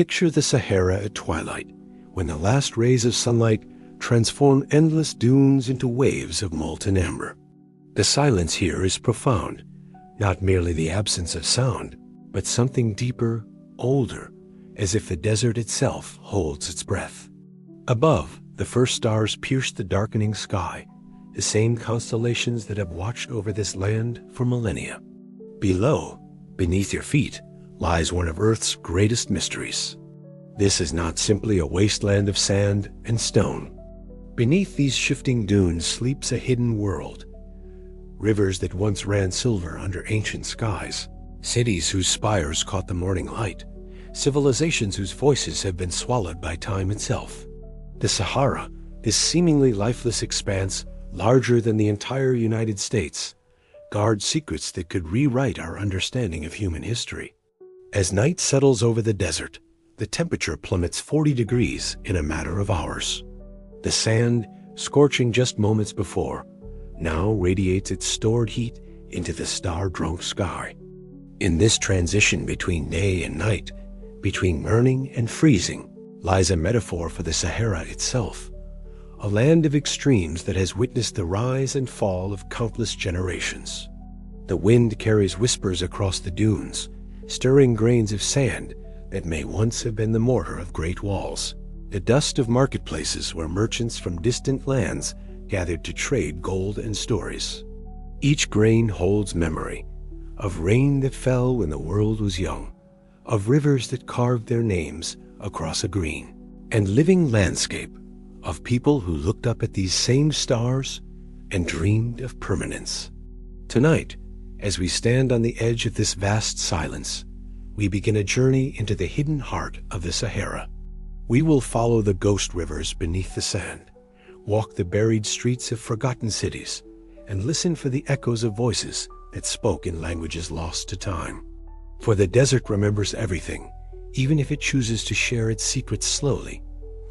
Picture the Sahara at twilight, when the last rays of sunlight transform endless dunes into waves of molten amber. The silence here is profound, not merely the absence of sound, but something deeper, older, as if the desert itself holds its breath. Above, the first stars pierce the darkening sky, the same constellations that have watched over this land for millennia. Below, beneath your feet, lies one of Earth's greatest mysteries. This is not simply a wasteland of sand and stone. Beneath these shifting dunes sleeps a hidden world. Rivers that once ran silver under ancient skies, cities whose spires caught the morning light, civilizations whose voices have been swallowed by time itself. The Sahara, this seemingly lifeless expanse, larger than the entire United States, guards secrets that could rewrite our understanding of human history. As night settles over the desert, the temperature plummets 40 degrees in a matter of hours. The sand, scorching just moments before, now radiates its stored heat into the star-drunk sky. In this transition between day and night, between burning and freezing, lies a metaphor for the Sahara itself, a land of extremes that has witnessed the rise and fall of countless generations. The wind carries whispers across the dunes, stirring grains of sand that may once have been the mortar of great walls, the dust of marketplaces where merchants from distant lands gathered to trade gold and stories. Each grain holds memory of rain that fell when the world was young, of rivers that carved their names across a green, and living landscape of people who looked up at these same stars and dreamed of permanence. Tonight, as we stand on the edge of this vast silence, we begin a journey into the hidden heart of the Sahara. We will follow the ghost rivers beneath the sand, walk the buried streets of forgotten cities, and listen for the echoes of voices that spoke in languages lost to time. For the desert remembers everything, even if it chooses to share its secrets slowly,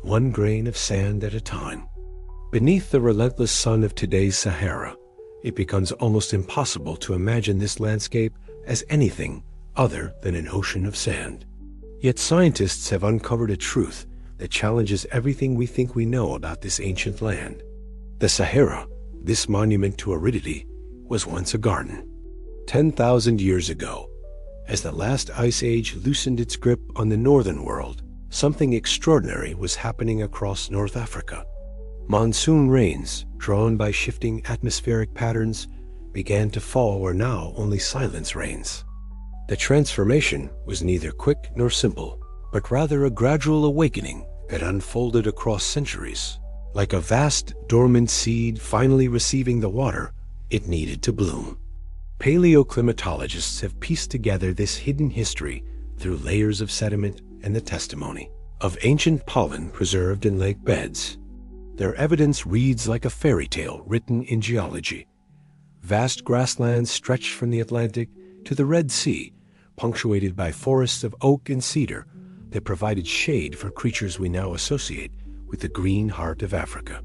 one grain of sand at a time. Beneath the relentless sun of today's Sahara, it becomes almost impossible to imagine this landscape as anything other than an ocean of sand. Yet scientists have uncovered a truth that challenges everything we think we know about this ancient land. The Sahara, this monument to aridity, was once a garden. 10,000 years ago, as the last ice age loosened its grip on the northern world, something extraordinary was happening across North Africa. Monsoon rains, drawn by shifting atmospheric patterns, began to fall where now only silence reigns. The transformation was neither quick nor simple, but rather a gradual awakening that unfolded across centuries, like a vast dormant seed finally receiving the water it needed to bloom. Paleoclimatologists have pieced together this hidden history through layers of sediment and the testimony of ancient pollen preserved in lake beds. Their evidence reads like a fairy tale written in geology. Vast grasslands stretched from the Atlantic to the Red Sea, punctuated by forests of oak and cedar that provided shade for creatures we now associate with the green heart of Africa.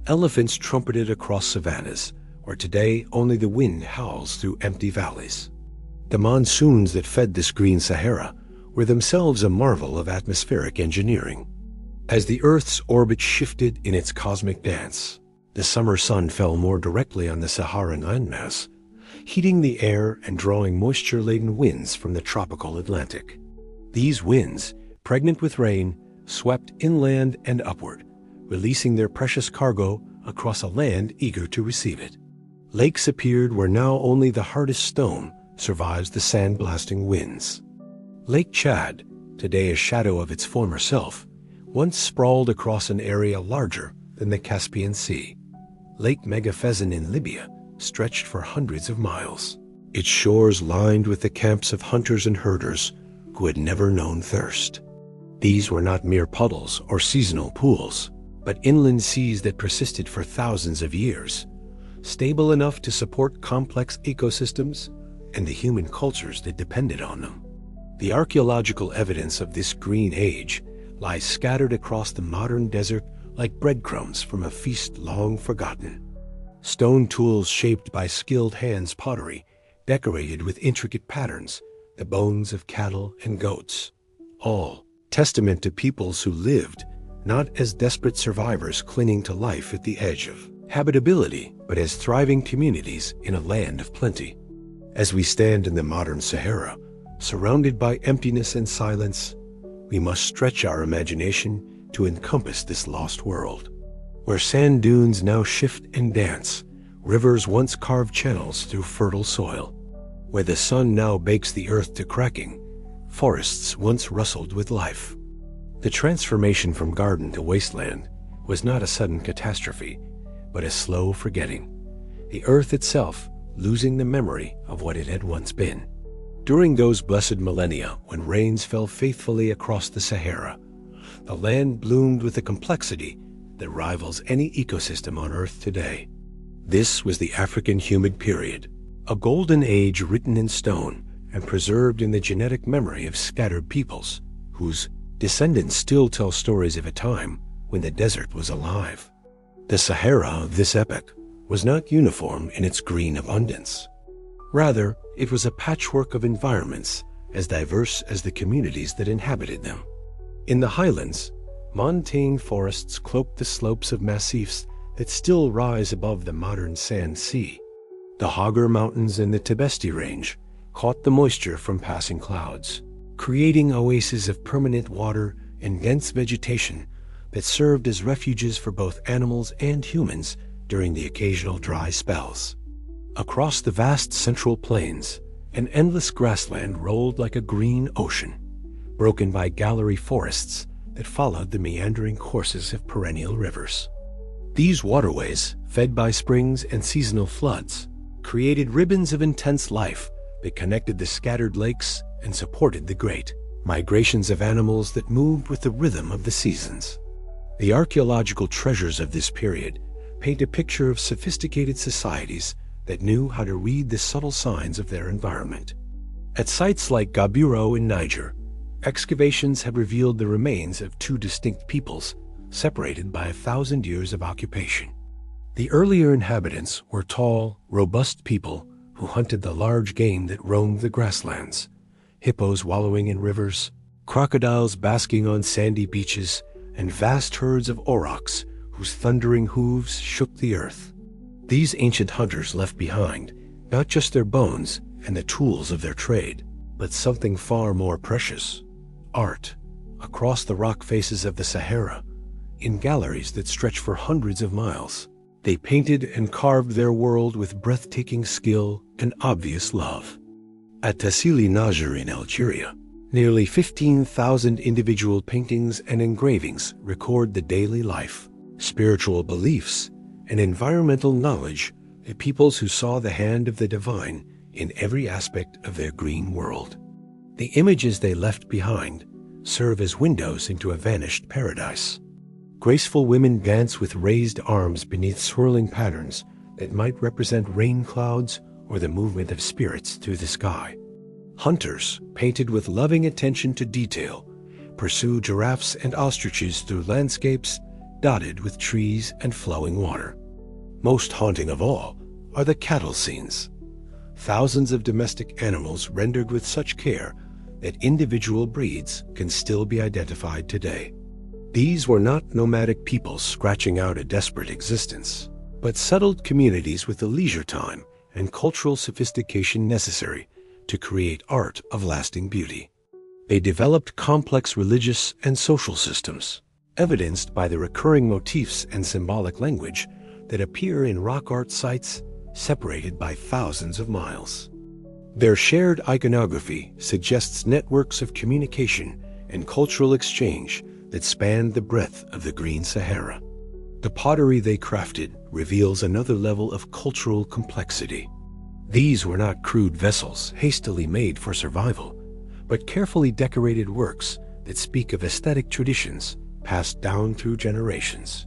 Elephants trumpeted across savannas, where today only the wind howls through empty valleys. The monsoons that fed this green Sahara were themselves a marvel of atmospheric engineering. As the Earth's orbit shifted in its cosmic dance, the summer sun fell more directly on the Saharan landmass, heating the air and drawing moisture-laden winds from the tropical Atlantic. These winds, pregnant with rain, swept inland and upward, releasing their precious cargo across a land eager to receive it. Lakes appeared where now only the hardest stone survives the sand-blasting winds. Lake Chad, today a shadow of its former self, once sprawled across an area larger than the Caspian Sea. Lake Megafezin in Libya stretched for hundreds of miles, its shores lined with the camps of hunters and herders who had never known thirst. These were not mere puddles or seasonal pools, but inland seas that persisted for thousands of years, stable enough to support complex ecosystems and the human cultures that depended on them. The archaeological evidence of this green age lies scattered across the modern desert like breadcrumbs from a feast long forgotten. Stone tools shaped by skilled hands' pottery, decorated with intricate patterns, the bones of cattle and goats, all testament to peoples who lived not as desperate survivors clinging to life at the edge of habitability, but as thriving communities in a land of plenty. As we stand in the modern Sahara, surrounded by emptiness and silence, we must stretch our imagination to encompass this lost world, where sand dunes now shift and dance, rivers once carved channels through fertile soil, where the sun now bakes the earth to cracking, forests once rustled with life. The transformation from garden to wasteland was not a sudden catastrophe, but a slow forgetting, the earth itself losing the memory of what it had once been. During those blessed millennia when rains fell faithfully across the Sahara, the land bloomed with a complexity that rivals any ecosystem on Earth today. This was the African Humid Period, a golden age written in stone and preserved in the genetic memory of scattered peoples, whose descendants still tell stories of a time when the desert was alive. The Sahara of this epoch was not uniform in its green abundance. Rather, it was a patchwork of environments as diverse as the communities that inhabited them. In the highlands, montane forests cloaked the slopes of massifs that still rise above the modern sand sea. The Hagar Mountains and the Tibesti Range caught the moisture from passing clouds, creating oases of permanent water and dense vegetation that served as refuges for both animals and humans during the occasional dry spells. Across the vast central plains, an endless grassland rolled like a green ocean, broken by gallery forests that followed the meandering courses of perennial rivers. These waterways, fed by springs and seasonal floods, created ribbons of intense life that connected the scattered lakes and supported the great migrations of animals that moved with the rhythm of the seasons. The archaeological treasures of this period paint a picture of sophisticated societies that knew how to read the subtle signs of their environment. At sites like Gabiro in Niger, excavations have revealed the remains of two distinct peoples separated by 1,000 years of occupation. The earlier inhabitants were tall, robust people who hunted the large game that roamed the grasslands, hippos wallowing in rivers, crocodiles basking on sandy beaches, and vast herds of aurochs whose thundering hooves shook the earth. These ancient hunters left behind not just their bones and the tools of their trade, but something far more precious: art. Across the rock faces of the Sahara, in galleries that stretch for hundreds of miles, they painted and carved their world with breathtaking skill and obvious love. At Tassili Niger in Algeria, nearly 15,000 individual paintings and engravings record the daily life, spiritual beliefs, and environmental knowledge of peoples who saw the hand of the divine in every aspect of their green world. The images they left behind serve as windows into a vanished paradise. Graceful women dance with raised arms beneath swirling patterns that might represent rain clouds or the movement of spirits through the sky. Hunters, painted with loving attention to detail, pursue giraffes and ostriches through landscapes dotted with trees and flowing water. Most haunting of all are the cattle scenes. Thousands of domestic animals rendered with such care that individual breeds can still be identified today. These were not nomadic peoples scratching out a desperate existence, but settled communities with the leisure time and cultural sophistication necessary to create art of lasting beauty. They developed complex religious and social systems, evidenced by the recurring motifs and symbolic language that appear in rock art sites separated by thousands of miles. Their shared iconography suggests networks of communication and cultural exchange that spanned the breadth of the Green Sahara. The pottery they crafted reveals another level of cultural complexity. These were not crude vessels hastily made for survival, but carefully decorated works that speak of aesthetic traditions passed down through generations.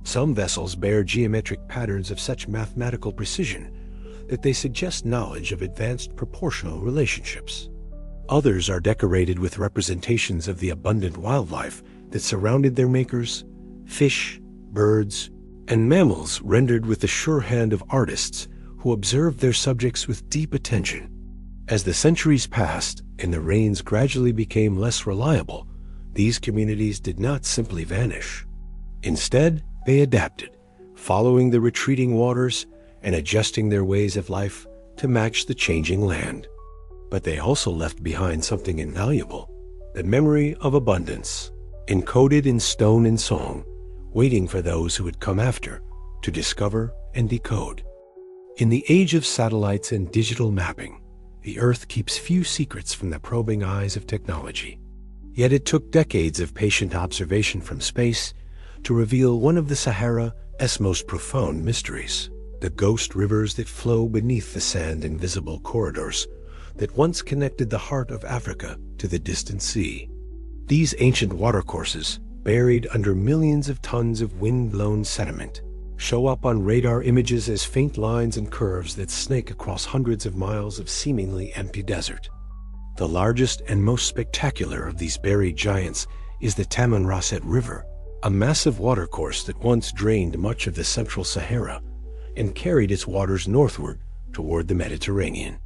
Some vessels bear geometric patterns of such mathematical precision that they suggest knowledge of advanced proportional relationships. Others are decorated with representations of the abundant wildlife that surrounded their makers, fish, birds, and mammals rendered with the sure hand of artists who observed their subjects with deep attention. As the centuries passed and the rains gradually became less reliable, these communities did not simply vanish. Instead, they adapted, following the retreating waters and adjusting their ways of life to match the changing land. But they also left behind something invaluable, the memory of abundance, encoded in stone and song, waiting for those who would come after to discover and decode. In the age of satellites and digital mapping, the Earth keeps few secrets from the probing eyes of technology. Yet it took decades of patient observation from space to reveal one of the Sahara's most profound mysteries, the ghost rivers that flow beneath the sand in visible corridors that once connected the heart of Africa to the distant sea. These ancient watercourses, buried under millions of tons of wind-blown sediment, show up on radar images as faint lines and curves that snake across hundreds of miles of seemingly empty desert. The largest and most spectacular of these buried giants is the Tamanrasset River, a massive watercourse that once drained much of the central Sahara and carried its waters northward toward the Mediterranean.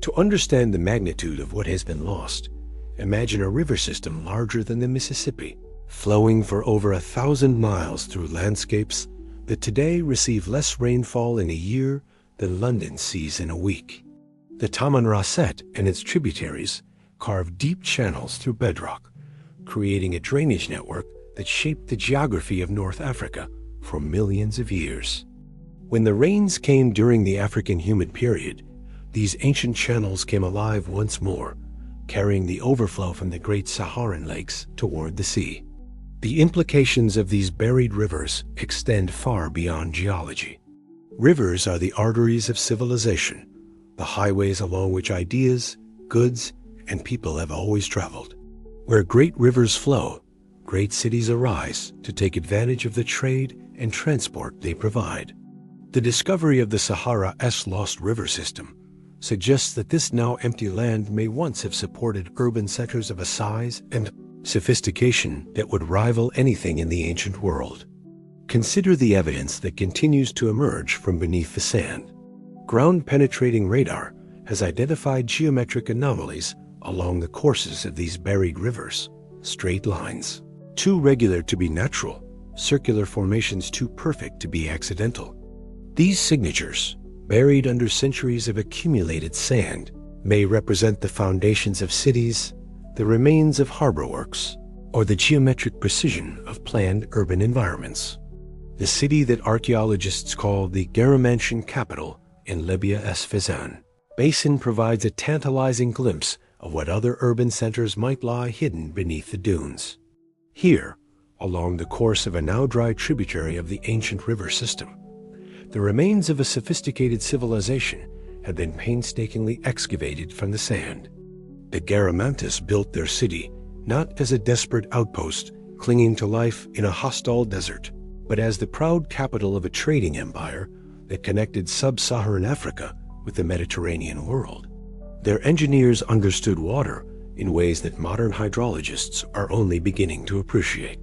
To understand the magnitude of what has been lost, imagine a river system larger than the Mississippi, flowing for over 1,000 miles through landscapes that today receive less rainfall in a year than London sees in a week. The Tamanrasset and its tributaries carve deep channels through bedrock, creating a drainage network that shaped the geography of North Africa for millions of years. When the rains came during the African Humid Period, these ancient channels came alive once more, carrying the overflow from the great Saharan lakes toward the sea. The implications of these buried rivers extend far beyond geology. Rivers are the arteries of civilization, the highways along which ideas, goods, and people have always traveled. Where great rivers flow, great cities arise to take advantage of the trade and transport they provide. The discovery of the Sahara's lost river system suggests that this now empty land may once have supported urban centers of a size and sophistication that would rival anything in the ancient world. Consider the evidence that continues to emerge from beneath the sand. Ground-penetrating radar has identified geometric anomalies along the courses of these buried rivers, straight lines, too regular to be natural, circular formations too perfect to be accidental. These signatures, buried under centuries of accumulated sand, may represent the foundations of cities, the remains of harbor works, or the geometric precision of planned urban environments. The city that archaeologists call the Garamantian capital in Libya's Fezzan basin provides a tantalizing glimpse of what other urban centers might lie hidden beneath the dunes. Here, along the course of a now dry tributary of the ancient river system, the remains of a sophisticated civilization had been painstakingly excavated from the sand. The Garamantes built their city not as a desperate outpost clinging to life in a hostile desert, but as the proud capital of a trading empire that connected sub-Saharan Africa with the Mediterranean world. Their engineers understood water in ways that modern hydrologists are only beginning to appreciate.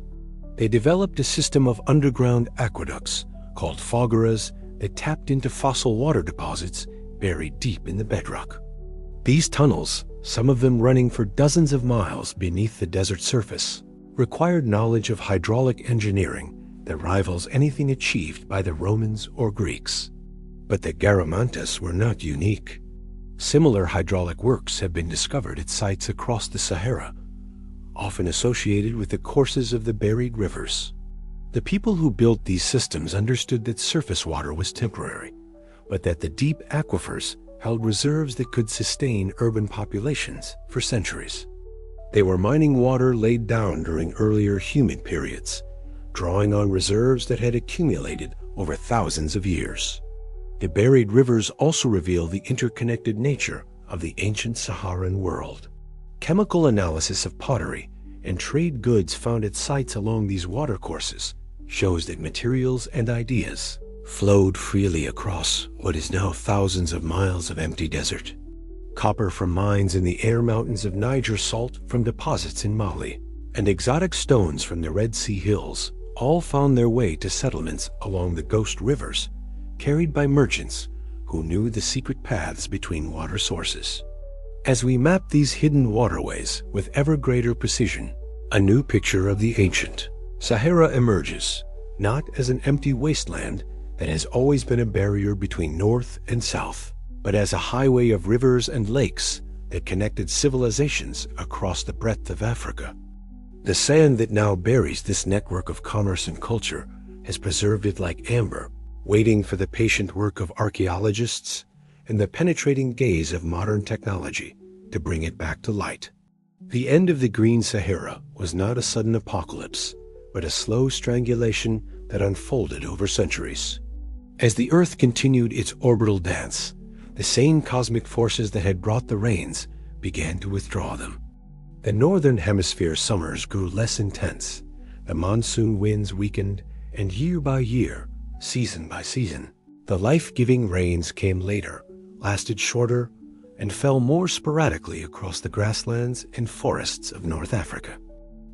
They developed a system of underground aqueducts called fogaras that tapped into fossil water deposits buried deep in the bedrock. These tunnels, some of them running for dozens of miles beneath the desert surface, required knowledge of hydraulic engineering that rivals anything achieved by the Romans or Greeks. But the Garamantes were not unique. Similar hydraulic works have been discovered at sites across the Sahara, often associated with the courses of the buried rivers. The people who built these systems understood that surface water was temporary, but that the deep aquifers held reserves that could sustain urban populations for centuries. They were mining water laid down during earlier humid periods, drawing on reserves that had accumulated over thousands of years. The buried rivers also reveal the interconnected nature of the ancient Saharan world. Chemical analysis of pottery and trade goods found at sites along these watercourses shows that materials and ideas flowed freely across what is now thousands of miles of empty desert. Copper from mines in the Air Mountains of Niger, salt from deposits in Mali, and exotic stones from the Red Sea hills all found their way to settlements along the ghost rivers, carried by merchants who knew the secret paths between water sources. As we map these hidden waterways with ever greater precision, A new picture of the ancient Sahara emerges, not as an empty wasteland that has always been a barrier between north and south, but as a highway of rivers and lakes that connected civilizations across the breadth of Africa. The sand that now buries this network of commerce and culture has preserved it like amber, waiting for the patient work of archaeologists and the penetrating gaze of modern technology to bring it back to light. The end of the Green Sahara was not a sudden apocalypse, but a slow strangulation that unfolded over centuries. As the Earth continued its orbital dance, the same cosmic forces that had brought the rains began to withdraw them. The northern hemisphere summers grew less intense, the monsoon winds weakened, and year by year, season by season, the life-giving rains came later, lasted shorter, and fell more sporadically across the grasslands and forests of North Africa.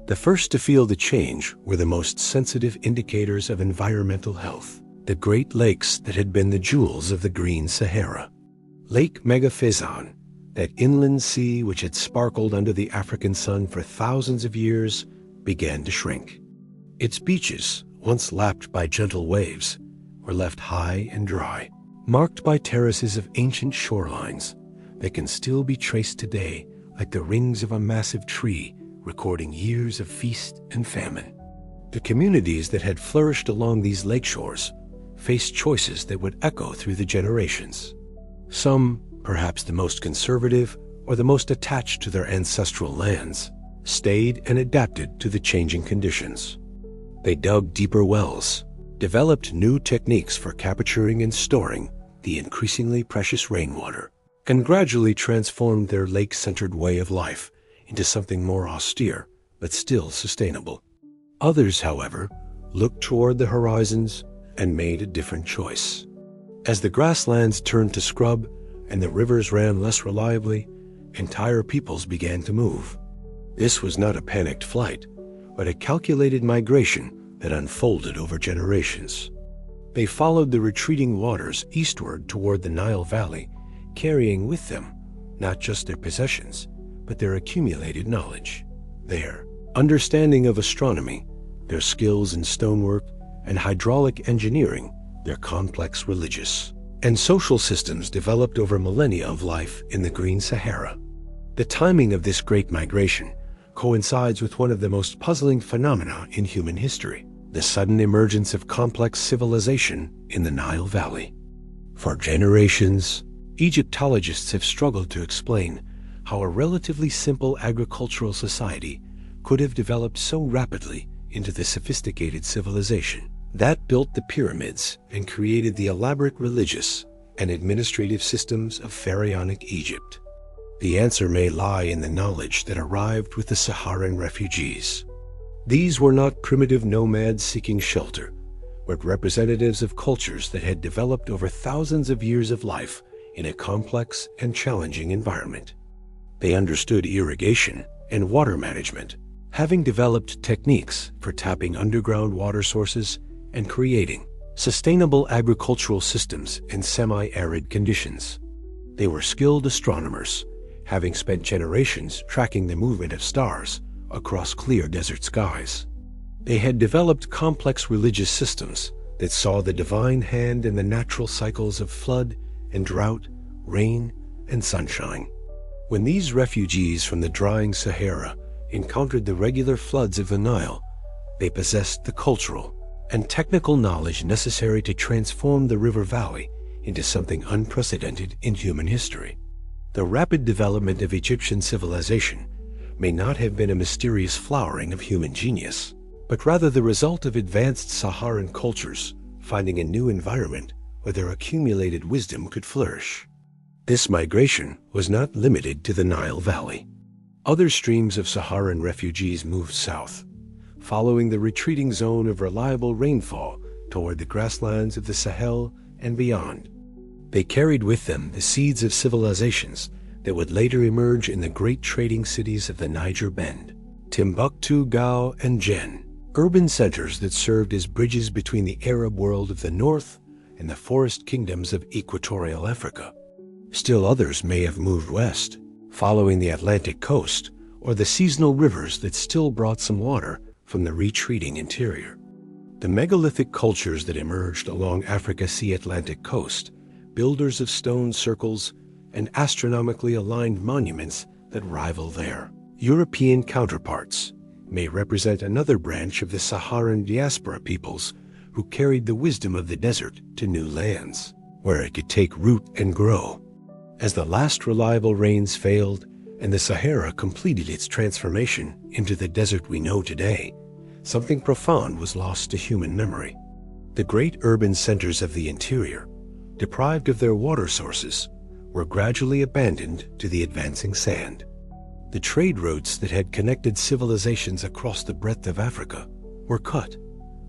The first to feel the change were the most sensitive indicators of environmental health, the Great Lakes that had been the jewels of the Green Sahara. Lake Megafezon, that inland sea which had sparkled under the African sun for thousands of years, began to shrink. Its beaches, once lapped by gentle waves, were left high and dry, marked by terraces of ancient shorelines that can still be traced today like the rings of a massive tree recording years of feast and famine. The communities that had flourished along these lakeshores faced choices that would echo through the generations. Some, perhaps the most conservative or the most attached to their ancestral lands, stayed and adapted to the changing conditions. They dug deeper wells, developed new techniques for capturing and storing the increasingly precious rainwater, and gradually transformed their lake-centered way of life into something more austere but still sustainable. Others, however, looked toward the horizons and made a different choice. As the grasslands turned to scrub and the rivers ran less reliably, entire peoples began to move. This was not a panicked flight, but a calculated migration that unfolded over generations. They followed the retreating waters eastward toward the Nile Valley, carrying with them not just their possessions, but their accumulated knowledge, their understanding of astronomy, their skills in stonework and hydraulic engineering, their complex religious and social systems developed over millennia of life in the Green Sahara. The timing of this great migration coincides with one of the most puzzling phenomena in human history, the sudden emergence of complex civilization in the Nile Valley. For generations, Egyptologists have struggled to explain how a relatively simple agricultural society could have developed so rapidly into the sophisticated civilization that built the pyramids and created the elaborate religious and administrative systems of pharaonic Egypt. The answer may lie in the knowledge that arrived with the Saharan refugees. These were not primitive nomads seeking shelter, but representatives of cultures that had developed over thousands of years of life in a complex and challenging environment. They understood irrigation and water management, having developed techniques for tapping underground water sources and creating sustainable agricultural systems in semi-arid conditions. They were skilled astronomers, having spent generations tracking the movement of stars across clear desert skies. They had developed complex religious systems that saw the divine hand in the natural cycles of flood and drought, rain and sunshine. When these refugees from the drying Sahara encountered the regular floods of the Nile, they possessed the cultural and technical knowledge necessary to transform the river valley into something unprecedented in human history. The rapid development of Egyptian civilization may not have been a mysterious flowering of human genius, but rather the result of advanced Saharan cultures finding a new environment where their accumulated wisdom could flourish. This migration was not limited to the Nile Valley. Other streams of Saharan refugees moved south, following the retreating zone of reliable rainfall toward the grasslands of the Sahel and beyond. They carried with them the seeds of civilizations that would later emerge in the great trading cities of the Niger Bend, Timbuktu, Gao, and Jen, urban centers that served as bridges between the Arab world of the north and the forest kingdoms of equatorial Africa. Still others may have moved west, following the Atlantic coast or the seasonal rivers that still brought some water from the retreating interior. The megalithic cultures that emerged along Africa's Sea Atlantic coast, builders of stone circles and astronomically aligned monuments that rival their European counterparts, may represent another branch of the Saharan diaspora peoples who carried the wisdom of the desert to new lands, where it could take root and grow. As the last reliable rains failed and the Sahara completed its transformation into the desert we know today, something profound was lost to human memory. The great urban centers of the interior, deprived of their water sources, were gradually abandoned to the advancing sand. The trade routes that had connected civilizations across the breadth of Africa were cut,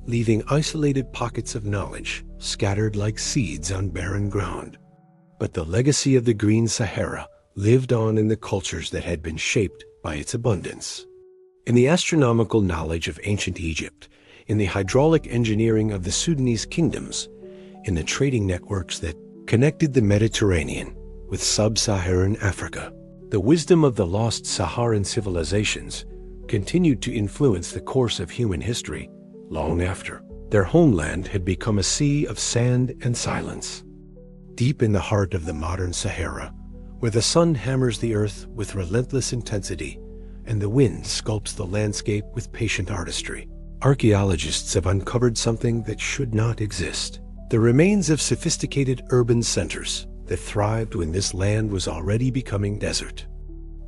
leaving isolated pockets of knowledge scattered like seeds on barren ground. But the legacy of the Green Sahara lived on in the cultures that had been shaped by its abundance. In the astronomical knowledge of ancient Egypt, in the hydraulic engineering of the Sudanese kingdoms, in the trading networks that connected the Mediterranean with sub-Saharan Africa, the wisdom of the lost Saharan civilizations continued to influence the course of human history long after their homeland had become a sea of sand and silence. Deep in the heart of the modern Sahara, where the sun hammers the earth with relentless intensity and the wind sculpts the landscape with patient artistry, archaeologists have uncovered something that should not exist: the remains of sophisticated urban centers that thrived when this land was already becoming desert.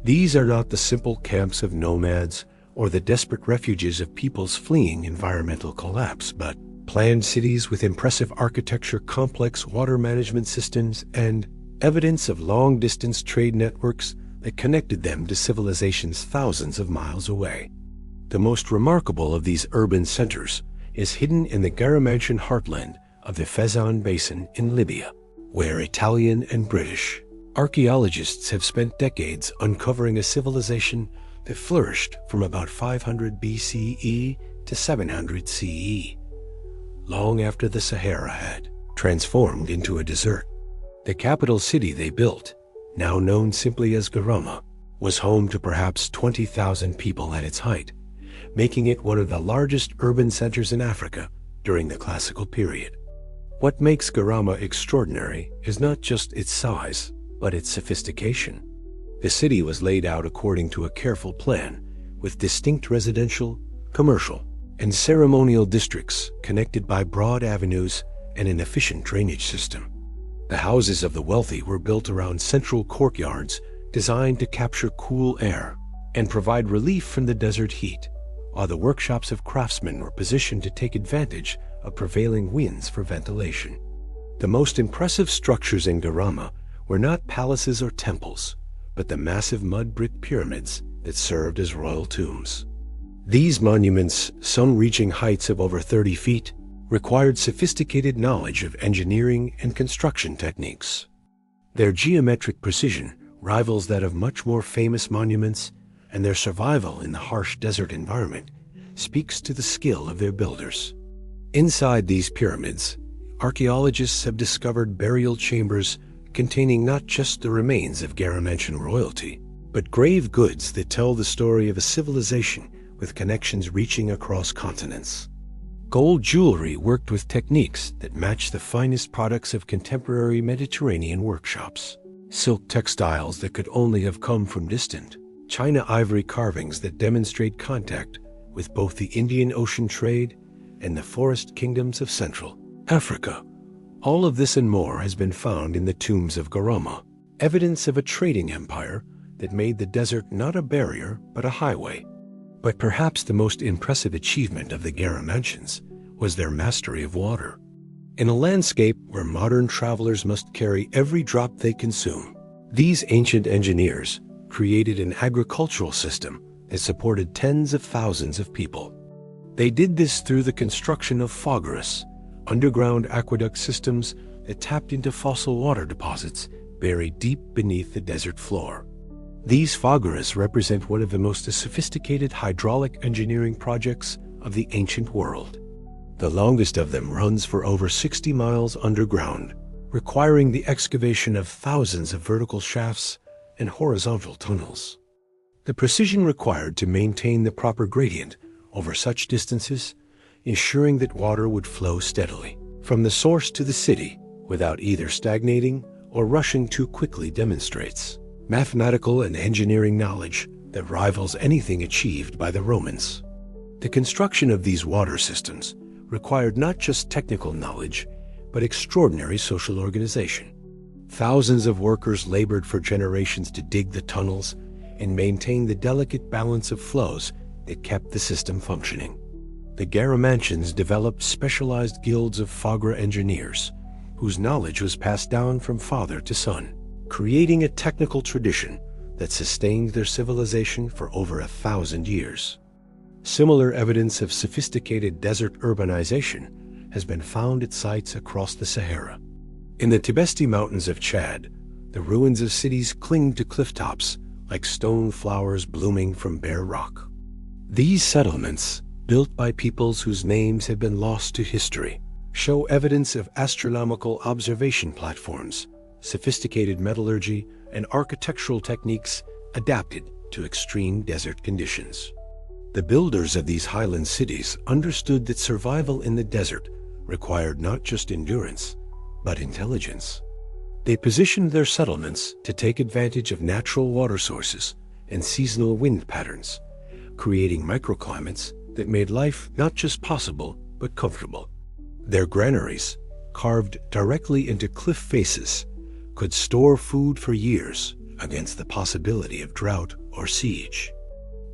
These are not the simple camps of nomads or the desperate refuges of peoples fleeing environmental collapse, but planned cities with impressive architecture, complex water management systems, and evidence of long-distance trade networks that connected them to civilizations thousands of miles away. The most remarkable of these urban centers is hidden in the Garamantian heartland of the Fezzan Basin in Libya, where Italian and British archaeologists have spent decades uncovering a civilization that flourished from about 500 BCE to 700 CE, long after the Sahara had transformed into a desert. The capital city they built, now known simply as Garama, was home to perhaps 20,000 people at its height, making it one of the largest urban centers in Africa during the classical period. What makes Garama extraordinary is not just its size, but its sophistication. The city was laid out according to a careful plan, with distinct residential, commercial, and ceremonial districts connected by broad avenues and an efficient drainage system. The houses of the wealthy were built around central courtyards designed to capture cool air and provide relief from the desert heat, while the workshops of craftsmen were positioned to take advantage of prevailing winds for ventilation. The most impressive structures in Garama were not palaces or temples, but the massive mud brick pyramids that served as royal tombs. These monuments, some reaching heights of over 30 feet, required sophisticated knowledge of engineering and construction techniques. Their geometric precision rivals that of much more famous monuments, and their survival in the harsh desert environment speaks to the skill of their builders. Inside these pyramids, archaeologists have discovered burial chambers containing not just the remains of Garamantian royalty, but grave goods that tell the story of a civilization with connections reaching across continents. Gold jewelry worked with techniques that match the finest products of contemporary Mediterranean workshops. Silk textiles that could only have come from distant China ivory carvings that demonstrate contact with both the Indian Ocean trade and the forest kingdoms of Central Africa. All of this and more has been found in the tombs of Garama, evidence of a trading empire that made the desert not a barrier but a highway. But perhaps the most impressive achievement of the Garamantians was their mastery of water. In a landscape where modern travelers must carry every drop they consume, these ancient engineers created an agricultural system that supported tens of thousands of people. They did this through the construction of fogaras, underground aqueduct systems that tapped into fossil water deposits buried deep beneath the desert floor. These fogaras represent one of the most sophisticated hydraulic engineering projects of the ancient world. The longest of them runs for over 60 miles underground, requiring the excavation of thousands of vertical shafts and horizontal tunnels. The precision required to maintain the proper gradient over such distances, ensuring that water would flow steadily from the source to the city without either stagnating or rushing too quickly, demonstrates mathematical and engineering knowledge that rivals anything achieved by the Romans. The construction of these water systems required not just technical knowledge, but extraordinary social organization. Thousands of workers labored for generations to dig the tunnels and maintain the delicate balance of flows that kept the system functioning. The Garamantians developed specialized guilds of Fagra engineers, whose knowledge was passed down from father to son, creating a technical tradition that sustained their civilization for over 1,000 years. Similar evidence of sophisticated desert urbanization has been found at sites across the Sahara. In the Tibesti Mountains of Chad, the ruins of cities cling to cliff tops like stone flowers blooming from bare rock. These settlements, built by peoples whose names have been lost to history, show evidence of astronomical observation platforms, sophisticated metallurgy, and architectural techniques adapted to extreme desert conditions. The builders of these highland cities understood that survival in the desert required not just endurance, but intelligence. They positioned their settlements to take advantage of natural water sources and seasonal wind patterns, creating microclimates that made life not just possible, but comfortable. Their granaries, carved directly into cliff faces, could store food for years against the possibility of drought or siege.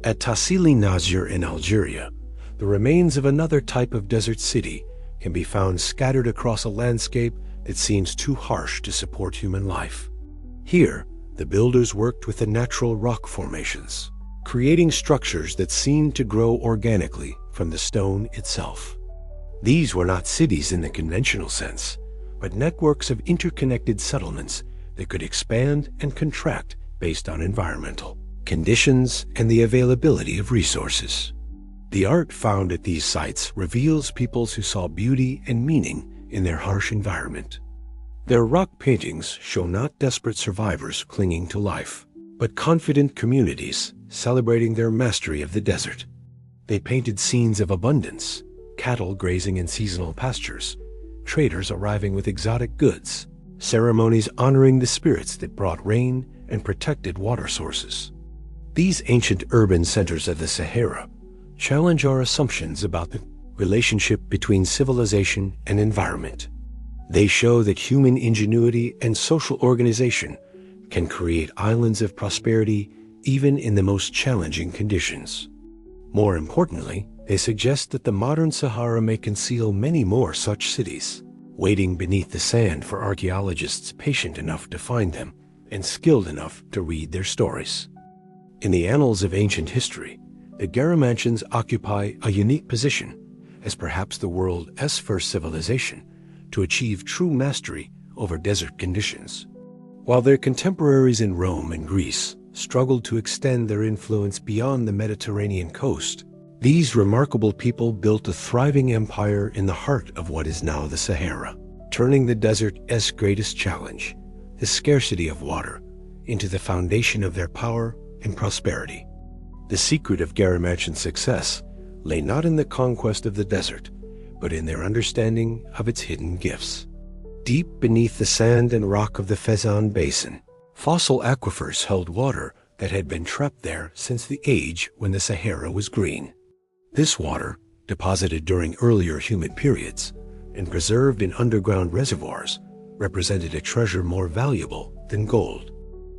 At Tassili Nasir in Algeria, the remains of another type of desert city can be found scattered across a landscape that seems too harsh to support human life. Here, the builders worked with the natural rock formations, creating structures that seemed to grow organically from the stone itself. These were not cities in the conventional sense, but networks of interconnected settlements that could expand and contract based on environmental conditions and the availability of resources. The art found at these sites reveals peoples who saw beauty and meaning in their harsh environment. Their rock paintings show not desperate survivors clinging to life, but confident communities celebrating their mastery of the desert. They painted scenes of abundance, cattle grazing in seasonal pastures, traders arriving with exotic goods, ceremonies honoring the spirits that brought rain and protected water sources. These ancient urban centers of the Sahara challenge our assumptions about the relationship between civilization and environment. They show that human ingenuity and social organization can create islands of prosperity even in the most challenging conditions. More importantly, they suggest that the modern Sahara may conceal many more such cities, waiting beneath the sand for archaeologists patient enough to find them and skilled enough to read their stories. In the annals of ancient history, the Garamantians occupy a unique position as perhaps the world's first civilization to achieve true mastery over desert conditions. While their contemporaries in Rome and Greece struggled to extend their influence beyond the Mediterranean coast, these remarkable people built a thriving empire in the heart of what is now the Sahara, turning the desert's greatest challenge, the scarcity of water, into the foundation of their power and prosperity. The secret of Garamantian success lay not in the conquest of the desert, but in their understanding of its hidden gifts. Deep beneath the sand and rock of the Fezzan Basin, fossil aquifers held water that had been trapped there since the age when the Sahara was green. This water, deposited during earlier humid periods and preserved in underground reservoirs, represented a treasure more valuable than gold.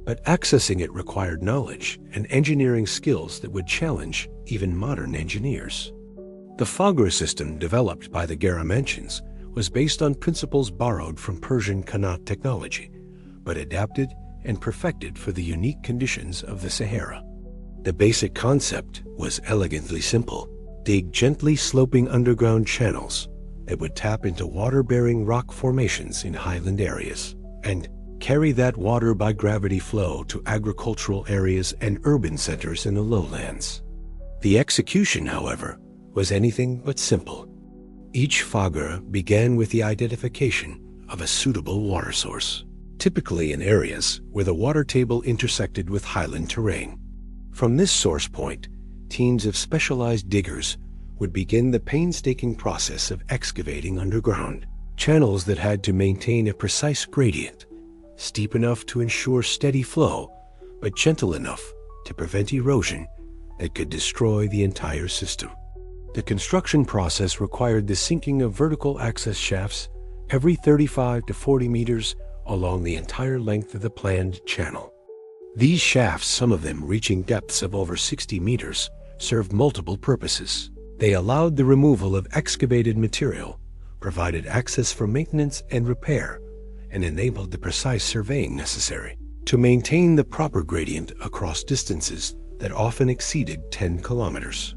But accessing it required knowledge and engineering skills that would challenge even modern engineers. The Fagra system developed by the Garamantians was based on principles borrowed from Persian Qanat technology, but adapted and perfected for the unique conditions of the Sahara. The basic concept was elegantly simple: dig gently sloping underground channels that would tap into water-bearing rock formations in highland areas, and carry that water by gravity flow to agricultural areas and urban centers in the lowlands. The execution, however, was anything but simple. Each fagra began with the identification of a suitable water source, typically in areas where the water table intersected with highland terrain. From this source point, teams of specialized diggers would begin the painstaking process of excavating underground, channels that had to maintain a precise gradient, steep enough to ensure steady flow, but gentle enough to prevent erosion that could destroy the entire system. The construction process required the sinking of vertical access shafts every 35 to 40 meters along the entire length of the planned channel. These shafts, some of them reaching depths of over 60 meters, served multiple purposes. They allowed the removal of excavated material, provided access for maintenance and repair, and enabled the precise surveying necessary to maintain the proper gradient across distances that often exceeded 10 kilometers.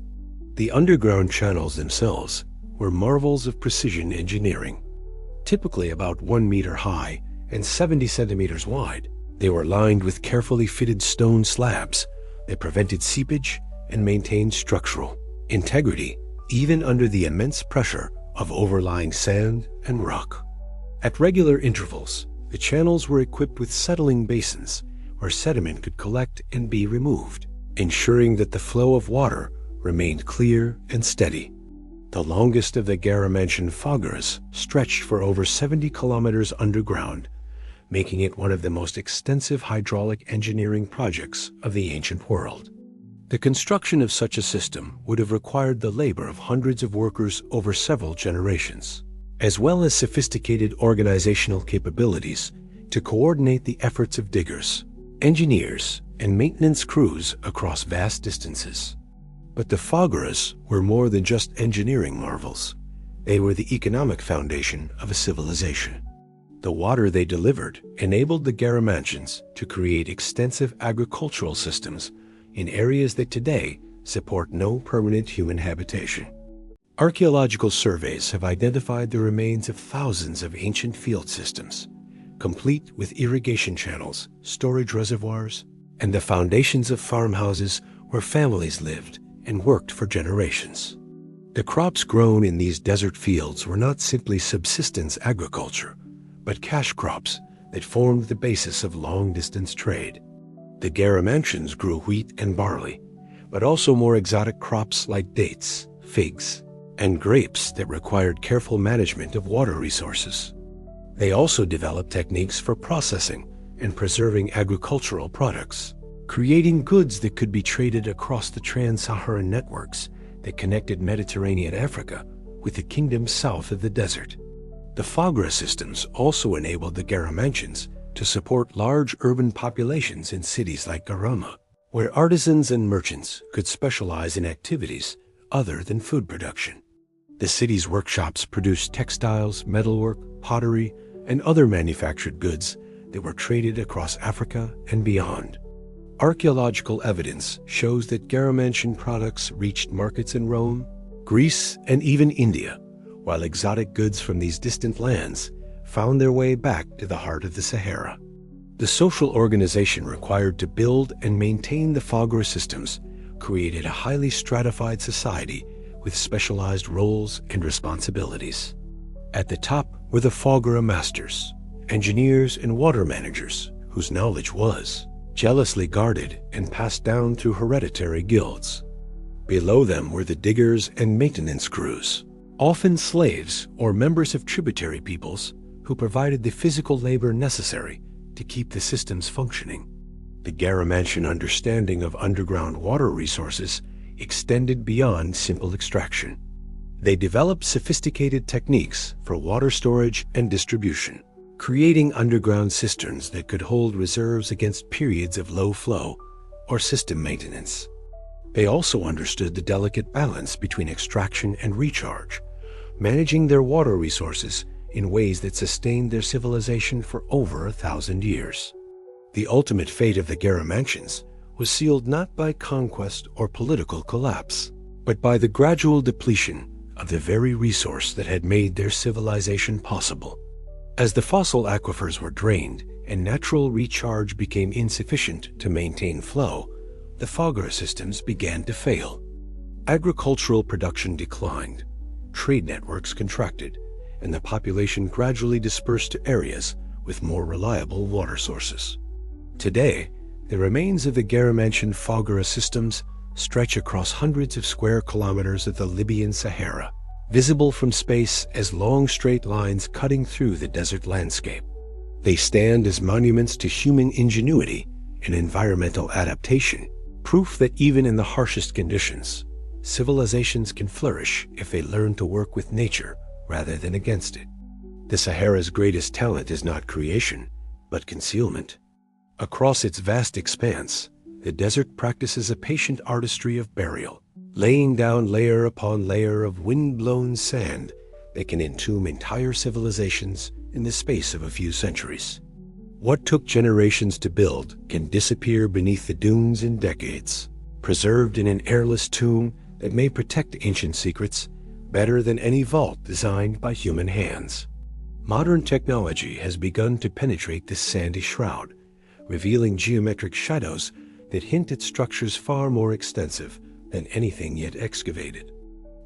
The underground channels themselves were marvels of precision engineering. Typically about 1 meter high and 70 centimeters wide, they were lined with carefully fitted stone slabs that prevented seepage and maintained structural integrity even under the immense pressure of overlying sand and rock. At regular intervals, the channels were equipped with settling basins where sediment could collect and be removed, ensuring that the flow of water remained clear and steady. The longest of the Garamantian fogaras stretched for over 70 kilometers underground, making it one of the most extensive hydraulic engineering projects of the ancient world. The construction of such a system would have required the labor of hundreds of workers over several generations, as well as sophisticated organizational capabilities to coordinate the efforts of diggers, engineers, and maintenance crews across vast distances. But the fogaras were more than just engineering marvels. They were the economic foundation of a civilization. The water they delivered enabled the Garamantians to create extensive agricultural systems in areas that today support no permanent human habitation. Archaeological surveys have identified the remains of thousands of ancient field systems, complete with irrigation channels, storage reservoirs, and the foundations of farmhouses where families lived and worked for generations. The crops grown in these desert fields were not simply subsistence agriculture, but cash crops that formed the basis of long-distance trade. The Garamantians grew wheat and barley, but also more exotic crops like dates, figs, and grapes that required careful management of water resources. They also developed techniques for processing and preserving agricultural products, creating goods that could be traded across the trans-Saharan networks that connected Mediterranean Africa with the kingdoms south of the desert. The fogara systems also enabled the Garamantians to support large urban populations in cities like Garama, where artisans and merchants could specialize in activities other than food production. The city's workshops produced textiles, metalwork, pottery, and other manufactured goods that were traded across Africa and beyond. Archaeological evidence shows that Garamantian products reached markets in Rome, Greece, and even India, while exotic goods from these distant lands found their way back to the heart of the Sahara. The social organization required to build and maintain the fogara systems created a highly stratified society with specialized roles and responsibilities. At the top were the fogara masters, engineers and water managers whose knowledge was jealously guarded and passed down through hereditary guilds. Below them were the diggers and maintenance crews, often slaves or members of tributary peoples who provided the physical labor necessary to keep the systems functioning. The Garamantian understanding of underground water resources extended beyond simple extraction. They developed sophisticated techniques for water storage and distribution, creating underground cisterns that could hold reserves against periods of low flow or system maintenance. They also understood the delicate balance between extraction and recharge, managing their water resources in ways that sustained their civilization for over 1,000 years. The ultimate fate of the Garamantians was sealed not by conquest or political collapse, but by the gradual depletion of the very resource that had made their civilization possible. As the fossil aquifers were drained and natural recharge became insufficient to maintain flow, the fogara systems began to fail. Agricultural production declined, trade networks contracted, and the population gradually dispersed to areas with more reliable water sources. Today, The remains of the Garamantian Foggara systems stretch across hundreds of square kilometers of the Libyan Sahara, visible from space as long straight lines cutting through the desert landscape. They stand as monuments to human ingenuity and environmental adaptation, proof that even in the harshest conditions, civilizations can flourish if they learn to work with nature rather than against it. The Sahara's greatest talent is not creation, but concealment. Across its vast expanse, the desert practices a patient artistry of burial, laying down layer upon layer of wind-blown sand that can entomb entire civilizations in the space of a few centuries. What took generations to build can disappear beneath the dunes in decades, preserved in an airless tomb that may protect ancient secrets better than any vault designed by human hands. Modern technology has begun to penetrate this sandy shroud, revealing geometric shadows that hint at structures far more extensive than anything yet excavated.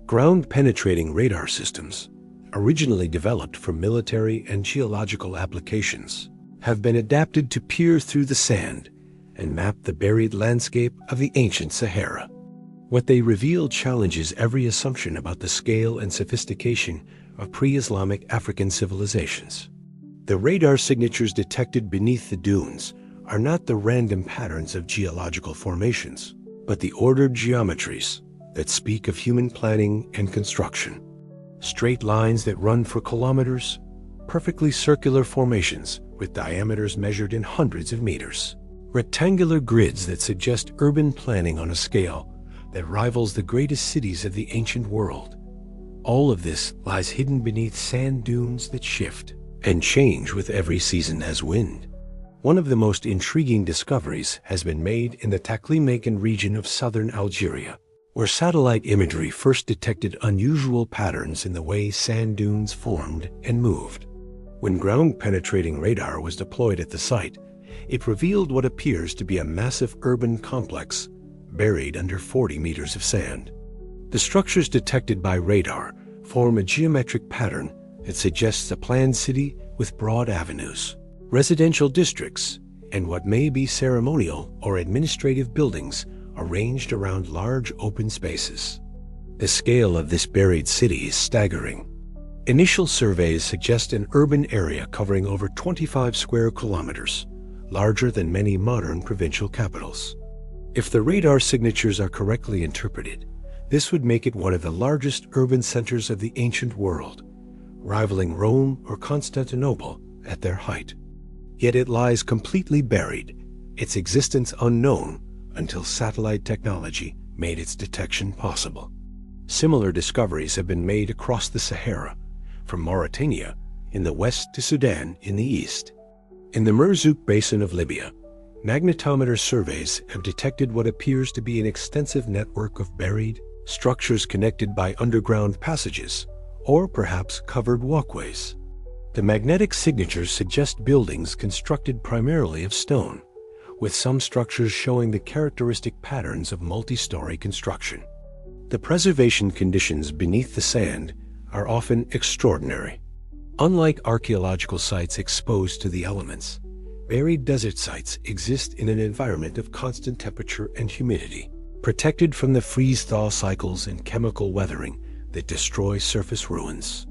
Ground-penetrating radar systems, originally developed for military and geological applications, have been adapted to peer through the sand and map the buried landscape of the ancient Sahara. What they reveal challenges every assumption about the scale and sophistication of pre-Islamic African civilizations. The radar signatures detected beneath the dunes are not the random patterns of geological formations, but the ordered geometries that speak of human planning and construction. Straight lines that run for kilometers, perfectly circular formations with diameters measured in hundreds of meters, rectangular grids that suggest urban planning on a scale that rivals the greatest cities of the ancient world. All of this lies hidden beneath sand dunes that shift and change with every season as wind. One of the most intriguing discoveries has been made in the Taklimakan region of southern Algeria, where satellite imagery first detected unusual patterns in the way sand dunes formed and moved. When ground-penetrating radar was deployed at the site, it revealed what appears to be a massive urban complex buried under 40 meters of sand. The structures detected by radar form a geometric pattern that suggests a planned city with broad avenues, residential districts, and what may be ceremonial or administrative buildings arranged around large open spaces. The scale of this buried city is staggering. Initial surveys suggest an urban area covering over 25 square kilometers, larger than many modern provincial capitals. If the radar signatures are correctly interpreted, this would make it one of the largest urban centers of the ancient world, rivaling Rome or Constantinople at their height. Yet it lies completely buried, its existence unknown until satellite technology made its detection possible. Similar discoveries have been made across the Sahara, from Mauritania in the west to Sudan in the east. In the Merzouk Basin of Libya, magnetometer surveys have detected what appears to be an extensive network of buried structures connected by underground passages, or perhaps covered walkways. The magnetic signatures suggest buildings constructed primarily of stone, with some structures showing the characteristic patterns of multi-story construction. The preservation conditions beneath the sand are often extraordinary. Unlike archaeological sites exposed to the elements, buried desert sites exist in an environment of constant temperature and humidity, protected from the freeze-thaw cycles and chemical weathering that destroy surface ruins.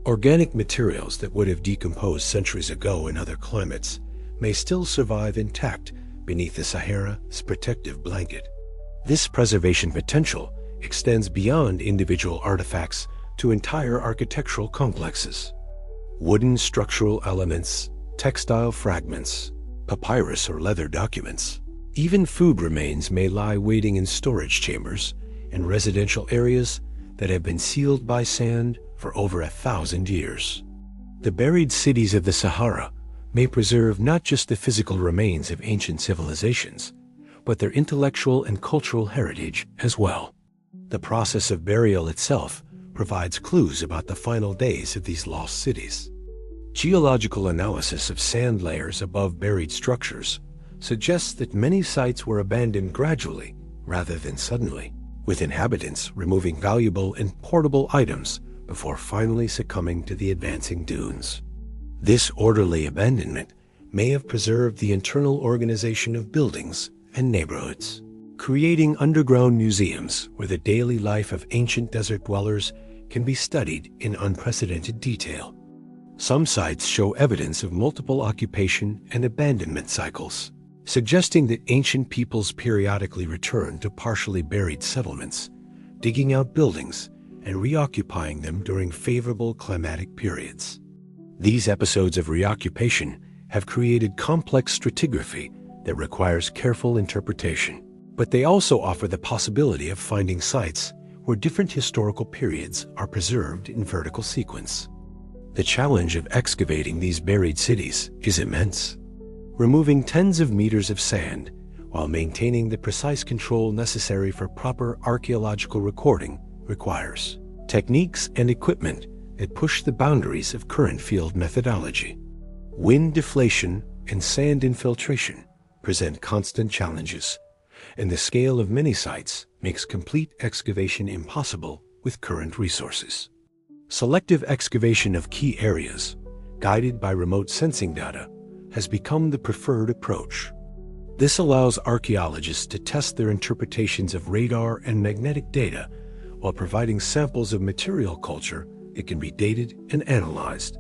Organic materials that would have decomposed centuries ago in other climates may still survive intact beneath the Sahara's protective blanket. This preservation potential extends beyond individual artifacts to entire architectural complexes. Wooden structural elements, textile fragments, papyrus or leather documents, even food remains may lie waiting in storage chambers and residential areas that have been sealed by sand for over 1,000 years. The buried cities of the Sahara may preserve not just the physical remains of ancient civilizations, but their intellectual and cultural heritage as well. The process of burial itself provides clues about the final days of these lost cities. Geological analysis of sand layers above buried structures suggests that many sites were abandoned gradually rather than suddenly, with inhabitants removing valuable and portable items before finally succumbing to the advancing dunes. This orderly abandonment may have preserved the internal organization of buildings and neighborhoods, creating underground museums where the daily life of ancient desert dwellers can be studied in unprecedented detail. Some sites show evidence of multiple occupation and abandonment cycles, suggesting that ancient peoples periodically returned to partially buried settlements, digging out buildings and reoccupying them during favorable climatic periods. These episodes of reoccupation have created complex stratigraphy that requires careful interpretation, but they also offer the possibility of finding sites where different historical periods are preserved in vertical sequence. The challenge of excavating these buried cities is immense. Removing tens of meters of sand while maintaining the precise control necessary for proper archaeological recording requires techniques and equipment that push the boundaries of current field methodology. Wind deflation and sand infiltration present constant challenges, and the scale of many sites makes complete excavation impossible with current resources. Selective excavation of key areas, guided by remote sensing data, has become the preferred approach. This allows archaeologists to test their interpretations of radar and magnetic data while providing samples of material culture that can be dated and analyzed.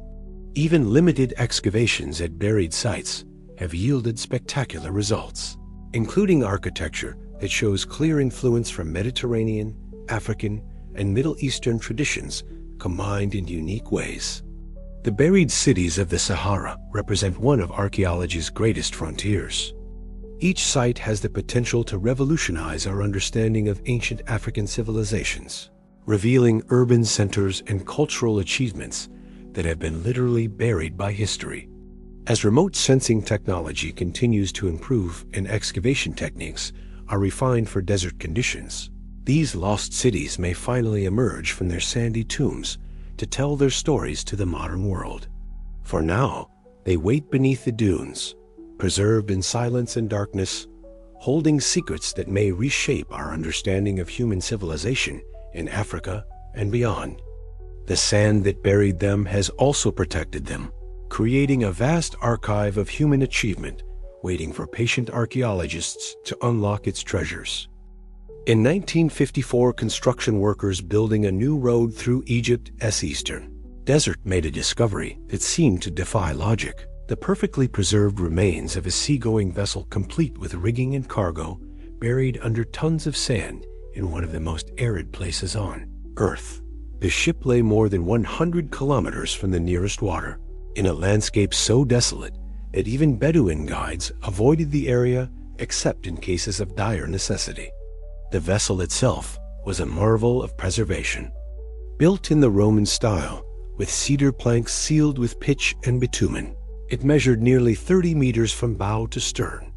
Even limited excavations at buried sites have yielded spectacular results, including architecture that shows clear influence from Mediterranean, African, and Middle Eastern traditions combined in unique ways. The buried cities of the Sahara represent one of archaeology's greatest frontiers. Each site has the potential to revolutionize our understanding of ancient African civilizations, revealing urban centers and cultural achievements that have been literally buried by history. As remote sensing technology continues to improve and excavation techniques are refined for desert conditions, these lost cities may finally emerge from their sandy tombs to tell their stories to the modern world. For now, they wait beneath the dunes, preserved in silence and darkness, holding secrets that may reshape our understanding of human civilization in Africa and beyond. The sand that buried them has also protected them, creating a vast archive of human achievement waiting for patient archaeologists to unlock its treasures. In 1954, construction workers building a new road through Egypt's eastern desert made a discovery that seemed to defy logic. The perfectly preserved remains of a seagoing vessel complete with rigging and cargo buried under tons of sand in one of the most arid places on Earth. The ship lay more than 100 kilometers from the nearest water, in a landscape so desolate that even Bedouin guides avoided the area except in cases of dire necessity. The vessel itself was a marvel of preservation. Built in the Roman style, with cedar planks sealed with pitch and bitumen, it measured nearly 30 meters from bow to stern,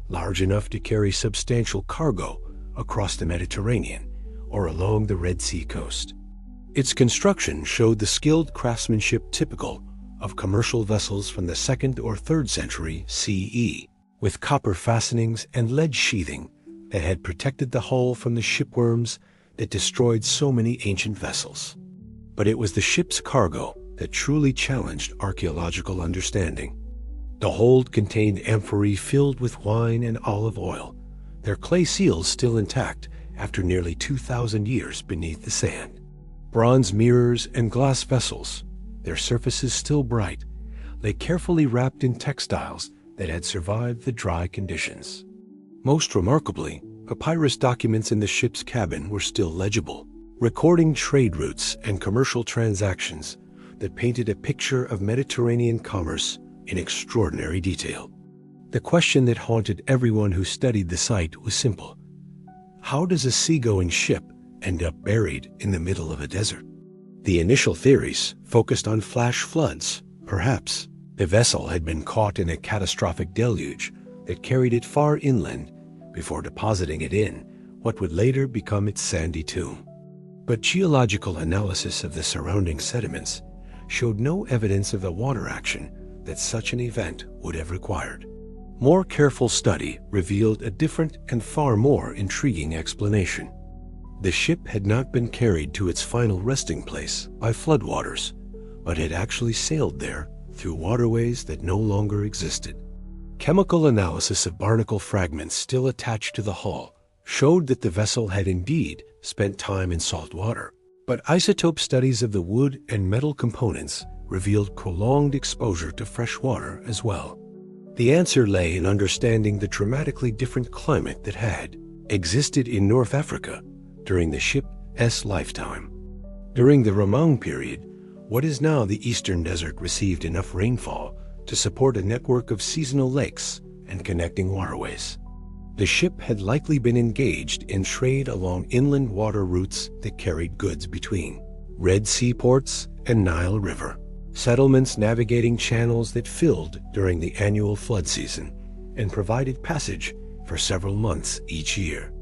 large enough to carry substantial cargo across the Mediterranean or along the Red Sea coast. Its construction showed the skilled craftsmanship typical of commercial vessels from the 2nd or 3rd century CE, with copper fastenings and lead sheathing that had protected the hull from the shipworms that destroyed so many ancient vessels. But it was the ship's cargo that truly challenged archaeological understanding. The hold contained amphorae filled with wine and olive oil, their clay seals still intact after nearly 2,000 years beneath the sand. Bronze mirrors and glass vessels, their surfaces still bright, lay carefully wrapped in textiles that had survived the dry conditions. Most remarkably, papyrus documents in the ship's cabin were still legible, recording trade routes and commercial transactions that painted a picture of Mediterranean commerce in extraordinary detail. The question that haunted everyone who studied the site was simple. How does a seagoing ship end up buried in the middle of a desert? The initial theories focused on flash floods. Perhaps the vessel had been caught in a catastrophic deluge that carried it far inland before depositing it in what would later become its sandy tomb. But geological analysis of the surrounding sediments showed no evidence of the water action that such an event would have required. More careful study revealed a different and far more intriguing explanation. The ship had not been carried to its final resting place by floodwaters, but had actually sailed there through waterways that no longer existed. Chemical analysis of barnacle fragments still attached to the hull showed that the vessel had indeed spent time in salt water, but isotope studies of the wood and metal components revealed prolonged exposure to fresh water as well. The answer lay in understanding the dramatically different climate that had existed in North Africa during the ship's lifetime. During the Roman period, what is now the Eastern Desert received enough rainfall to support a network of seasonal lakes and connecting waterways. The ship had likely been engaged in trade along inland water routes that carried goods between Red Sea ports and Nile River, settlements navigating channels that filled during the annual flood season and provided passage for several months each year.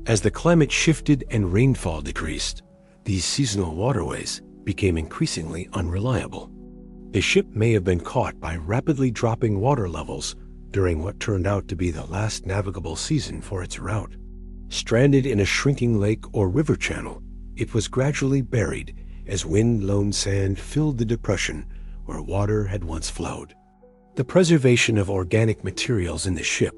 As the climate shifted and rainfall decreased, these seasonal waterways became increasingly unreliable. The ship may have been caught by rapidly dropping water levels during what turned out to be the last navigable season for its route. Stranded in a shrinking lake or river channel, it was gradually buried as wind-blown sand filled the depression where water had once flowed. The preservation of organic materials in the ship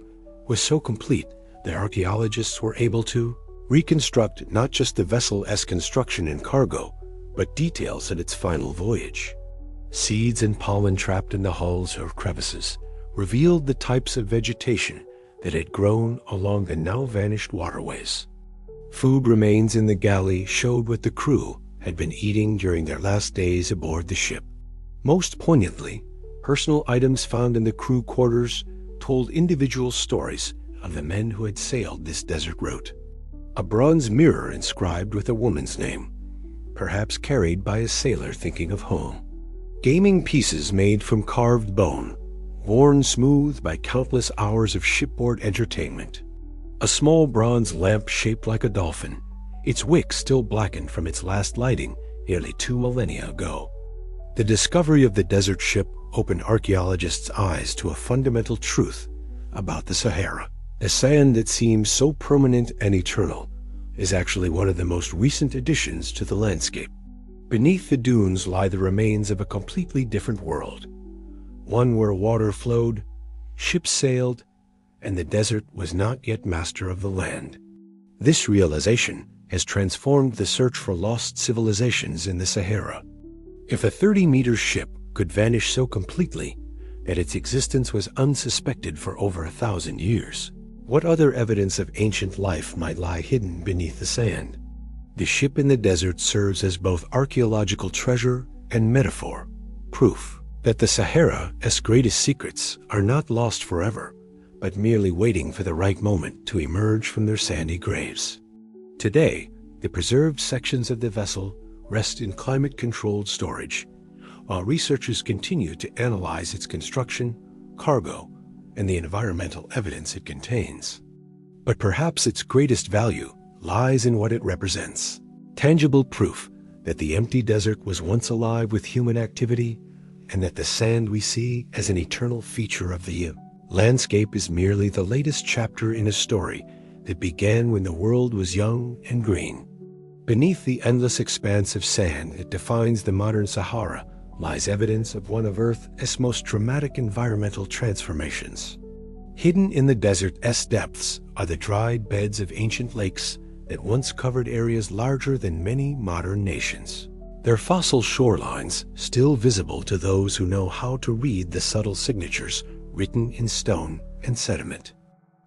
was so complete that archaeologists were able to reconstruct not just the vessel's construction and cargo, but details of its final voyage. Seeds and pollen trapped in the hulls or crevices revealed the types of vegetation that had grown along the now vanished waterways. Food remains in the galley showed what the crew had been eating during their last days aboard the ship. Most poignantly, personal items found in the crew quarters told individual stories of the men who had sailed this desert route. A bronze mirror inscribed with a woman's name, perhaps carried by a sailor thinking of home. Gaming pieces made from carved bone, worn smooth by countless hours of shipboard entertainment. A small bronze lamp shaped like a dolphin, its wick still blackened from its last lighting nearly 2 millennia ago. The discovery of the desert ship opened archaeologists' eyes to a fundamental truth about the Sahara. The sand that seems so permanent and eternal is actually one of the most recent additions to the landscape. Beneath the dunes lie the remains of a completely different world, one where water flowed, ships sailed, and the desert was not yet master of the land. This realization has transformed the search for lost civilizations in the Sahara. If a 30-meter ship could vanish so completely that its existence was unsuspected for over 1,000 years, what other evidence of ancient life might lie hidden beneath the sand? The ship in the desert serves as both archaeological treasure and metaphor, proof that the Sahara's greatest secrets are not lost forever, but merely waiting for the right moment to emerge from their sandy graves. Today, the preserved sections of the vessel rest in climate-controlled storage, while researchers continue to analyze its construction, cargo, and the environmental evidence it contains. But perhaps its greatest value lies in what it represents: tangible proof that the empty desert was once alive with human activity, and that the sand we see as an eternal feature of the landscape is merely the latest chapter in a story that began when the world was young and green. Beneath the endless expanse of sand that defines the modern Sahara lies evidence of one of Earth's most dramatic environmental transformations. Hidden in the desert's depths are the dried beds of ancient lakes that once covered areas larger than many modern nations. Their fossil shorelines still visible to those who know how to read the subtle signatures written in stone and sediment.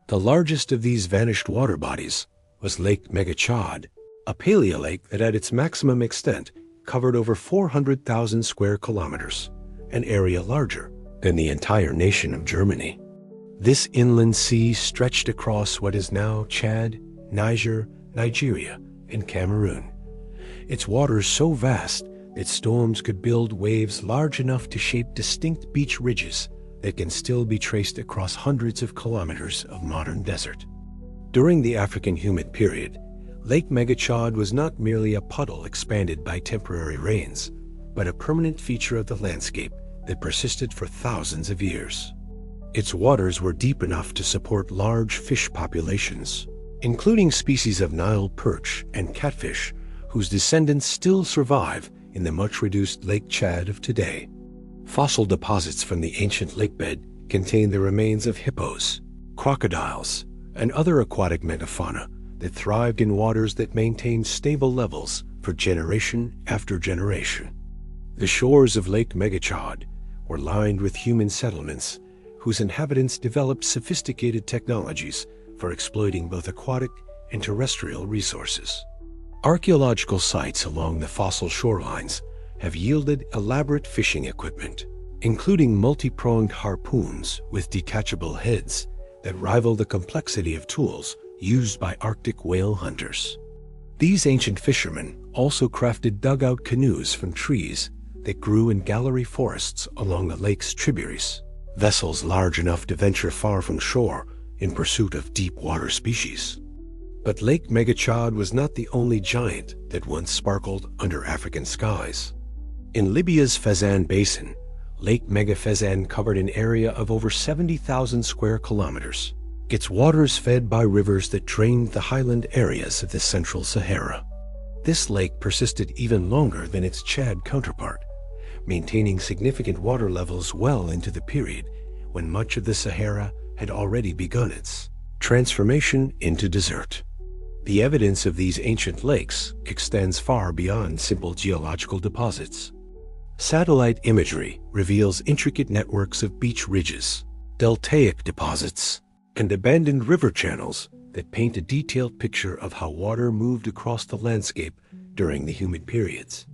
The largest of these vanished water bodies was Lake Megachad, a paleolake that at its maximum extent covered over 400,000 square kilometers, an area larger than the entire nation of Germany. This inland sea stretched across what is now Chad, Niger, Nigeria, and Cameroon. Its waters so vast that storms could build waves large enough to shape distinct beach ridges that can still be traced across hundreds of kilometers of modern desert. During the African Humid Period, Lake Megachad was not merely a puddle expanded by temporary rains, but a permanent feature of the landscape that persisted for thousands of years. Its waters were deep enough to support large fish populations, including species of Nile perch and catfish, whose descendants still survive in the much-reduced Lake Chad of today. Fossil deposits from the ancient lakebed contain the remains of hippos, crocodiles, and other aquatic megafauna that thrived in waters that maintained stable levels for generation after generation. The shores of Lake Megachod were lined with human settlements whose inhabitants developed sophisticated technologies for exploiting both aquatic and terrestrial resources. Archaeological sites along the fossil shorelines have yielded elaborate fishing equipment, including multi-pronged harpoons with detachable heads that rival the complexity of tools used by Arctic whale hunters. These ancient fishermen also crafted dugout canoes from trees that grew in gallery forests along the lake's tributaries, vessels large enough to venture far from shore in pursuit of deep water species. But Lake Megachod was not the only giant that once sparkled under African skies. In Libya's Fezzan Basin, Lake Megafezzan covered an area of over 70,000 square kilometers. Its waters fed by rivers that drained the highland areas of the central Sahara. This lake persisted even longer than its Chad counterpart, maintaining significant water levels well into the period when much of the Sahara had already begun its transformation into desert. The evidence of these ancient lakes extends far beyond simple geological deposits. Satellite imagery reveals intricate networks of beach ridges, deltaic deposits, and abandoned river channels that paint a detailed picture of how water moved across the landscape during the humid periods.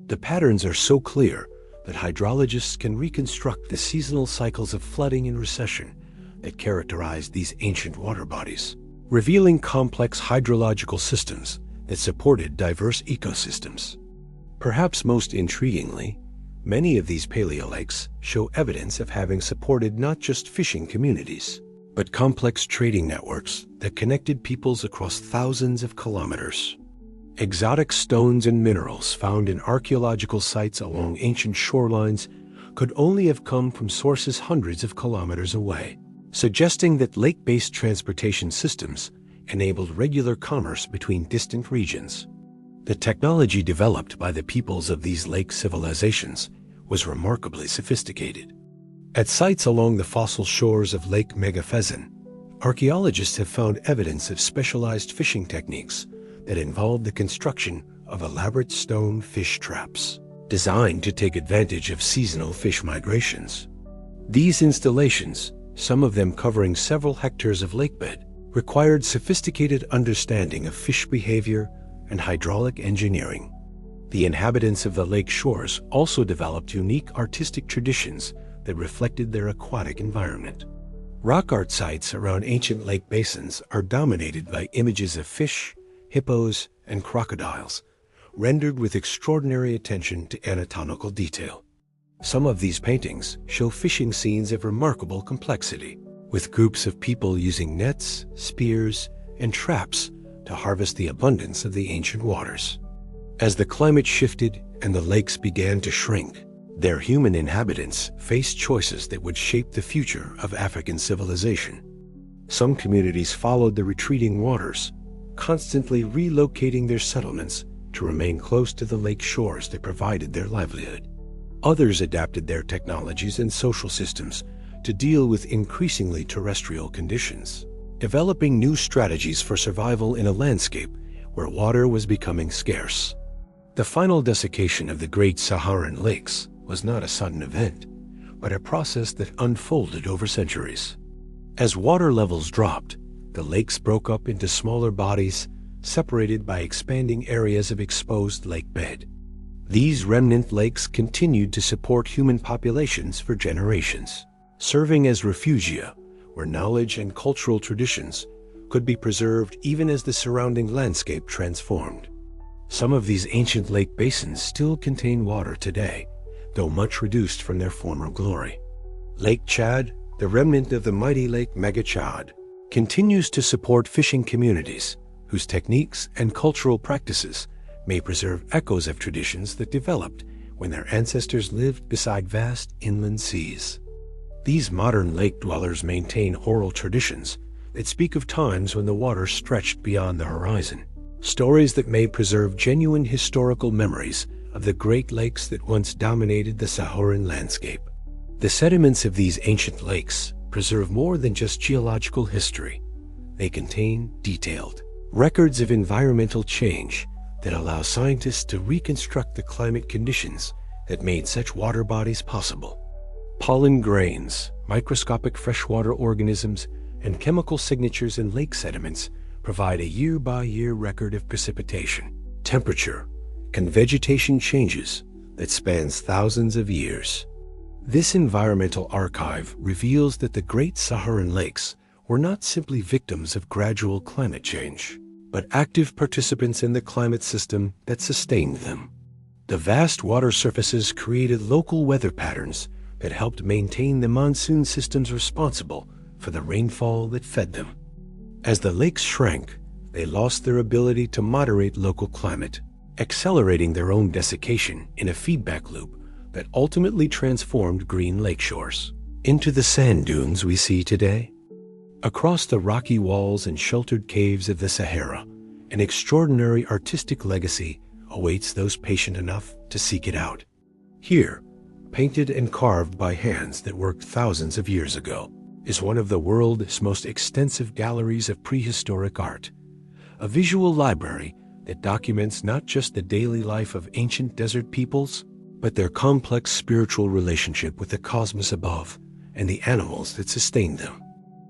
The patterns are so clear that hydrologists can reconstruct the seasonal cycles of flooding and recession that characterized these ancient water bodies, revealing complex hydrological systems that supported diverse ecosystems. Perhaps most intriguingly, many of these paleolakes show evidence of having supported not just fishing communities, but complex trading networks that connected peoples across thousands of kilometers. Exotic stones and minerals found in archaeological sites along ancient shorelines could only have come from sources hundreds of kilometers away, suggesting that lake-based transportation systems enabled regular commerce between distant regions. The technology developed by the peoples of these lake civilizations was remarkably sophisticated. At sites along the fossil shores of Lake Megafezzan, archaeologists have found evidence of specialized fishing techniques that involved the construction of elaborate stone fish traps, designed to take advantage of seasonal fish migrations. These installations, some of them covering several hectares of lakebed, required sophisticated understanding of fish behavior and hydraulic engineering. The inhabitants of the lake shores also developed unique artistic traditions that reflected their aquatic environment. Rock art sites around ancient lake basins are dominated by images of fish, hippos, and crocodiles, rendered with extraordinary attention to anatomical detail. Some of these paintings show fishing scenes of remarkable complexity, with groups of people using nets, spears, and traps to harvest the abundance of the ancient waters. As the climate shifted and the lakes began to shrink, their human inhabitants faced choices that would shape the future of African civilization. Some communities followed the retreating waters, constantly relocating their settlements to remain close to the lake shores that provided their livelihood. Others adapted their technologies and social systems to deal with increasingly terrestrial conditions, developing new strategies for survival in a landscape where water was becoming scarce. The final desiccation of the great Saharan lakes was not a sudden event, but a process that unfolded over centuries. As water levels dropped, the lakes broke up into smaller bodies, separated by expanding areas of exposed lake bed. These remnant lakes continued to support human populations for generations, serving as refugia where knowledge and cultural traditions could be preserved even as the surrounding landscape transformed. Some of these ancient lake basins still contain water today, though much reduced from their former glory. Lake Chad, the remnant of the mighty Lake Megachod, continues to support fishing communities whose techniques and cultural practices may preserve echoes of traditions that developed when their ancestors lived beside vast inland seas. These modern lake dwellers maintain oral traditions that speak of times when the water stretched beyond the horizon, stories that may preserve genuine historical memories of the Great Lakes that once dominated the Saharan landscape. The sediments of these ancient lakes preserve more than just geological history. They contain detailed records of environmental change that allow scientists to reconstruct the climate conditions that made such water bodies possible. Pollen grains, microscopic freshwater organisms, and chemical signatures in lake sediments provide a year-by-year record of precipitation, temperature, and vegetation changes that spans thousands of years. This environmental archive reveals that the Great Saharan Lakes were not simply victims of gradual climate change, but active participants in the climate system that sustained them. The vast water surfaces created local weather patterns that helped maintain the monsoon systems responsible for the rainfall that fed them. As the lakes shrank, they lost their ability to moderate local climate, accelerating their own desiccation in a feedback loop that ultimately transformed green lakeshores into the sand dunes we see today. Across the rocky walls and sheltered caves of the Sahara, an extraordinary artistic legacy awaits those patient enough to seek it out. Here, painted and carved by hands that worked thousands of years ago, is one of the world's most extensive galleries of prehistoric art, a visual library that documents not just the daily life of ancient desert peoples, but their complex spiritual relationship with the cosmos above and the animals that sustained them.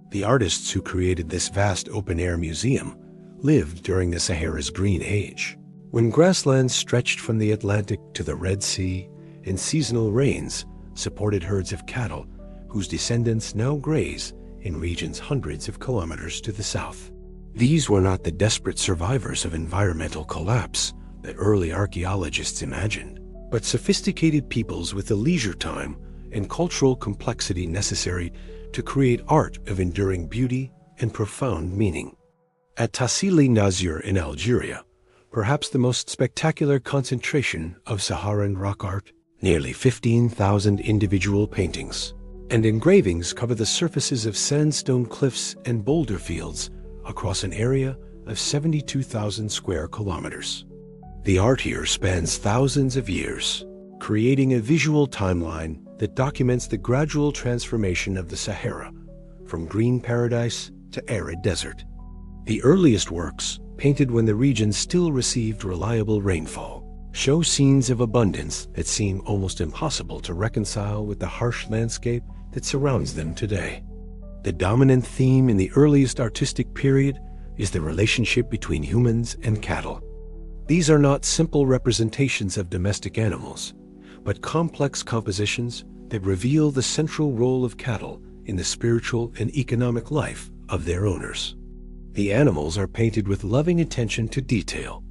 The artists who created this vast open-air museum lived during the Sahara's Green Age, when grasslands stretched from the Atlantic to the Red Sea and seasonal rains supported herds of cattle whose descendants now graze in regions hundreds of kilometers to the south. These were not the desperate survivors of environmental collapse that early archaeologists imagined, but sophisticated peoples with the leisure time and cultural complexity necessary to create art of enduring beauty and profound meaning. At Tassili Nazir in Algeria, perhaps the most spectacular concentration of Saharan rock art, nearly 15,000 individual paintings and engravings cover the surfaces of sandstone cliffs and boulder fields across an area of 72,000 square kilometers. The art here spans thousands of years, creating a visual timeline that documents the gradual transformation of the Sahara from green paradise to arid desert. The earliest works, painted when the region still received reliable rainfall, show scenes of abundance that seem almost impossible to reconcile with the harsh landscape that surrounds them today. The dominant theme in the earliest artistic period is the relationship between humans and cattle. These are not simple representations of domestic animals, but complex compositions that reveal the central role of cattle in the spiritual and economic life of their owners. The animals are painted with loving attention to detail.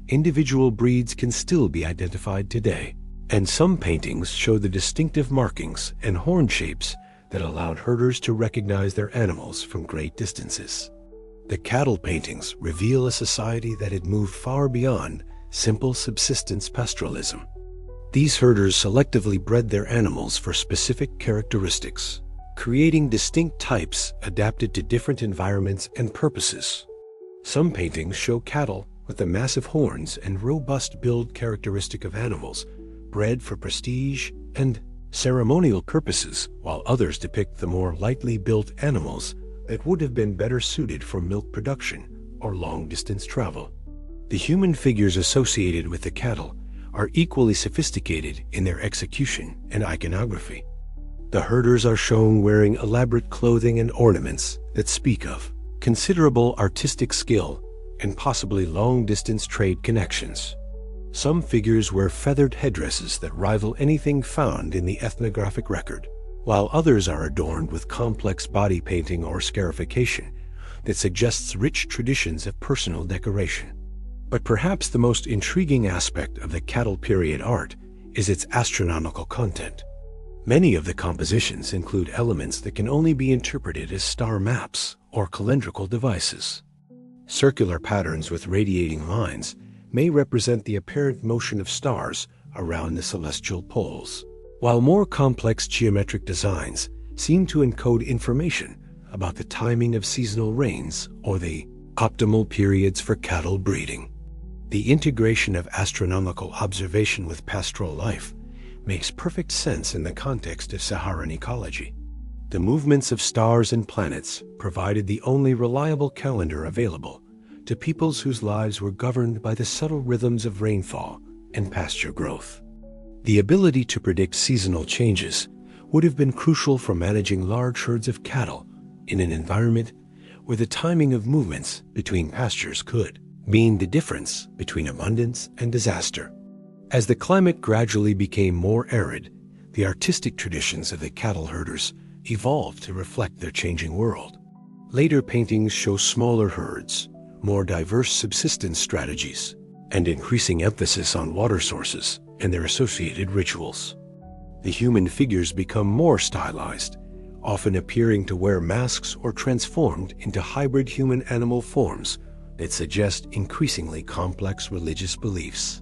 Individual breeds can still be identified today, and some paintings show the distinctive markings and horn shapes that allowed herders to recognize their animals from great distances. The cattle paintings reveal a society that had moved far beyond simple subsistence pastoralism. These herders selectively bred their animals for specific characteristics, creating distinct types adapted to different environments and purposes. Some paintings show cattle with the massive horns and robust build characteristic of animals bred for prestige and ceremonial purposes, while others depict the more lightly built animals that would have been better suited for milk production or long-distance travel. The human figures associated with the cattle are equally sophisticated in their execution and iconography. The herders are shown wearing elaborate clothing and ornaments that speak of considerable artistic skill and possibly long-distance trade connections. Some figures wear feathered headdresses that rival anything found in the ethnographic record, while others are adorned with complex body painting or scarification that suggests rich traditions of personal decoration. But perhaps the most intriguing aspect of the cattle period art is its astronomical content. Many of the compositions include elements that can only be interpreted as star maps or calendrical devices. Circular patterns with radiating lines may represent the apparent motion of stars around the celestial poles, while more complex geometric designs seem to encode information about the timing of seasonal rains or the optimal periods for cattle breeding. The integration of astronomical observation with pastoral life makes perfect sense in the context of Saharan ecology. The movements of stars and planets provided the only reliable calendar available to peoples whose lives were governed by the subtle rhythms of rainfall and pasture growth. The ability to predict seasonal changes would have been crucial for managing large herds of cattle in an environment where the timing of movements between pastures could mean the difference between abundance and disaster. As the climate gradually became more arid, the artistic traditions of the cattle herders evolved to reflect their changing world. Later paintings show smaller herds, more diverse subsistence strategies, and increasing emphasis on water sources and their associated rituals. The human figures become more stylized, often appearing to wear masks or transformed into hybrid human-animal forms that suggest increasingly complex religious beliefs.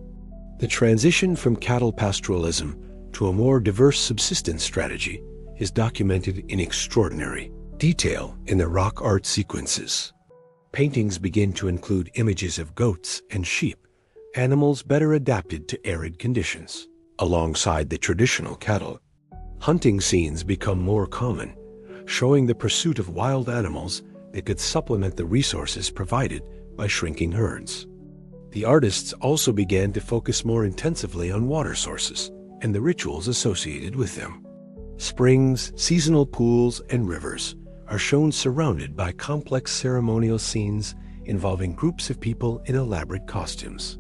The transition from cattle pastoralism to a more diverse subsistence strategy is documented in extraordinary detail in the rock art sequences. Paintings begin to include images of goats and sheep, animals better adapted to arid conditions. Alongside the traditional cattle, hunting scenes become more common, showing the pursuit of wild animals that could supplement the resources provided by shrinking herds. The artists also began to focus more intensively on water sources and the rituals associated with them. Springs, seasonal pools, and rivers are shown surrounded by complex ceremonial scenes involving groups of people in elaborate costumes.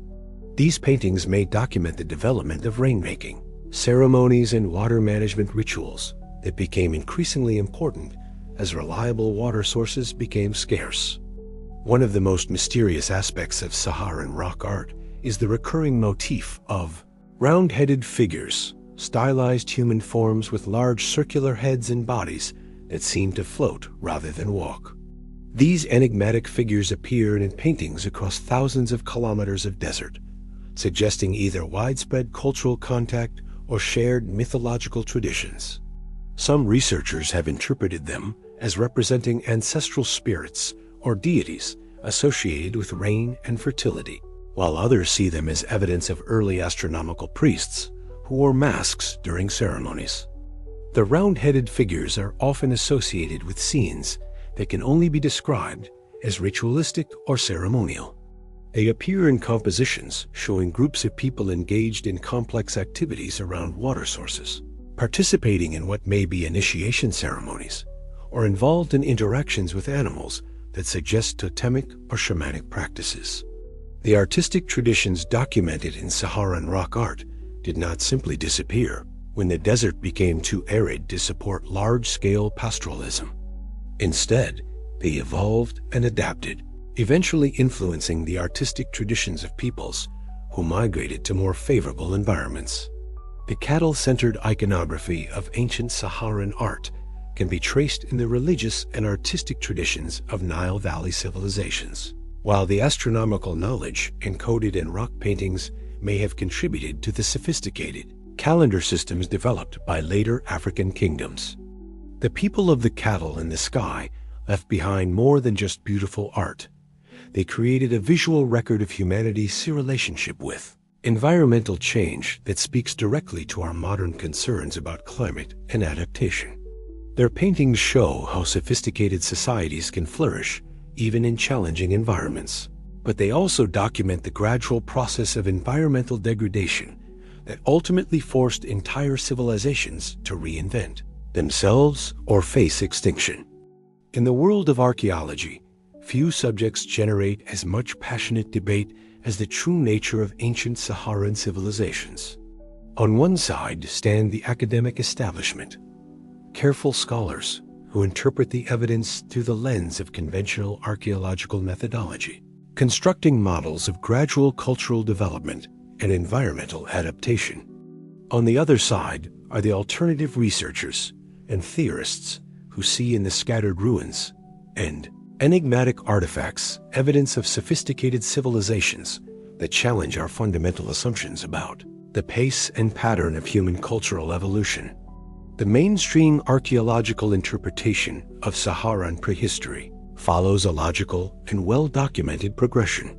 These paintings may document the development of rainmaking, ceremonies, and water management rituals that became increasingly important as reliable water sources became scarce. One of the most mysterious aspects of Saharan rock art is the recurring motif of round-headed figures, stylized human forms with large circular heads and bodies that seem to float rather than walk. These enigmatic figures appear in paintings across thousands of kilometers of desert, suggesting either widespread cultural contact or shared mythological traditions. Some researchers have interpreted them as representing ancestral spirits or deities associated with rain and fertility, while others see them as evidence of early astronomical priests who wore masks during ceremonies. The round-headed figures are often associated with scenes that can only be described as ritualistic or ceremonial. They appear in compositions showing groups of people engaged in complex activities around water sources, participating in what may be initiation ceremonies, or involved in interactions with animals that suggest totemic or shamanic practices. The artistic traditions documented in Saharan rock art did not simply disappear when the desert became too arid to support large-scale pastoralism. Instead, they evolved and adapted, eventually influencing the artistic traditions of peoples who migrated to more favorable environments. The cattle-centered iconography of ancient Saharan art can be traced in the religious and artistic traditions of Nile Valley civilizations, while the astronomical knowledge encoded in rock paintings may have contributed to the sophisticated calendar systems developed by later African kingdoms. The people of the cattle in the sky left behind more than just beautiful art. They created a visual record of humanity's relationship with environmental change that speaks directly to our modern concerns about climate and adaptation. Their paintings show how sophisticated societies can flourish even in challenging environments, but they also document the gradual process of environmental degradation that ultimately forced entire civilizations to reinvent themselves or face extinction. In the world of archaeology, few subjects generate as much passionate debate as the true nature of ancient Saharan civilizations. On one side stand the academic establishment, careful scholars who interpret the evidence through the lens of conventional archaeological methodology, constructing models of gradual cultural development and environmental adaptation. On the other side are the alternative researchers and theorists who see in the scattered ruins and enigmatic artifacts evidence of sophisticated civilizations that challenge our fundamental assumptions about the pace and pattern of human cultural evolution. The mainstream archaeological interpretation of Saharan prehistory follows a logical and well-documented progression.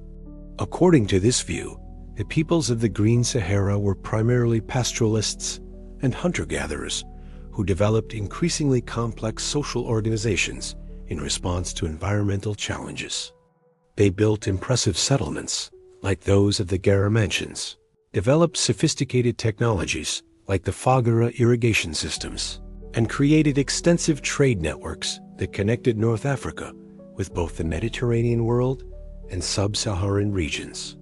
According to this view, the peoples of the Green Sahara were primarily pastoralists and hunter-gatherers who developed increasingly complex social organizations in response to environmental challenges. They built impressive settlements, like those of the Garamantians, developed sophisticated technologies, like the Foggara irrigation systems, and created extensive trade networks that connected North Africa with both the Mediterranean world and sub-Saharan regions.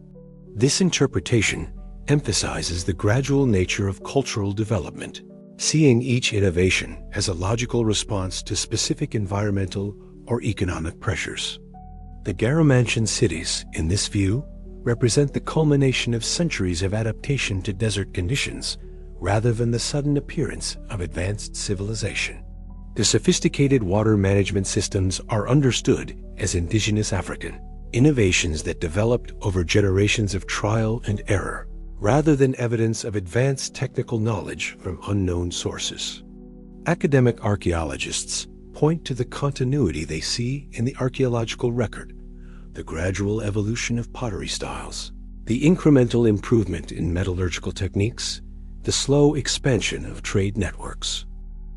This interpretation emphasizes the gradual nature of cultural development, seeing each innovation as a logical response to specific environmental or economic pressures. The Garamantian cities, in this view, represent the culmination of centuries of adaptation to desert conditions rather than the sudden appearance of advanced civilization. The sophisticated water management systems are understood as indigenous African innovations that developed over generations of trial and error, rather than evidence of advanced technical knowledge from unknown sources. Academic archaeologists point to the continuity they see in the archaeological record, the gradual evolution of pottery styles, the incremental improvement in metallurgical techniques, the slow expansion of trade networks.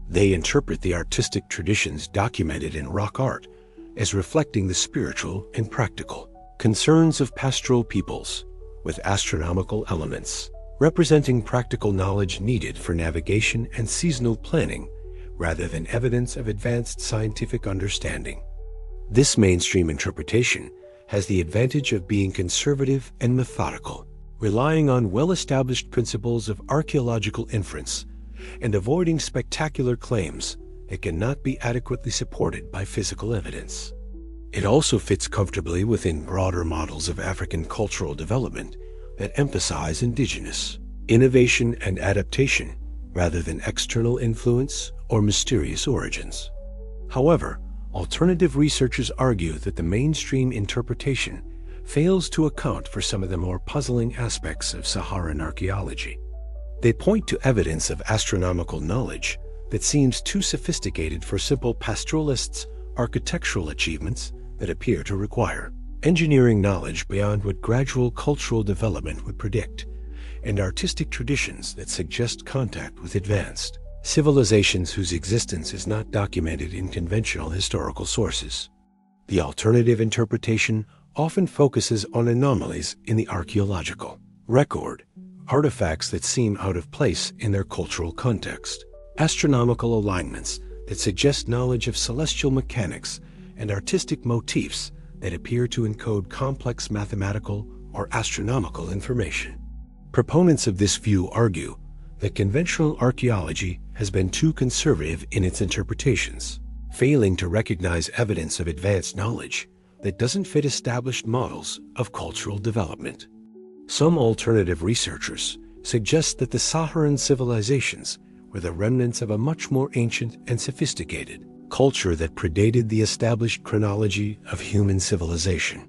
They interpret the artistic traditions documented in rock art as reflecting the spiritual and practical concerns of pastoral peoples, with astronomical elements, representing practical knowledge needed for navigation and seasonal planning, rather than evidence of advanced scientific understanding. This mainstream interpretation has the advantage of being conservative and methodical, relying on well-established principles of archaeological inference and avoiding spectacular claims that cannot be adequately supported by physical evidence. It also fits comfortably within broader models of African cultural development that emphasize indigenous innovation and adaptation rather than external influence or mysterious origins. However, alternative researchers argue that the mainstream interpretation fails to account for some of the more puzzling aspects of Saharan archaeology. They point to evidence of astronomical knowledge that seems too sophisticated for simple pastoralists' architectural achievements that appear to require engineering knowledge beyond what gradual cultural development would predict, and artistic traditions that suggest contact with advanced civilizations whose existence is not documented in conventional historical sources. The alternative interpretation often focuses on anomalies in the archaeological record, artifacts that seem out of place in their cultural context, astronomical alignments that suggest knowledge of celestial mechanics, and artistic motifs that appear to encode complex mathematical or astronomical information. Proponents of this view argue that conventional archaeology has been too conservative in its interpretations, failing to recognize evidence of advanced knowledge that doesn't fit established models of cultural development. Some alternative researchers suggest that the Saharan civilizations were the remnants of a much more ancient and sophisticated culture that predated the established chronology of human civilization.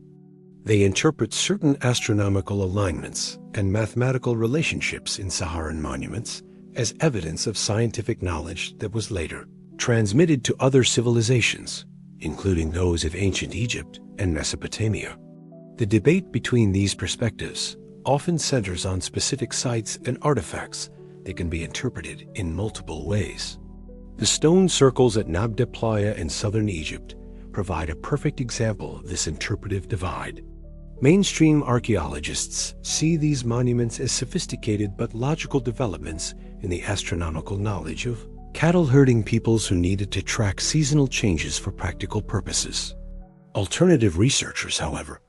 They interpret certain astronomical alignments and mathematical relationships in Saharan monuments as evidence of scientific knowledge that was later transmitted to other civilizations, including those of ancient Egypt and Mesopotamia. The debate between these perspectives often centers on specific sites and artifacts that can be interpreted in multiple ways. The stone circles at Nabda Playa in southern Egypt provide a perfect example of this interpretive divide. Mainstream archaeologists see these monuments as sophisticated but logical developments in the astronomical knowledge of cattle-herding peoples who needed to track seasonal changes for practical purposes. Alternative researchers, however,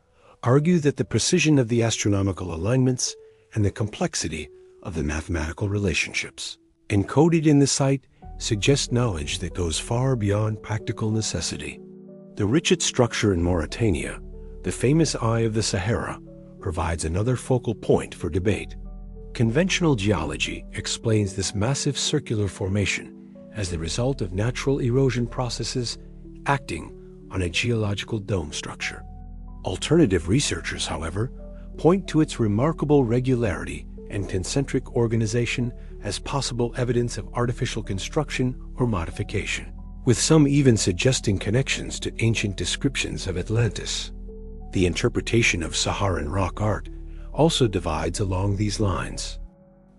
argue that the precision of the astronomical alignments and the complexity of the mathematical relationships encoded in the site suggest knowledge that goes far beyond practical necessity. The Richet structure in Mauritania, the famous Eye of the Sahara, provides another focal point for debate. Conventional geology explains this massive circular formation as the result of natural erosion processes acting on a geological dome structure. Alternative researchers, however, point to its remarkable regularity and concentric organization as possible evidence of artificial construction or modification, with some even suggesting connections to ancient descriptions of Atlantis. The interpretation of Saharan rock art also divides along these lines.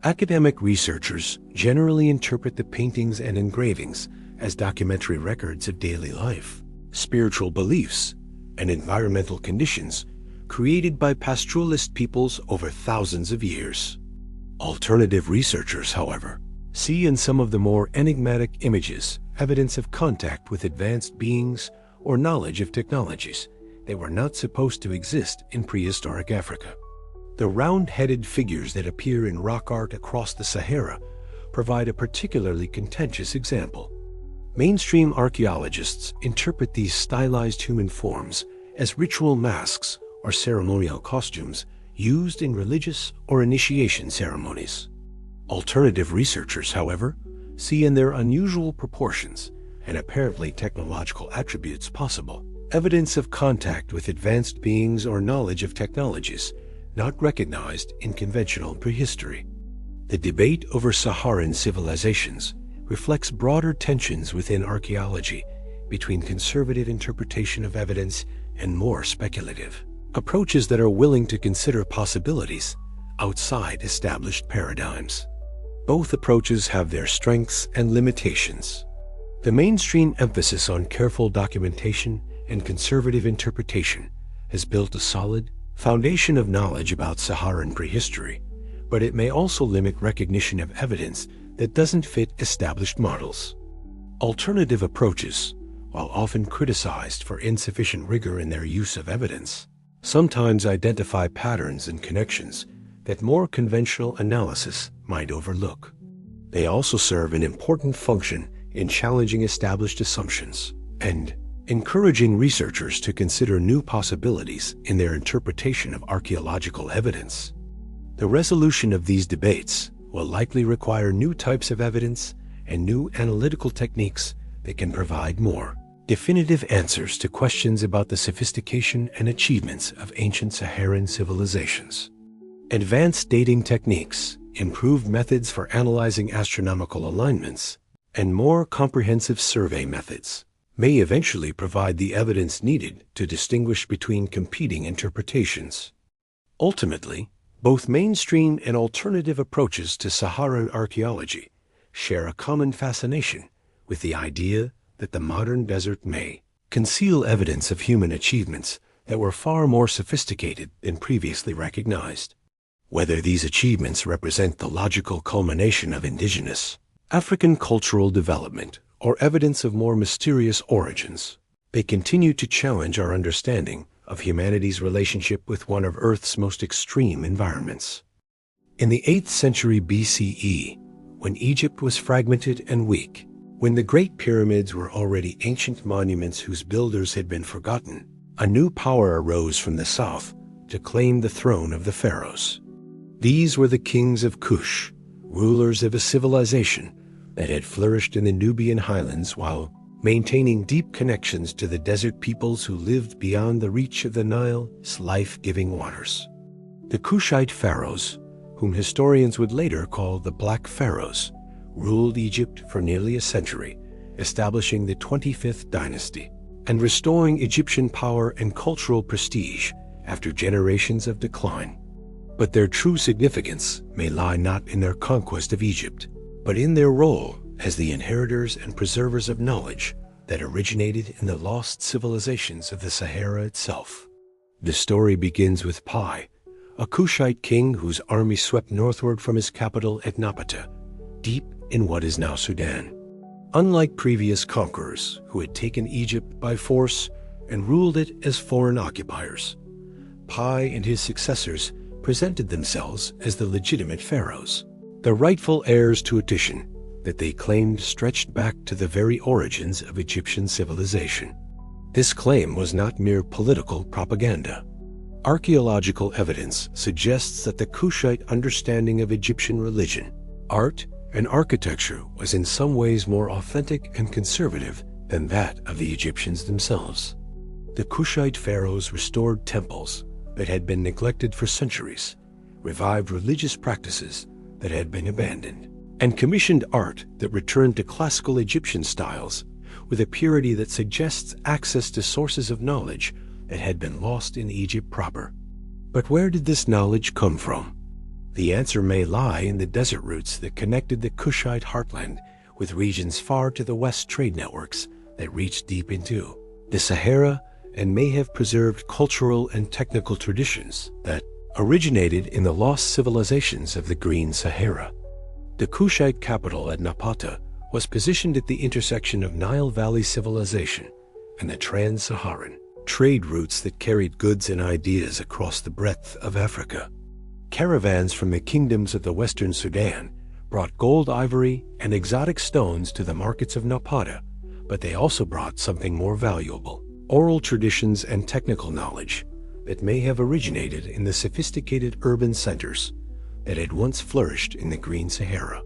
Academic researchers generally interpret the paintings and engravings as documentary records of daily life, spiritual beliefs, and environmental conditions created by pastoralist peoples over thousands of years. Alternative researchers, however, see in some of the more enigmatic images evidence of contact with advanced beings or knowledge of technologies that were not supposed to exist in prehistoric Africa. The round-headed figures that appear in rock art across the Sahara provide a particularly contentious example. Mainstream archaeologists interpret these stylized human forms as ritual masks or ceremonial costumes used in religious or initiation ceremonies. Alternative researchers, however, see in their unusual proportions and apparently technological attributes possible evidence of contact with advanced beings or knowledge of technologies not recognized in conventional prehistory. The debate over Saharan civilizations reflects broader tensions within archaeology between conservative interpretation of evidence and more speculative approaches that are willing to consider possibilities outside established paradigms. Both approaches have their strengths and limitations. The mainstream emphasis on careful documentation and conservative interpretation has built a solid foundation of knowledge about Saharan prehistory, but it may also limit recognition of evidence that doesn't fit established models. Alternative approaches, while often criticized for insufficient rigor in their use of evidence, sometimes identify patterns and connections that more conventional analysis might overlook. They also serve an important function in challenging established assumptions and encouraging researchers to consider new possibilities in their interpretation of archaeological evidence. The resolution of these debates will likely require new types of evidence and new analytical techniques that can provide more definitive answers to questions about the sophistication and achievements of ancient Saharan civilizations. Advanced dating techniques, improved methods for analyzing astronomical alignments, and more comprehensive survey methods may eventually provide the evidence needed to distinguish between competing interpretations. Ultimately, both mainstream and alternative approaches to Saharan archaeology share a common fascination with the idea that the modern desert may conceal evidence of human achievements that were far more sophisticated than previously recognized. Whether these achievements represent the logical culmination of indigenous African cultural development or evidence of more mysterious origins, they continue to challenge our understanding of humanity's relationship with one of Earth's most extreme environments. In the 8th century BCE, when Egypt was fragmented and weak, when the Great Pyramids were already ancient monuments whose builders had been forgotten, a new power arose from the south to claim the throne of the pharaohs. These were the kings of Kush, rulers of a civilization that had flourished in the Nubian highlands while maintaining deep connections to the desert peoples who lived beyond the reach of the Nile's life-giving waters. The Kushite pharaohs, whom historians would later call the Black Pharaohs, ruled Egypt for nearly a century, establishing the 25th dynasty and restoring Egyptian power and cultural prestige after generations of decline. But their true significance may lie not in their conquest of Egypt, but in their role as the inheritors and preservers of knowledge that originated in the lost civilizations of the Sahara itself. The story begins with Pi, a Kushite king whose army swept northward from his capital at Napata, deep in what is now Sudan. Unlike previous conquerors who had taken Egypt by force and ruled it as foreign occupiers, Pi and his successors presented themselves as the legitimate pharaohs, the rightful heirs to a tradition that they claimed stretched back to the very origins of Egyptian civilization. This claim was not mere political propaganda. Archaeological evidence suggests that the Kushite understanding of Egyptian religion, art, and architecture was in some ways more authentic and conservative than that of the Egyptians themselves. The Kushite pharaohs restored temples that had been neglected for centuries, revived religious practices that had been abandoned, and commissioned art that returned to classical Egyptian styles with a purity that suggests access to sources of knowledge that had been lost in Egypt proper. But where did this knowledge come from? The answer may lie in the desert routes that connected the Kushite heartland with regions far to the west trade networks that reached deep into the Sahara and may have preserved cultural and technical traditions that originated in the lost civilizations of the Green Sahara. The Kushite capital at Napata was positioned at the intersection of Nile Valley civilization and the trans-Saharan trade routes that carried goods and ideas across the breadth of Africa. Caravans from the kingdoms of the Western Sudan brought gold, ivory, and exotic stones to the markets of Napata, but they also brought something more valuable: oral traditions and technical knowledge that may have originated in the sophisticated urban centers that had once flourished in the Green Sahara.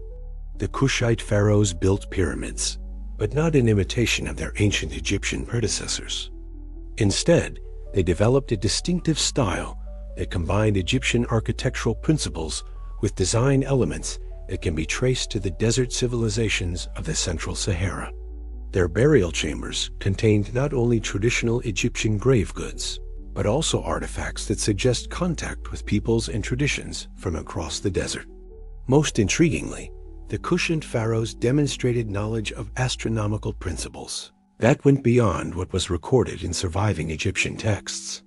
The Kushite pharaohs built pyramids, but not in imitation of their ancient Egyptian predecessors. Instead, they developed a distinctive style that combined Egyptian architectural principles with design elements that can be traced to the desert civilizations of the Central Sahara. Their burial chambers contained not only traditional Egyptian grave goods, but also artifacts that suggest contact with peoples and traditions from across the desert. Most intriguingly, the Kushite pharaohs demonstrated knowledge of astronomical principles that went beyond what was recorded in surviving Egyptian texts.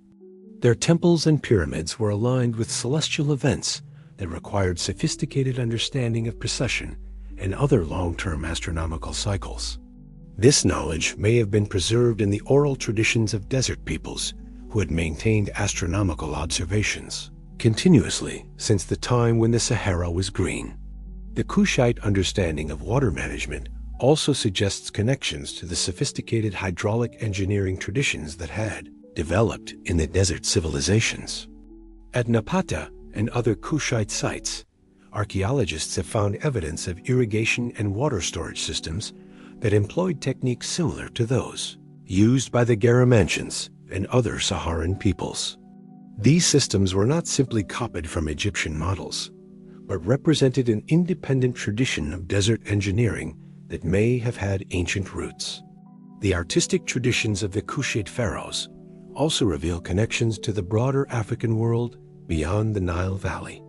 Their temples and pyramids were aligned with celestial events that required sophisticated understanding of precession and other long-term astronomical cycles. This knowledge may have been preserved in the oral traditions of desert peoples who had maintained astronomical observations continuously since the time when the Sahara was green. The Kushite understanding of water management also suggests connections to the sophisticated hydraulic engineering traditions that had developed in the desert civilizations. At Napata and other Kushite sites, archaeologists have found evidence of irrigation and water storage systems that employed techniques similar to those used by the Garamantians and other Saharan peoples. These systems were not simply copied from Egyptian models, but represented an independent tradition of desert engineering that may have had ancient roots. The artistic traditions of the Kushite pharaohs also reveal connections to the broader African world beyond the Nile Valley.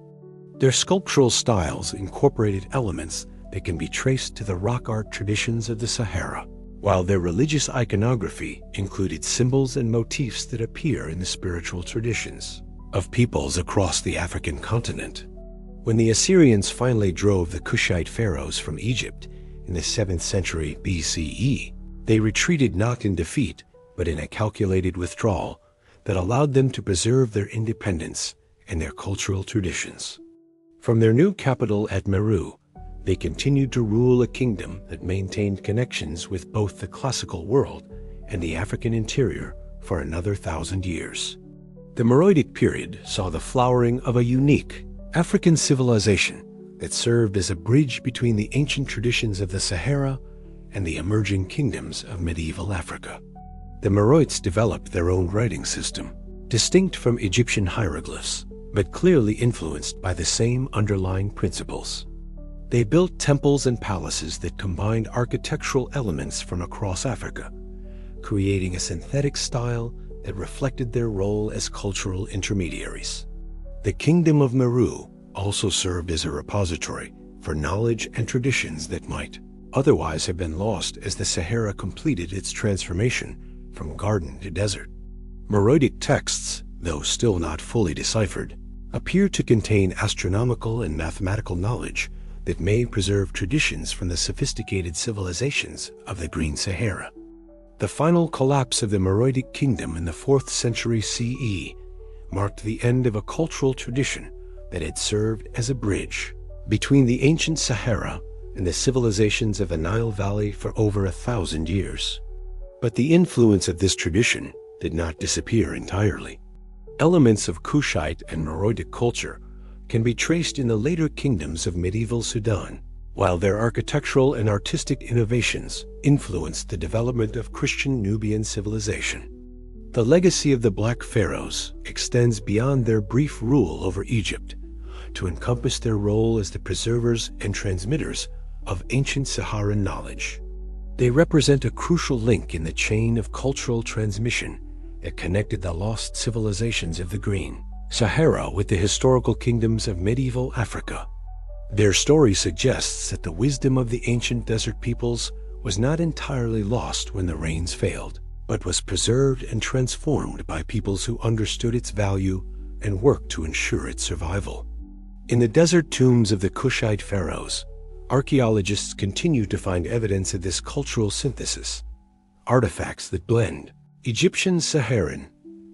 Their sculptural styles incorporated elements that can be traced to the rock art traditions of the Sahara, while their religious iconography included symbols and motifs that appear in the spiritual traditions of peoples across the African continent. When the Assyrians finally drove the Kushite pharaohs from Egypt in the 7th century BCE, they retreated not in defeat, but in a calculated withdrawal that allowed them to preserve their independence and their cultural traditions. From their new capital at Meru, they continued to rule a kingdom that maintained connections with both the classical world and the African interior for another 1,000 years. The Meroitic period saw the flowering of a unique African civilization that served as a bridge between the ancient traditions of the Sahara and the emerging kingdoms of medieval Africa. The Meroites developed their own writing system, distinct from Egyptian hieroglyphs, but clearly influenced by the same underlying principles. They built temples and palaces that combined architectural elements from across Africa, creating a synthetic style that reflected their role as cultural intermediaries. The Kingdom of Meru also served as a repository for knowledge and traditions that might otherwise have been lost as the Sahara completed its transformation from garden to desert. Meroitic texts, though still not fully deciphered, appear to contain astronomical and mathematical knowledge that may preserve traditions from the sophisticated civilizations of the Green Sahara. The final collapse of the Meroitic kingdom in the 4th century CE marked the end of a cultural tradition that had served as a bridge between the ancient Sahara and the civilizations of the Nile Valley for over 1,000 years. But the influence of this tradition did not disappear entirely. Elements of Kushite and Meroitic culture can be traced in the later kingdoms of medieval Sudan, while their architectural and artistic innovations influenced the development of Christian Nubian civilization. The legacy of the Black Pharaohs extends beyond their brief rule over Egypt to encompass their role as the preservers and transmitters of ancient Saharan knowledge. They represent a crucial link in the chain of cultural transmission that connected the lost civilizations of the Green Sahara with the historical kingdoms of medieval Africa. Their story suggests that the wisdom of the ancient desert peoples was not entirely lost when the rains failed, but was preserved and transformed by peoples who understood its value and worked to ensure its survival. In the desert tombs of the Kushite pharaohs, archaeologists continue to find evidence of this cultural synthesis. Artifacts that blend Egyptian Saharan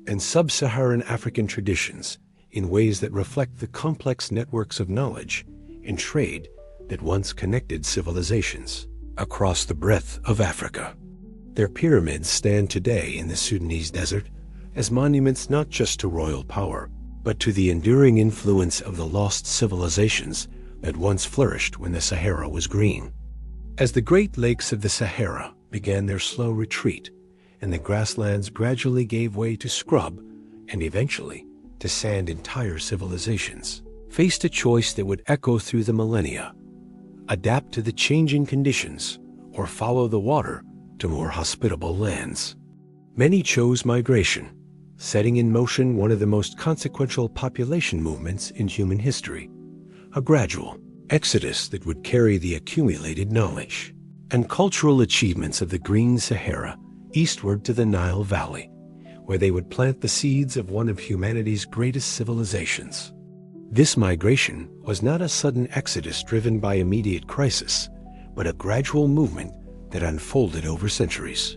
and sub-Saharan African traditions in ways that reflect the complex networks of knowledge and trade that once connected civilizations across the breadth of Africa. Their pyramids stand today in the Sudanese desert as monuments not just to royal power, but to the enduring influence of the lost civilizations that once flourished when the Sahara was green. As the Great Lakes of the Sahara began their slow retreat, and the grasslands gradually gave way to scrub, and eventually to sand, entire civilizations faced a choice that would echo through the millennia: adapt to the changing conditions or follow the water to more hospitable lands. Many chose migration, setting in motion one of the most consequential population movements in human history, a gradual exodus that would carry the accumulated knowledge and cultural achievements of the Green Sahara eastward to the Nile Valley, where they would plant the seeds of one of humanity's greatest civilizations. This migration was not a sudden exodus driven by immediate crisis, but a gradual movement that unfolded over centuries.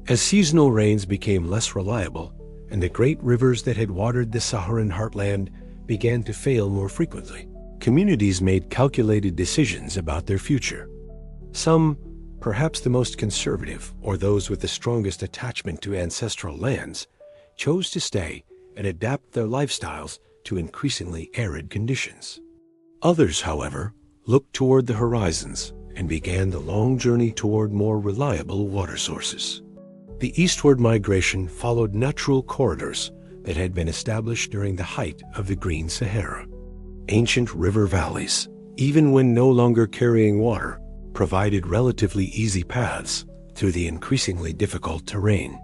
As seasonal rains became less reliable, and the great rivers that had watered the Saharan heartland began to fail more frequently, communities made calculated decisions about their future. Some, perhaps the most conservative or those with the strongest attachment to ancestral lands, chose to stay and adapt their lifestyles to increasingly arid conditions. Others, however, looked toward the horizons and began the long journey toward more reliable water sources. The eastward migration followed natural corridors that had been established during the height of the Green Sahara. Ancient river valleys, even when no longer carrying water, provided relatively easy paths through the increasingly difficult terrain.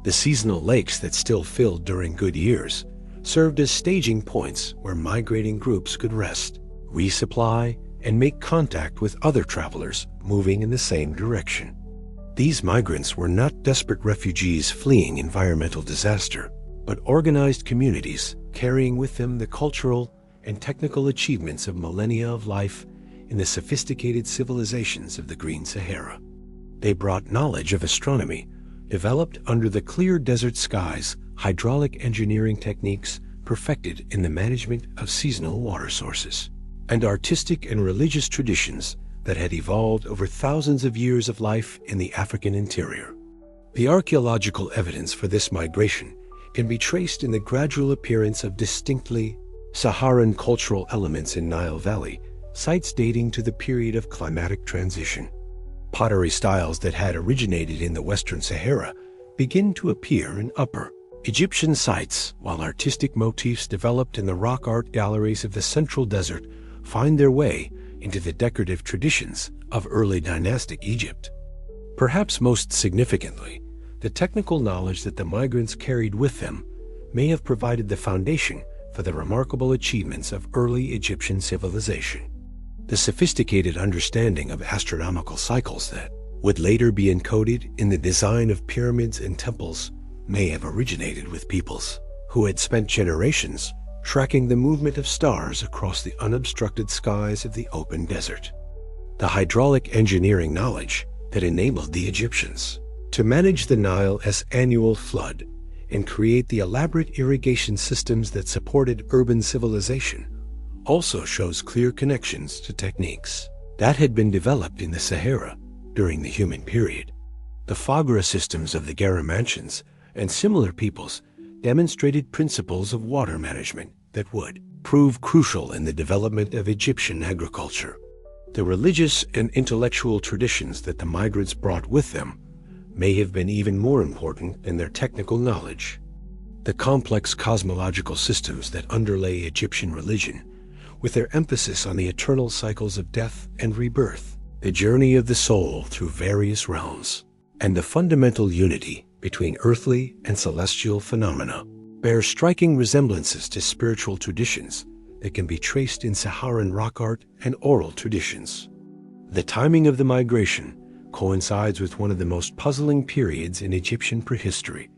The seasonal lakes that still filled during good years served as staging points where migrating groups could rest, resupply, and make contact with other travelers moving in the same direction. These migrants were not desperate refugees fleeing environmental disaster, but organized communities carrying with them the cultural and technical achievements of millennia of life in the sophisticated civilizations of the Green Sahara. They brought knowledge of astronomy, developed under the clear desert skies, hydraulic engineering techniques perfected in the management of seasonal water sources, and artistic and religious traditions that had evolved over thousands of years of life in the African interior. The archaeological evidence for this migration can be traced in the gradual appearance of distinctly Saharan cultural elements in Nile Valley, sites dating to the period of climatic transition. Pottery styles that had originated in the Western Sahara begin to appear in Upper Egyptian sites, while artistic motifs developed in the rock art galleries of the Central Desert find their way into the decorative traditions of early dynastic Egypt. Perhaps most significantly, the technical knowledge that the migrants carried with them may have provided the foundation for the remarkable achievements of early Egyptian civilization. The sophisticated understanding of astronomical cycles that would later be encoded in the design of pyramids and temples may have originated with peoples who had spent generations tracking the movement of stars across the unobstructed skies of the open desert. The hydraulic engineering knowledge that enabled the Egyptians to manage the Nile as annual flood and create the elaborate irrigation systems that supported urban civilization also shows clear connections to techniques that had been developed in the Sahara during the Humid Period. The Fagra systems of the Garamantians and similar peoples demonstrated principles of water management that would prove crucial in the development of Egyptian agriculture. The religious and intellectual traditions that the migrants brought with them may have been even more important than their technical knowledge. The complex cosmological systems that underlay Egyptian religion, with their emphasis on the eternal cycles of death and rebirth, the journey of the soul through various realms, and the fundamental unity between earthly and celestial phenomena, bear striking resemblances to spiritual traditions that can be traced in Saharan rock art and oral traditions. The timing of the migration coincides with one of the most puzzling periods in Egyptian prehistory,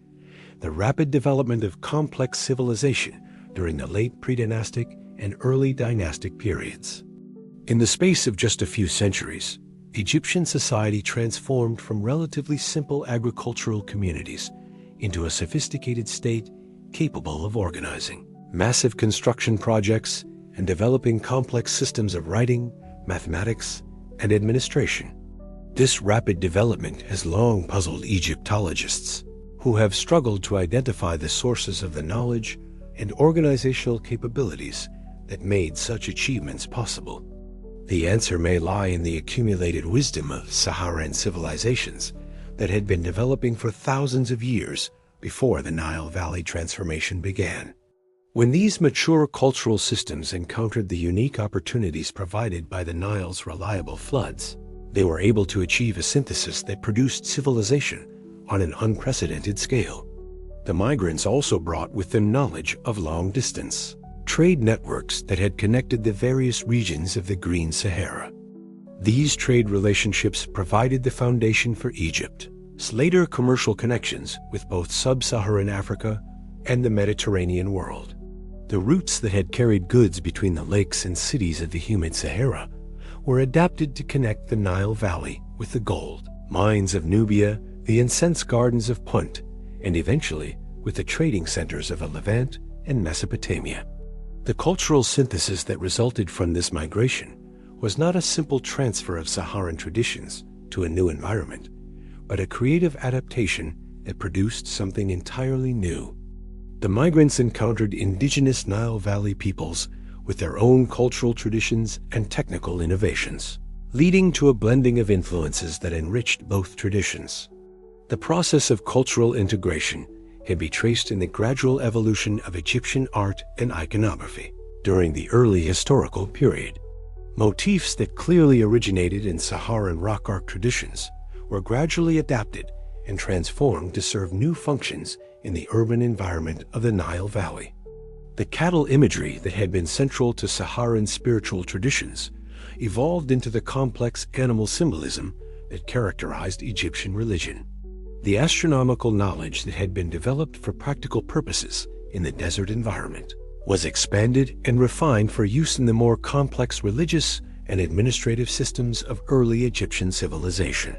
the rapid development of complex civilization during the late pre-dynastic and early dynastic periods. In the space of just a few centuries, Egyptian society transformed from relatively simple agricultural communities into a sophisticated state capable of organizing massive construction projects and developing complex systems of writing, mathematics, and administration. This rapid development has long puzzled Egyptologists, who have struggled to identify the sources of the knowledge and organizational capabilities that made such achievements possible. The answer may lie in the accumulated wisdom of Saharan civilizations that had been developing for thousands of years before the Nile Valley transformation began. When these mature cultural systems encountered the unique opportunities provided by the Nile's reliable floods, they were able to achieve a synthesis that produced civilization on an unprecedented scale. The migrants also brought with them knowledge of long distance trade networks that had connected the various regions of the Green Sahara. These trade relationships provided the foundation for Egypt's later commercial connections with both sub-Saharan Africa and the Mediterranean world. The routes that had carried goods between the lakes and cities of the humid Sahara were adapted to connect the Nile Valley with the gold mines of Nubia, the incense gardens of Punt, and eventually with the trading centers of Levant and Mesopotamia. The cultural synthesis that resulted from this migration was not a simple transfer of Saharan traditions to a new environment, but a creative adaptation that produced something entirely new. The migrants encountered indigenous Nile Valley peoples with their own cultural traditions and technical innovations, leading to a blending of influences that enriched both traditions. The process of cultural integration can be traced in the gradual evolution of Egyptian art and iconography during the early historical period. Motifs that clearly originated in Saharan rock art traditions were gradually adapted and transformed to serve new functions in the urban environment of the Nile Valley. The cattle imagery that had been central to Saharan spiritual traditions evolved into the complex animal symbolism that characterized Egyptian religion. The astronomical knowledge that had been developed for practical purposes in the desert environment was expanded and refined for use in the more complex religious and administrative systems of early Egyptian civilization.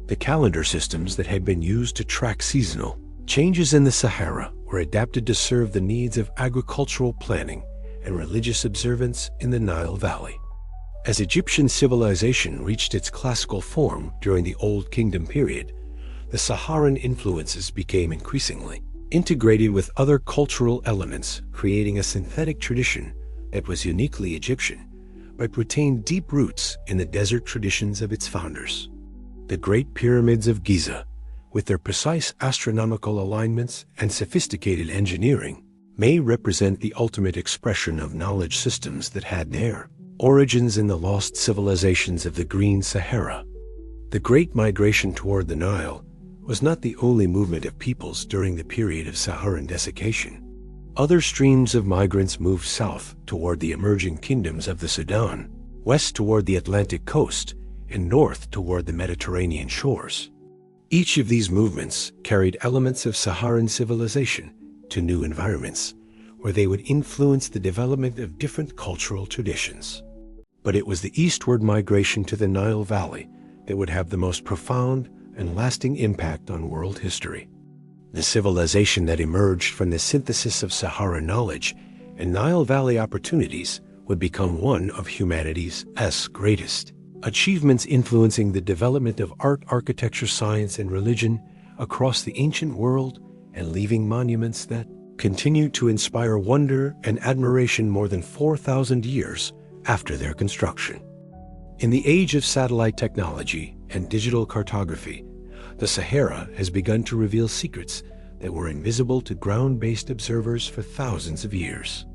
The calendar systems that had been used to track seasonal changes in the Sahara were adapted to serve the needs of agricultural planning and religious observance in the Nile Valley. As Egyptian civilization reached its classical form during the Old Kingdom period, the Saharan influences became increasingly integrated with other cultural elements, creating a synthetic tradition that was uniquely Egyptian, but retained deep roots in the desert traditions of its founders. The Great Pyramids of Giza, with their precise astronomical alignments and sophisticated engineering, may represent the ultimate expression of knowledge systems that had their origins in the lost civilizations of the Green Sahara. The Great Migration toward the Nile was not the only movement of peoples during the period of Saharan desiccation. Other streams of migrants moved south toward the emerging kingdoms of the Sudan, west toward the Atlantic coast, and north toward the Mediterranean shores. Each of these movements carried elements of Saharan civilization to new environments, where they would influence the development of different cultural traditions. But it was the eastward migration to the Nile Valley that would have the most profound and lasting impact on world history. The civilization that emerged from the synthesis of Sahara knowledge and Nile Valley opportunities would become one of humanity's greatest achievements, influencing the development of art, architecture, science, and religion across the ancient world and leaving monuments that continue to inspire wonder and admiration more than 4,000 years after their construction. In the age of satellite technology and digital cartography, the Sahara has begun to reveal secrets that were invisible to ground-based observers for thousands of years.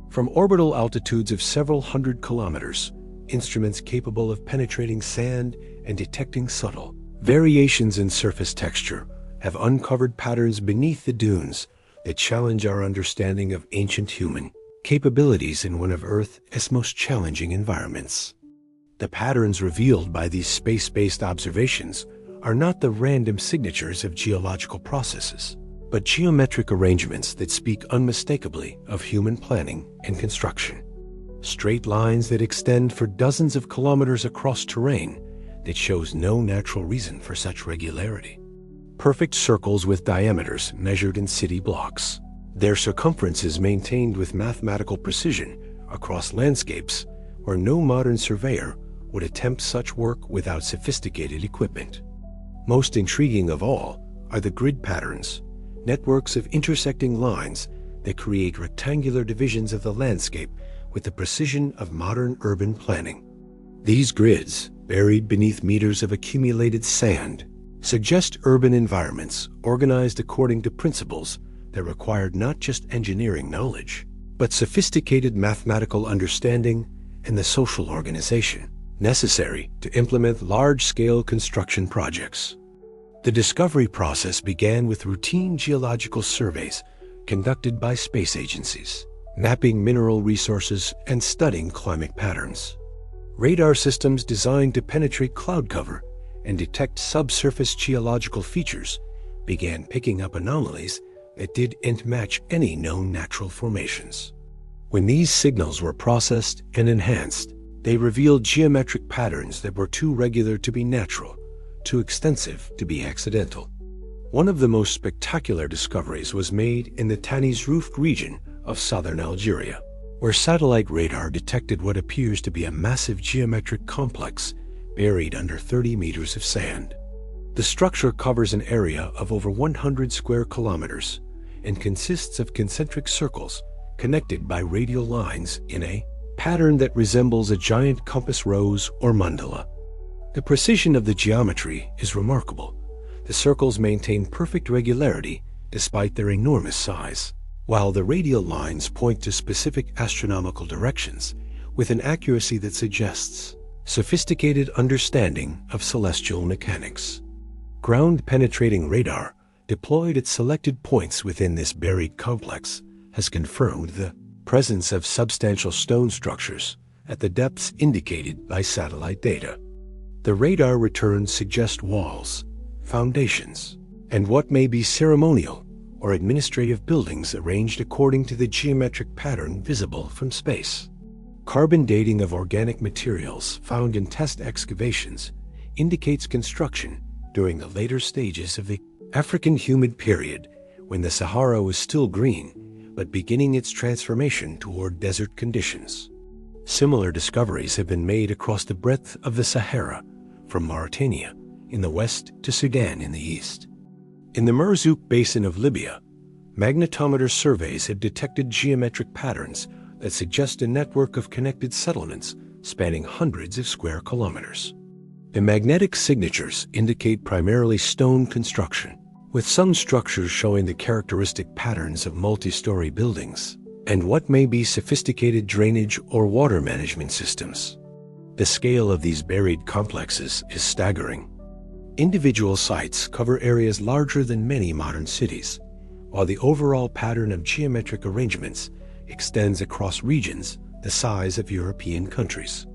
From orbital altitudes of several hundred kilometers, instruments capable of penetrating sand and detecting subtle variations in surface texture have uncovered patterns beneath the dunes that challenge our understanding of ancient human capabilities in one of Earth's most challenging environments. The patterns revealed by these space-based observations are not the random signatures of geological processes, but geometric arrangements that speak unmistakably of human planning and construction. Straight lines that extend for dozens of kilometers across terrain that shows no natural reason for such regularity. Perfect circles with diameters measured in city blocks, their circumferences maintained with mathematical precision across landscapes where no modern surveyor would attempt such work without sophisticated equipment. Most intriguing of all are the grid patterns, networks of intersecting lines that create rectangular divisions of the landscape with the precision of modern urban planning. These grids, buried beneath meters of accumulated sand, suggest urban environments organized according to principles that required not just engineering knowledge, but sophisticated mathematical understanding and the social organization necessary to implement large-scale construction projects. The discovery process began with routine geological surveys conducted by space agencies, mapping mineral resources and studying climate patterns. Radar systems designed to penetrate cloud cover and detect subsurface geological features began picking up anomalies that didn't match any known natural formations. When these signals were processed and enhanced, they revealed geometric patterns that were too regular to be natural, too extensive to be accidental. One of the most spectacular discoveries was made in the Tanis-roofed region of southern Algeria, where satellite radar detected what appears to be a massive geometric complex buried under 30 meters of sand. The structure covers an area of over 100 square kilometers and consists of concentric circles connected by radial lines in a pattern that resembles a giant compass rose or mandala. The precision of the geometry is remarkable. The circles maintain perfect regularity despite their enormous size, while the radial lines point to specific astronomical directions with an accuracy that suggests sophisticated understanding of celestial mechanics. Ground-penetrating radar deployed at selected points within this buried complex has confirmed the presence of substantial stone structures at the depths indicated by satellite data. The radar returns suggest walls, foundations, and what may be ceremonial or administrative buildings arranged according to the geometric pattern visible from space. Carbon dating of organic materials found in test excavations indicates construction during the later stages of the African Humid Period, when the Sahara was still green, but beginning its transformation toward desert conditions. Similar discoveries have been made across the breadth of the Sahara, from Mauritania in the west to Sudan in the east. In the Merzouk Basin of Libya, magnetometer surveys have detected geometric patterns that suggest a network of connected settlements spanning hundreds of square kilometers. The magnetic signatures indicate primarily stone construction, with some structures showing the characteristic patterns of multi-story buildings and what may be sophisticated drainage or water management systems. The scale of these buried complexes is staggering. Individual sites cover areas larger than many modern cities, while the overall pattern of geometric arrangements extends across regions the size of European countries.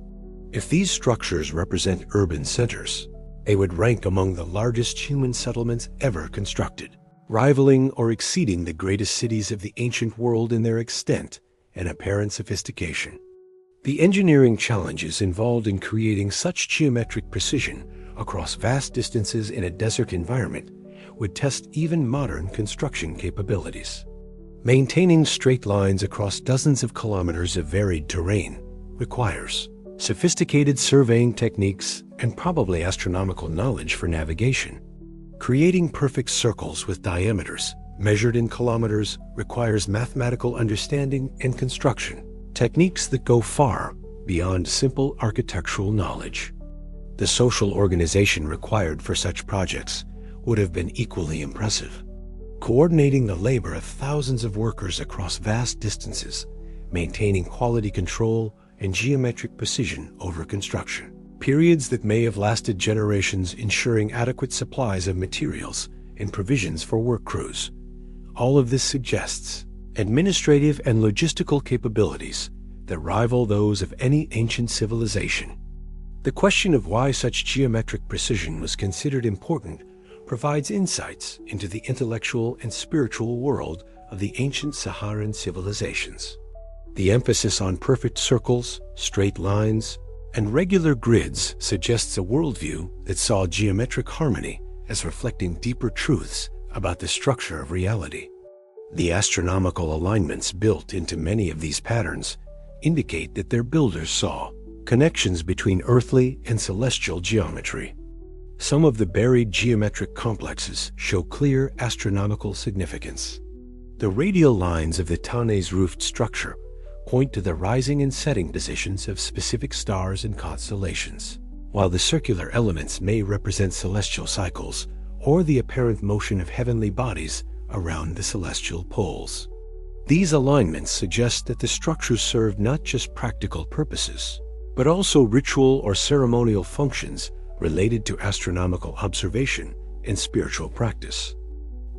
If these structures represent urban centers, they would rank among the largest human settlements ever constructed, rivaling or exceeding the greatest cities of the ancient world in their extent and apparent sophistication. The engineering challenges involved in creating such geometric precision across vast distances in a desert environment would test even modern construction capabilities. Maintaining straight lines across dozens of kilometers of varied terrain requires sophisticated surveying techniques and probably astronomical knowledge for navigation. Creating perfect circles with diameters measured in kilometers requires mathematical understanding and construction, techniques that go far beyond simple architectural knowledge. The social organization required for such projects would have been equally impressive. Coordinating the labor of thousands of workers across vast distances, maintaining quality control and geometric precision over construction. Periods that may have lasted generations, ensuring adequate supplies of materials and provisions for work crews. All of this suggests administrative and logistical capabilities that rival those of any ancient civilization. The question of why such geometric precision was considered important provides insights into the intellectual and spiritual world of the ancient Saharan civilizations. The emphasis on perfect circles, straight lines, and regular grids suggests a worldview that saw geometric harmony as reflecting deeper truths about the structure of reality. The astronomical alignments built into many of these patterns indicate that their builders saw connections between earthly and celestial geometry. Some of the buried geometric complexes show clear astronomical significance. The radial lines of the Tanes roofed structure point to the rising and setting positions of specific stars and constellations, while the circular elements may represent celestial cycles or the apparent motion of heavenly bodies around the celestial poles. These alignments suggest that the structures served not just practical purposes, but also ritual or ceremonial functions related to astronomical observation and spiritual practice.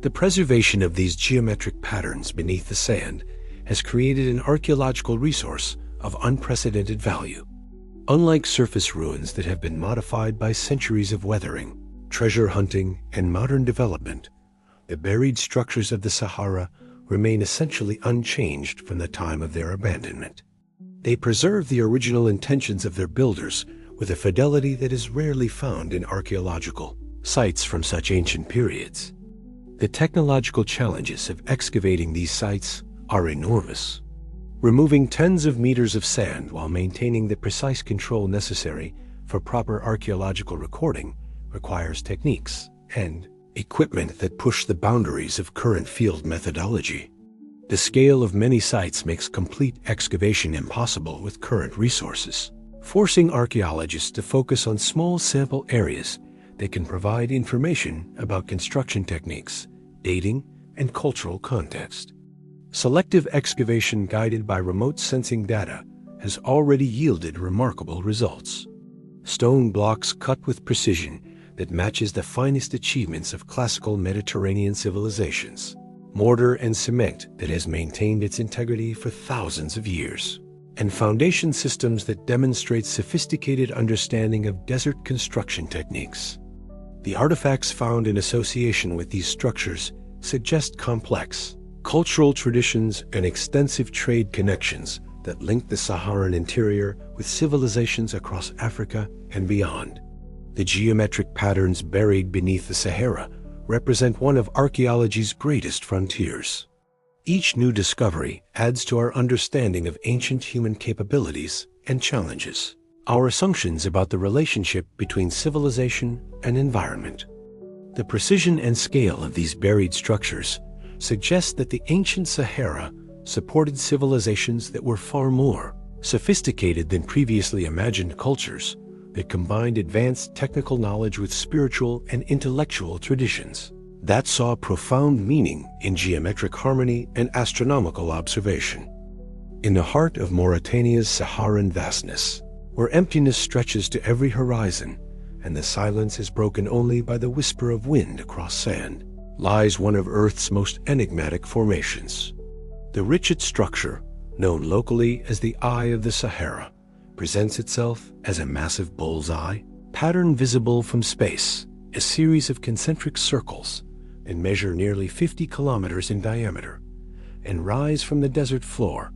The preservation of these geometric patterns beneath the sand has created an archaeological resource of unprecedented value. Unlike surface ruins that have been modified by centuries of weathering, treasure hunting, and modern development, the buried structures of the Sahara remain essentially unchanged from the time of their abandonment. They preserve the original intentions of their builders with a fidelity that is rarely found in archaeological sites from such ancient periods. The technological challenges of excavating these sites are enormous. Removing tens of meters of sand while maintaining the precise control necessary for proper archaeological recording requires techniques and equipment that push the boundaries of current field methodology. The scale of many sites makes complete excavation impossible with current resources, forcing archaeologists to focus on small sample areas that can provide information about construction techniques, dating, and cultural context. Selective excavation guided by remote sensing data has already yielded remarkable results. Stone blocks cut with precision that matches the finest achievements of classical Mediterranean civilizations. Mortar and cement that has maintained its integrity for thousands of years. And foundation systems that demonstrate sophisticated understanding of desert construction techniques. The artifacts found in association with these structures suggest complex cultural traditions and extensive trade connections that link the Saharan interior with civilizations across Africa and beyond. The geometric patterns buried beneath the Sahara represent one of archaeology's greatest frontiers. Each new discovery adds to our understanding of ancient human capabilities and challenges our assumptions about the relationship between civilization and environment. The precision and scale of these buried structures suggest that the ancient Sahara supported civilizations that were far more sophisticated than previously imagined cultures that combined advanced technical knowledge with spiritual and intellectual traditions that saw profound meaning in geometric harmony and astronomical observation. In the heart of Mauritania's Saharan vastness, where emptiness stretches to every horizon and the silence is broken only by the whisper of wind across sand, lies one of Earth's most enigmatic formations. The Richet structure, known locally as the Eye of the Sahara, presents itself as a massive bullseye, pattern visible from space, a series of concentric circles that measure nearly 50 kilometers in diameter and rise from the desert floor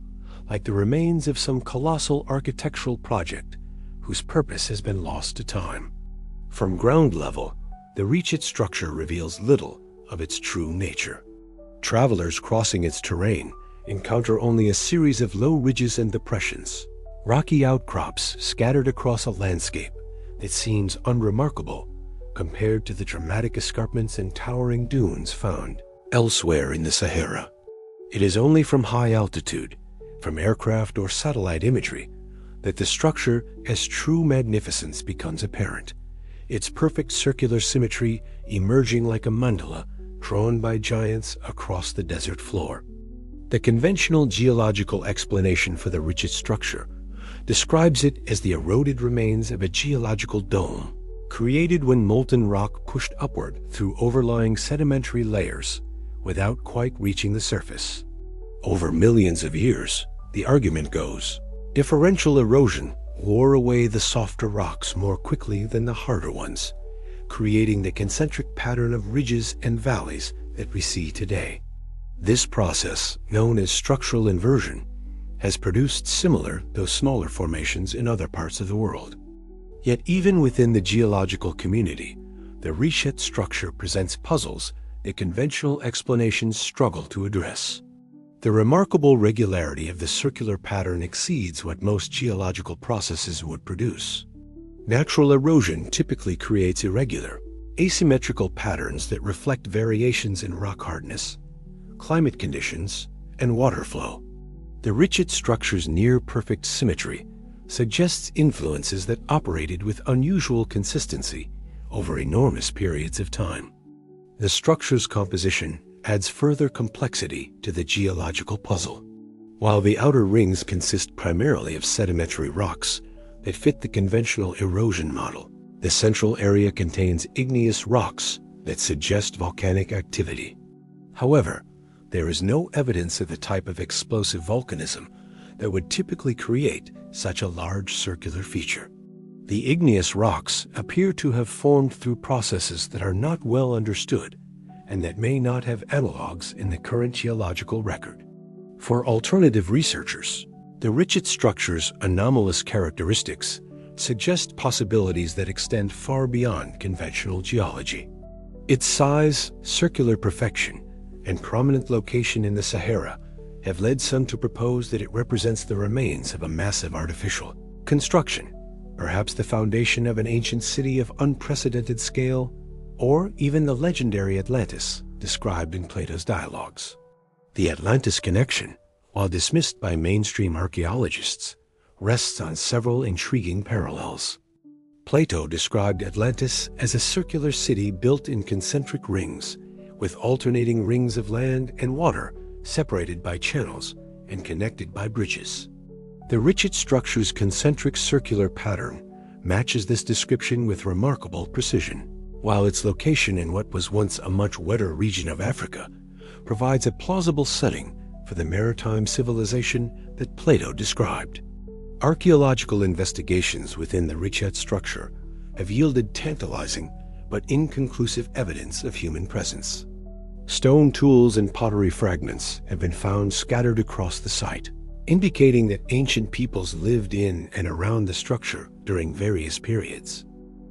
like the remains of some colossal architectural project whose purpose has been lost to time. From ground level, the Richet structure reveals little of its true nature. Travelers crossing its terrain encounter only a series of low ridges and depressions, rocky outcrops scattered across a landscape that seems unremarkable compared to the dramatic escarpments and towering dunes found elsewhere in the Sahara. It is only from high altitude, from aircraft or satellite imagery, that the structure as true magnificence becomes apparent, its perfect circular symmetry emerging like a mandala drawn by giants across the desert floor. The conventional geological explanation for the Richet structure describes it as the eroded remains of a geological dome, created when molten rock pushed upward through overlying sedimentary layers without quite reaching the surface. Over millions of years, the argument goes, differential erosion wore away the softer rocks more quickly than the harder ones, creating the concentric pattern of ridges and valleys that we see today. This process, known as structural inversion, has produced similar, though smaller, formations in other parts of the world. Yet even within the geological community, the Richet structure presents puzzles that conventional explanations struggle to address. The remarkable regularity of the circular pattern exceeds what most geological processes would produce. Natural erosion typically creates irregular, asymmetrical patterns that reflect variations in rock hardness, climate conditions, and water flow. The Richet structure's near-perfect symmetry suggests influences that operated with unusual consistency over enormous periods of time. The structure's composition adds further complexity to the geological puzzle. While the outer rings consist primarily of sedimentary rocks that fit the conventional erosion model, the central area contains igneous rocks that suggest volcanic activity. However, there is no evidence of the type of explosive volcanism that would typically create such a large circular feature. The igneous rocks appear to have formed through processes that are not well understood and that may not have analogs in the current geological record. For alternative researchers, the Richet structure's anomalous characteristics suggest possibilities that extend far beyond conventional geology. Its size, circular perfection, and prominent location in the Sahara have led some to propose that it represents the remains of a massive artificial construction, perhaps the foundation of an ancient city of unprecedented scale, or even the legendary Atlantis described in Plato's dialogues. The Atlantis connection, while dismissed by mainstream archaeologists, rests on several intriguing parallels. Plato described Atlantis as a circular city built in concentric rings, with alternating rings of land and water separated by channels and connected by bridges. The Richet structure's concentric circular pattern matches this description with remarkable precision, while its location in what was once a much wetter region of Africa provides a plausible setting for the maritime civilization that Plato described. Archaeological investigations within the Richet structure have yielded tantalizing but inconclusive evidence of human presence. Stone tools and pottery fragments have been found scattered across the site, indicating that ancient peoples lived in and around the structure during various periods.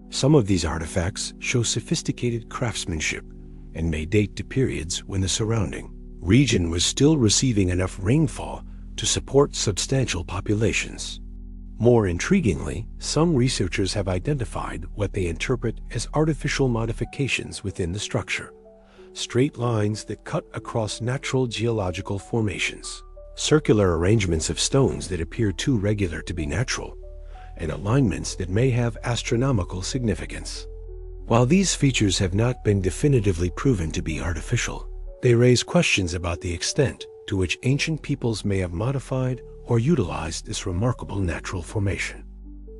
Some of these artifacts show sophisticated craftsmanship and may date to periods when the surrounding region was still receiving enough rainfall to support substantial populations. More intriguingly, some researchers have identified what they interpret as artificial modifications within the structure, straight lines that cut across natural geological formations, circular arrangements of stones that appear too regular to be natural, and alignments that may have astronomical significance. While these features have not been definitively proven to be artificial, they raise questions about the extent to which ancient peoples may have modified or utilized this remarkable natural formation.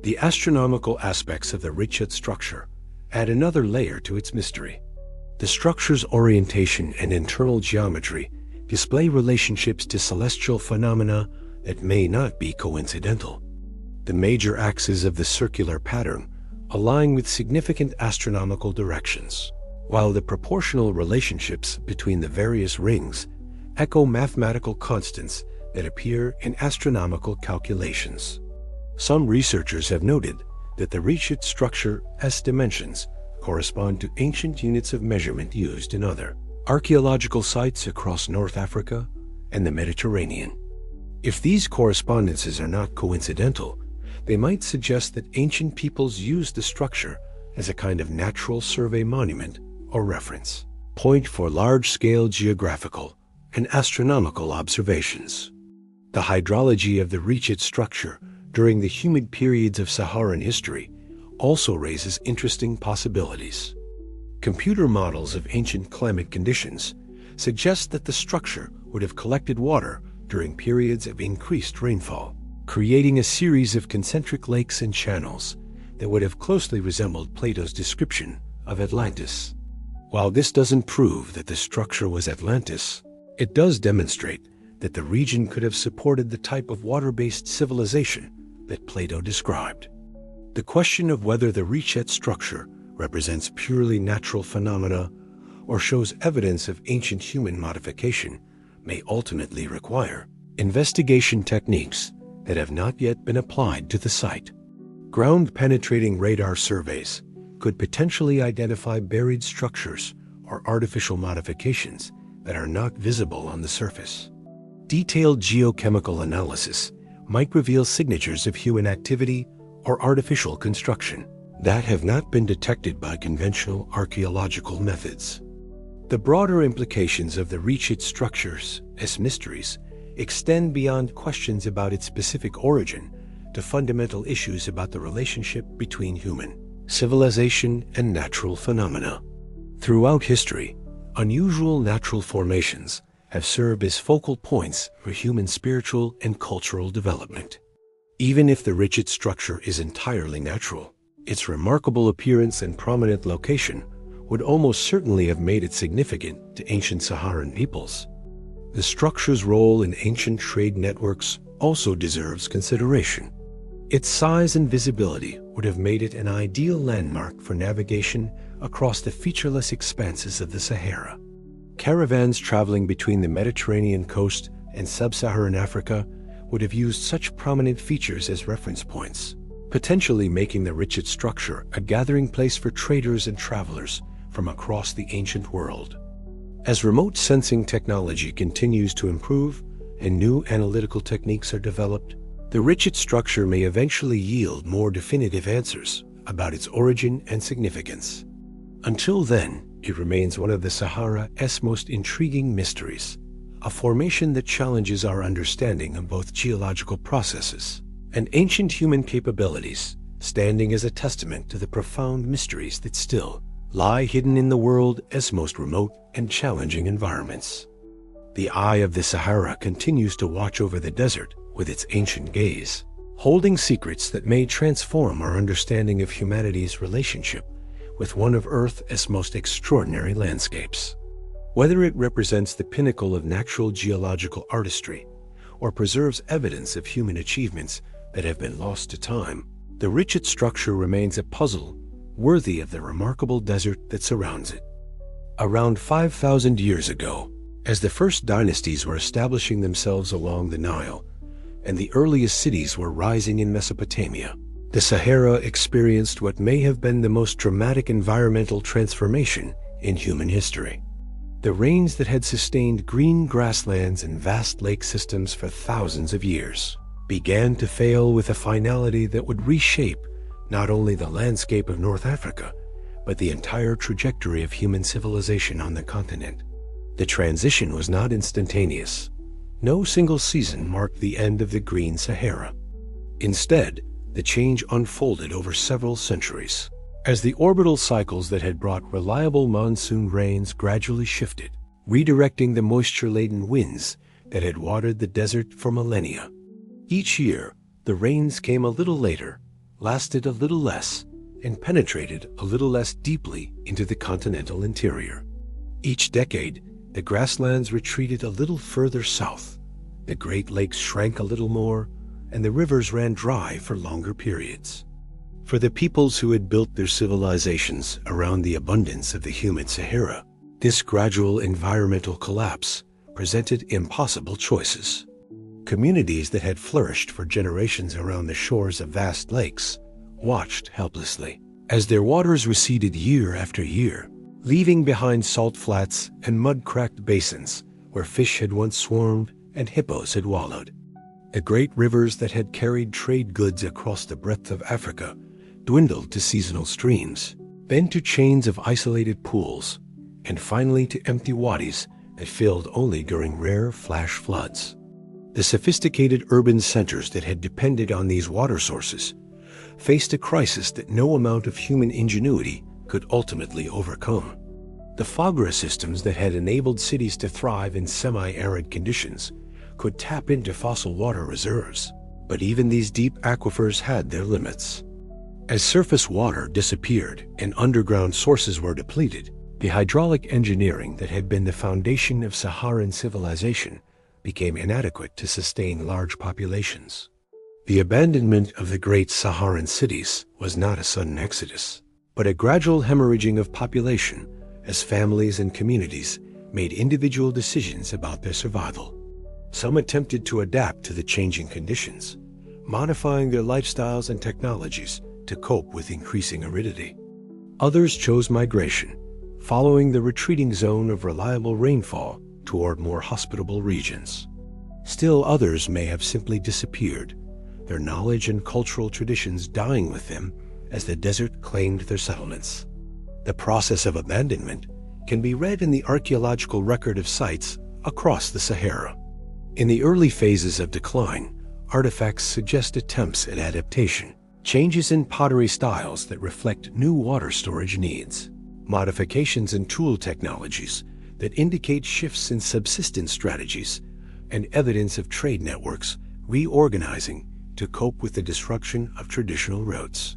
The astronomical aspects of the Richet structure add another layer to its mystery. The structure's orientation and internal geometry display relationships to celestial phenomena that may not be coincidental. The major axes of the circular pattern align with significant astronomical directions, while the proportional relationships between the various rings echo mathematical constants that appear in astronomical calculations. Some researchers have noted that the Richet structure S dimensions correspond to ancient units of measurement used in other archaeological sites across North Africa and the Mediterranean. If these correspondences are not coincidental, they might suggest that ancient peoples used the structure as a kind of natural survey monument or reference point for large-scale geographical and astronomical observations. The hydrology of the Richet structure during the humid periods of Saharan history also raises interesting possibilities. Computer models of ancient climate conditions suggest that the structure would have collected water during periods of increased rainfall, creating a series of concentric lakes and channels that would have closely resembled Plato's description of Atlantis. While this doesn't prove that the structure was Atlantis, it does demonstrate that the region could have supported the type of water-based civilization that Plato described. The question of whether the Richet structure represents purely natural phenomena or shows evidence of ancient human modification may ultimately require investigation techniques that have not yet been applied to the site. Ground-penetrating radar surveys could potentially identify buried structures or artificial modifications that are not visible on the surface. Detailed geochemical analysis might reveal signatures of human activity or artificial construction that have not been detected by conventional archaeological methods. The broader implications of the Richet structures as mysteries extend beyond questions about its specific origin to fundamental issues about the relationship between human civilization and natural phenomena. Throughout history, unusual natural formations have served as focal points for human spiritual and cultural development. Even if the Richet structure is entirely natural, its remarkable appearance and prominent location would almost certainly have made it significant to ancient Saharan peoples. The structure's role in ancient trade networks also deserves consideration. Its size and visibility would have made it an ideal landmark for navigation across the featureless expanses of the Sahara. Caravans traveling between the Mediterranean coast and sub-Saharan Africa would have used such prominent features as reference points, potentially making the Richet structure a gathering place for traders and travelers from across the ancient world. As remote sensing technology continues to improve and new analytical techniques are developed, the Richet structure may eventually yield more definitive answers about its origin and significance. Until then, it remains one of the Sahara's most intriguing mysteries, a formation that challenges our understanding of both geological processes and ancient human capabilities, standing as a testament to the profound mysteries that still lie hidden in the world's most remote and challenging environments. The eye of the Sahara continues to watch over the desert with its ancient gaze, holding secrets that may transform our understanding of humanity's relationship with one of Earth's most extraordinary landscapes. Whether it represents the pinnacle of natural geological artistry or preserves evidence of human achievements that have been lost to time, the Richet structure remains a puzzle worthy of the remarkable desert that surrounds it. Around 5,000 years ago, as the first dynasties were establishing themselves along the Nile and the earliest cities were rising in Mesopotamia, the Sahara experienced what may have been the most dramatic environmental transformation in human history. The rains that had sustained green grasslands and vast lake systems for thousands of years began to fail with a finality that would reshape not only the landscape of North Africa, but the entire trajectory of human civilization on the continent. The transition was not instantaneous. No single season marked the end of the Green Sahara. Instead, the change unfolded over several centuries, as the orbital cycles that had brought reliable monsoon rains gradually shifted, redirecting the moisture-laden winds that had watered the desert for millennia. Each year, the rains came a little later, lasted a little less, and penetrated a little less deeply into the continental interior. Each decade, the grasslands retreated a little further south, the Great Lakes shrank a little more, and the rivers ran dry for longer periods. For the peoples who had built their civilizations around the abundance of the humid Sahara, this gradual environmental collapse presented impossible choices. Communities that had flourished for generations around the shores of vast lakes watched helplessly as their waters receded year after year, leaving behind salt flats and mud-cracked basins where fish had once swarmed and hippos had wallowed. The great rivers that had carried trade goods across the breadth of Africa dwindled to seasonal streams, then to chains of isolated pools, and finally to empty wadis that filled only during rare flash floods. The sophisticated urban centers that had depended on these water sources faced a crisis that no amount of human ingenuity could ultimately overcome. The Fagra systems that had enabled cities to thrive in semi-arid conditions could tap into fossil water reserves, but even these deep aquifers had their limits. As surface water disappeared and underground sources were depleted, the hydraulic engineering that had been the foundation of Saharan civilization became inadequate to sustain large populations. The abandonment of the great Saharan cities was not a sudden exodus, but a gradual hemorrhaging of population as families and communities made individual decisions about their survival. Some attempted to adapt to the changing conditions, modifying their lifestyles and technologies to cope with increasing aridity. Others chose migration, following the retreating zone of reliable rainfall toward more hospitable regions. Still others may have simply disappeared, their knowledge and cultural traditions dying with them as the desert claimed their settlements. The process of abandonment can be read in the archaeological record of sites across the Sahara. In the early phases of decline, artifacts suggest attempts at adaptation, changes in pottery styles that reflect new water storage needs, modifications in tool technologies that indicate shifts in subsistence strategies, and evidence of trade networks reorganizing to cope with the destruction of traditional routes.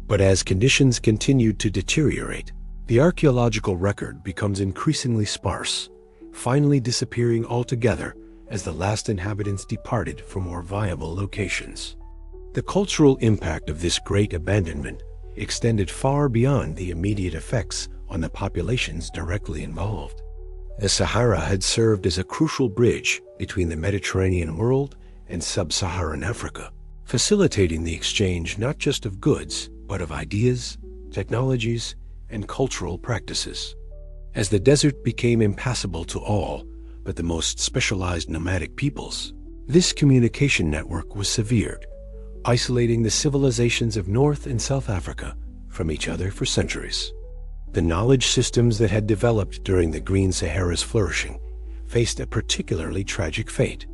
But as conditions continued to deteriorate, the archaeological record becomes increasingly sparse, finally disappearing altogether as the last inhabitants departed for more viable locations. The cultural impact of this great abandonment extended far beyond the immediate effects on the populations directly involved. The Sahara had served as a crucial bridge between the Mediterranean world and sub-Saharan Africa, facilitating the exchange not just of goods, but of ideas, technologies, and cultural practices. As the desert became impassable to all but the most specialized nomadic peoples, this communication network was severed, isolating the civilizations of North and South Africa from each other for centuries. The knowledge systems that had developed during the Green Sahara's flourishing faced a particularly tragic fate.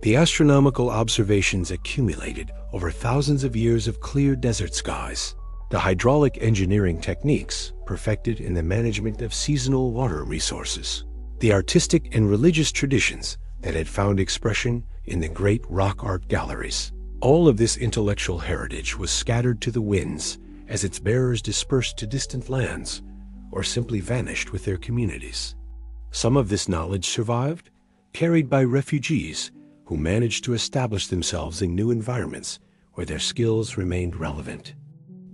The astronomical observations accumulated over thousands of years of clear desert skies, the hydraulic engineering techniques perfected in the management of seasonal water resources, the artistic and religious traditions that had found expression in the great rock art galleries. All of this intellectual heritage was scattered to the winds as its bearers dispersed to distant lands or simply vanished with their communities. Some of this knowledge survived, carried by refugees who managed to establish themselves in new environments where their skills remained relevant.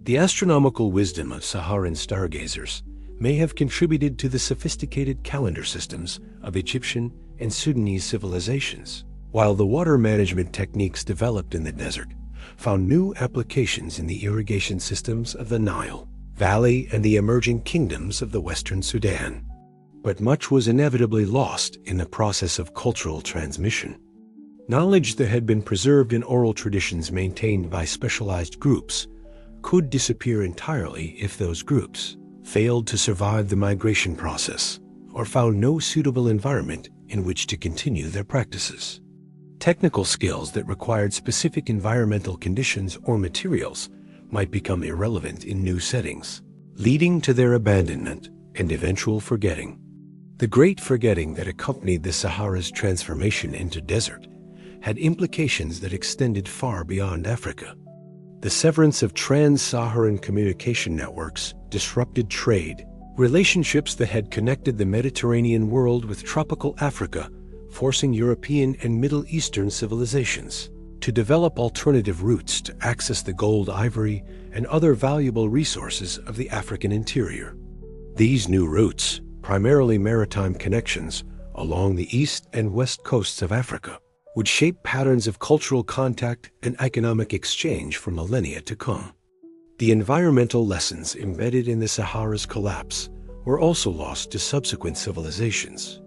The astronomical wisdom of Saharan stargazers may have contributed to the sophisticated calendar systems of Egyptian and Sudanese civilizations, while the water management techniques developed in the desert found new applications in the irrigation systems of the Nile Valley and the emerging kingdoms of the Western Sudan. But much was inevitably lost in the process of cultural transmission. Knowledge that had been preserved in oral traditions maintained by specialized groups could disappear entirely if those groups failed to survive the migration process or found no suitable environment in which to continue their practices. Technical skills that required specific environmental conditions or materials might become irrelevant in new settings, leading to their abandonment and eventual forgetting. The great forgetting that accompanied the Sahara's transformation into desert had implications that extended far beyond Africa. The severance of trans-Saharan communication networks disrupted trade. Relationships that had connected the Mediterranean world with tropical Africa, forcing European and Middle Eastern civilizations to develop alternative routes to access the gold, ivory, and other valuable resources of the African interior. These new routes, primarily maritime connections along the east and west coasts of Africa, would shape patterns of cultural contact and economic exchange for millennia to come. The environmental lessons embedded in the Sahara's collapse were also lost to subsequent civilizations.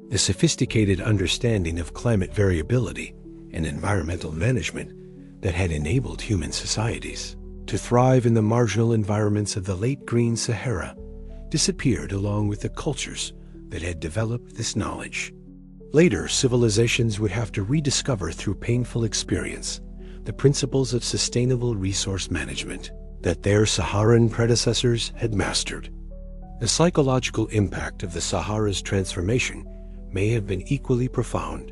The sophisticated understanding of climate variability and environmental management that had enabled human societies to thrive in the marginal environments of the late Green Sahara disappeared along with the cultures that had developed this knowledge. Later, civilizations would have to rediscover through painful experience the principles of sustainable resource management that their Saharan predecessors had mastered. The psychological impact of the Sahara's transformation may have been equally profound.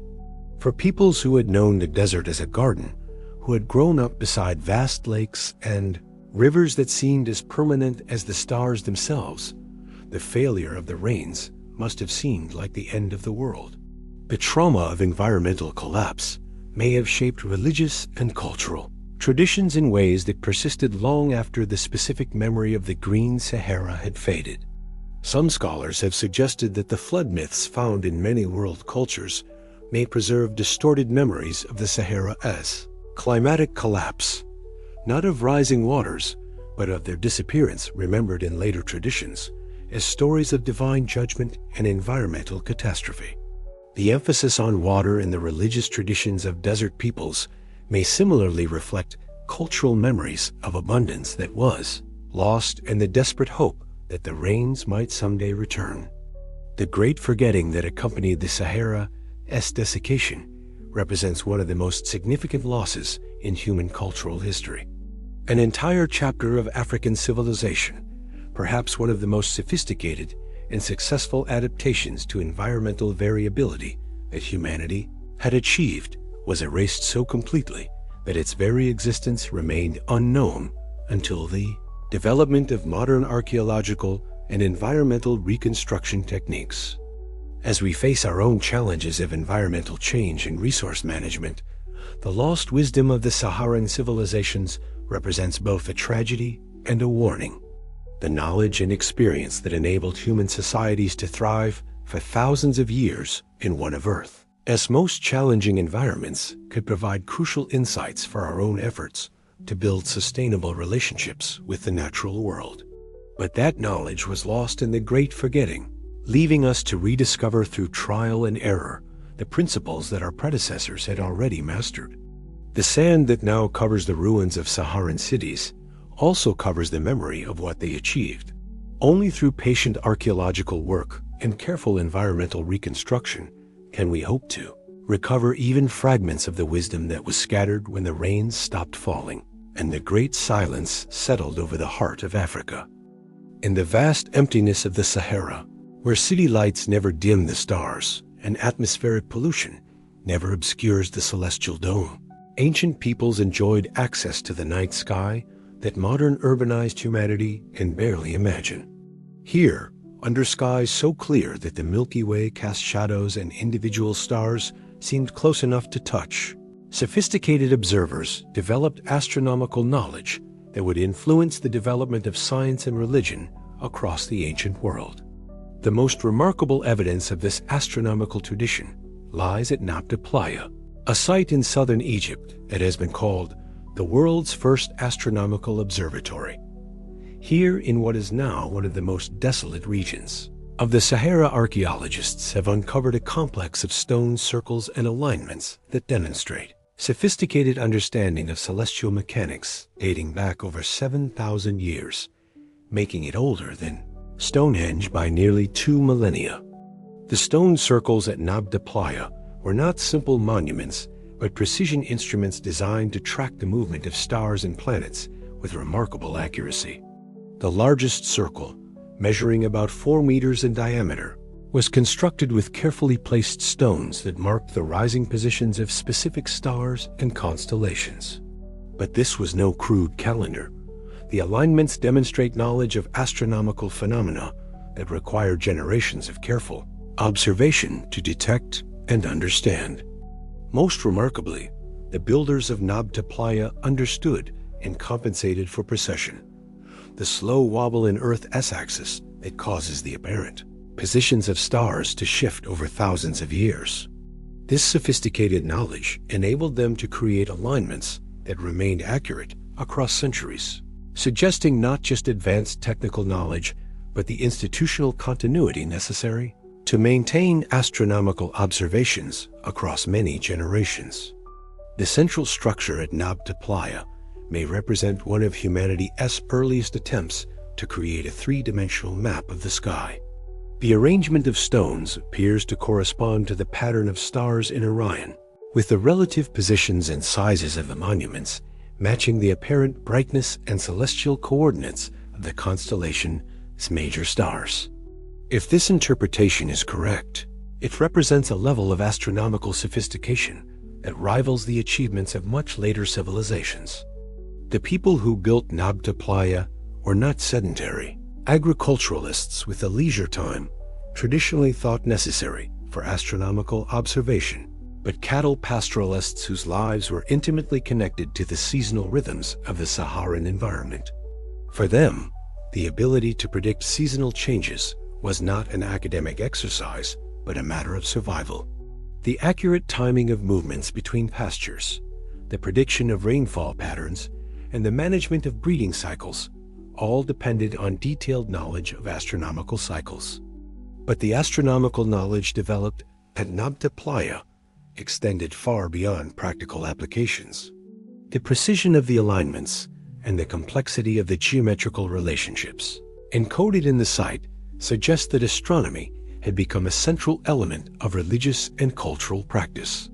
For peoples who had known the desert as a garden, who had grown up beside vast lakes and Rivers that seemed as permanent as the stars themselves. The failure of the rains must have seemed like the end of the world. The trauma of environmental collapse may have shaped religious and cultural traditions in ways that persisted long after the specific memory of the green Sahara had faded. Some scholars have suggested that the flood myths found in many world cultures may preserve distorted memories of the Sahara as climatic collapse, not of rising waters, but of their disappearance remembered in later traditions as stories of divine judgment and environmental catastrophe. The emphasis on water in the religious traditions of desert peoples may similarly reflect cultural memories of abundance that was lost and the desperate hope that the rains might someday return. The great forgetting that accompanied the Sahara's desiccation represents one of the most significant losses in human cultural history. An entire chapter of African civilization, perhaps one of the most sophisticated and successful adaptations to environmental variability that humanity had achieved, was erased so completely that its very existence remained unknown until the development of modern archaeological and environmental reconstruction techniques. As we face our own challenges of environmental change and resource management, the lost wisdom of the Saharan civilizations represents both a tragedy and a warning. The knowledge and experience that enabled human societies to thrive for thousands of years in one of Earth's most challenging environments could provide crucial insights for our own efforts to build sustainable relationships with the natural world. But that knowledge was lost in the great forgetting, leaving us to rediscover through trial and error the principles that our predecessors had already mastered. The sand that now covers the ruins of Saharan cities also covers the memory of what they achieved. Only through patient archaeological work and careful environmental reconstruction can we hope to recover even fragments of the wisdom that was scattered when the rains stopped falling and the great silence settled over the heart of Africa. In the vast emptiness of the Sahara, where city lights never dim the stars and atmospheric pollution never obscures the celestial dome, ancient peoples enjoyed access to the night sky that modern urbanized humanity can barely imagine. Here, under skies so clear that the Milky Way cast shadows and individual stars seemed close enough to touch, sophisticated observers developed astronomical knowledge that would influence the development of science and religion across the ancient world. The most remarkable evidence of this astronomical tradition lies at Nabta Playa, a site in southern Egypt that has been called the world's first astronomical observatory. Here, in what is now one of the most desolate regions of the Sahara, archaeologists have uncovered a complex of stone circles and alignments that demonstrate sophisticated understanding of celestial mechanics dating back over 7,000 years, making it older than Stonehenge by nearly 2 millennia. The stone circles at Nabta Playa were not simple monuments, but precision instruments designed to track the movement of stars and planets with remarkable accuracy. The largest circle, measuring about 4 meters in diameter, was constructed with carefully placed stones that marked the rising positions of specific stars and constellations. But this was no crude calendar. The alignments demonstrate knowledge of astronomical phenomena that require generations of careful observation to detect and understand. Most remarkably, the builders of Nabta Playa understood and compensated for precession, the slow wobble in Earth's axis that causes the apparent positions of stars to shift over thousands of years. This sophisticated knowledge enabled them to create alignments that remained accurate across centuries, suggesting not just advanced technical knowledge, but the institutional continuity necessary to maintain astronomical observations across many generations. The central structure at Nabta Playa may represent one of humanity's earliest attempts to create a three-dimensional map of the sky. The arrangement of stones appears to correspond to the pattern of stars in Orion, with the relative positions and sizes of the monuments matching the apparent brightness and celestial coordinates of the constellation's major stars. If this interpretation is correct, it represents a level of astronomical sophistication that rivals the achievements of much later civilizations. The people who built Nabta Playa were not sedentary. Agriculturalists with a leisure time, traditionally thought necessary for astronomical observation, but cattle pastoralists whose lives were intimately connected to the seasonal rhythms of the Saharan environment. For them, the ability to predict seasonal changes was not an academic exercise, but a matter of survival. The accurate timing of movements between pastures, the prediction of rainfall patterns, and the management of breeding cycles all depended on detailed knowledge of astronomical cycles. But the astronomical knowledge developed at Nabta Playa extended far beyond practical applications. The precision of the alignments and the complexity of the geometrical relationships encoded in the site suggest that astronomy had become a central element of religious and cultural practice.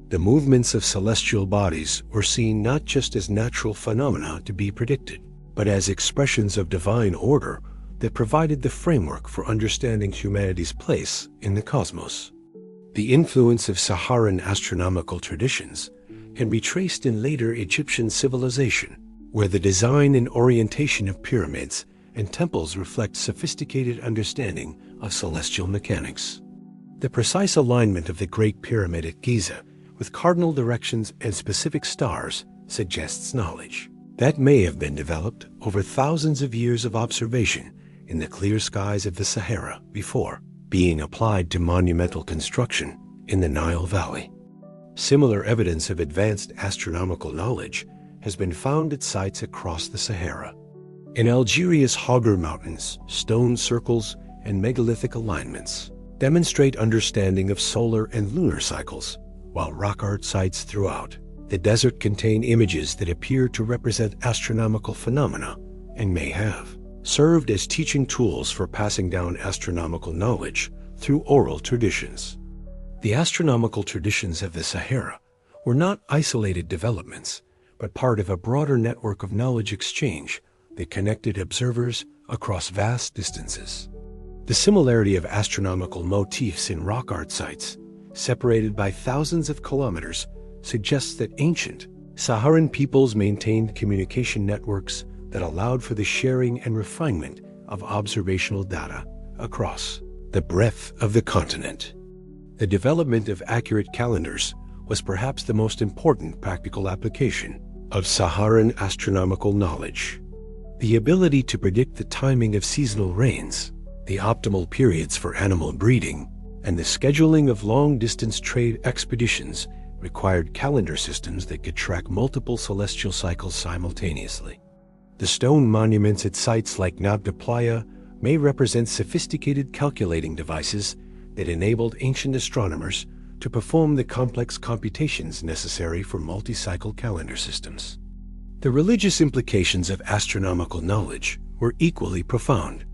The movements of celestial bodies were seen not just as natural phenomena to be predicted, but as expressions of divine order that provided the framework for understanding humanity's place in the cosmos. The influence of Saharan astronomical traditions can be traced in later Egyptian civilization, where the design and orientation of pyramids and temples reflect sophisticated understanding of celestial mechanics. The precise alignment of the Great Pyramid at Giza with cardinal directions and specific stars suggests knowledge that may have been developed over thousands of years of observation in the clear skies of the Sahara before being applied to monumental construction in the Nile Valley. Similar evidence of advanced astronomical knowledge has been found at sites across the Sahara. In Algeria's Hoggar Mountains, stone circles and megalithic alignments demonstrate understanding of solar and lunar cycles, while rock art sites throughout the desert contain images that appear to represent astronomical phenomena and may have served as teaching tools for passing down astronomical knowledge through oral traditions. The astronomical traditions of the Sahara were not isolated developments, but part of a broader network of knowledge exchange that connected observers across vast distances. The similarity of astronomical motifs in rock art sites, separated by thousands of kilometers, suggests that ancient Saharan peoples maintained communication networks that allowed for the sharing and refinement of observational data across the breadth of the continent. The development of accurate calendars was perhaps the most important practical application of Saharan astronomical knowledge. The ability to predict the timing of seasonal rains, the optimal periods for animal breeding, and the scheduling of long-distance trade expeditions required calendar systems that could track multiple celestial cycles simultaneously. The stone monuments at sites like Nabta Playa may represent sophisticated calculating devices that enabled ancient astronomers to perform the complex computations necessary for multi-cycle calendar systems. The religious implications of astronomical knowledge were equally profound.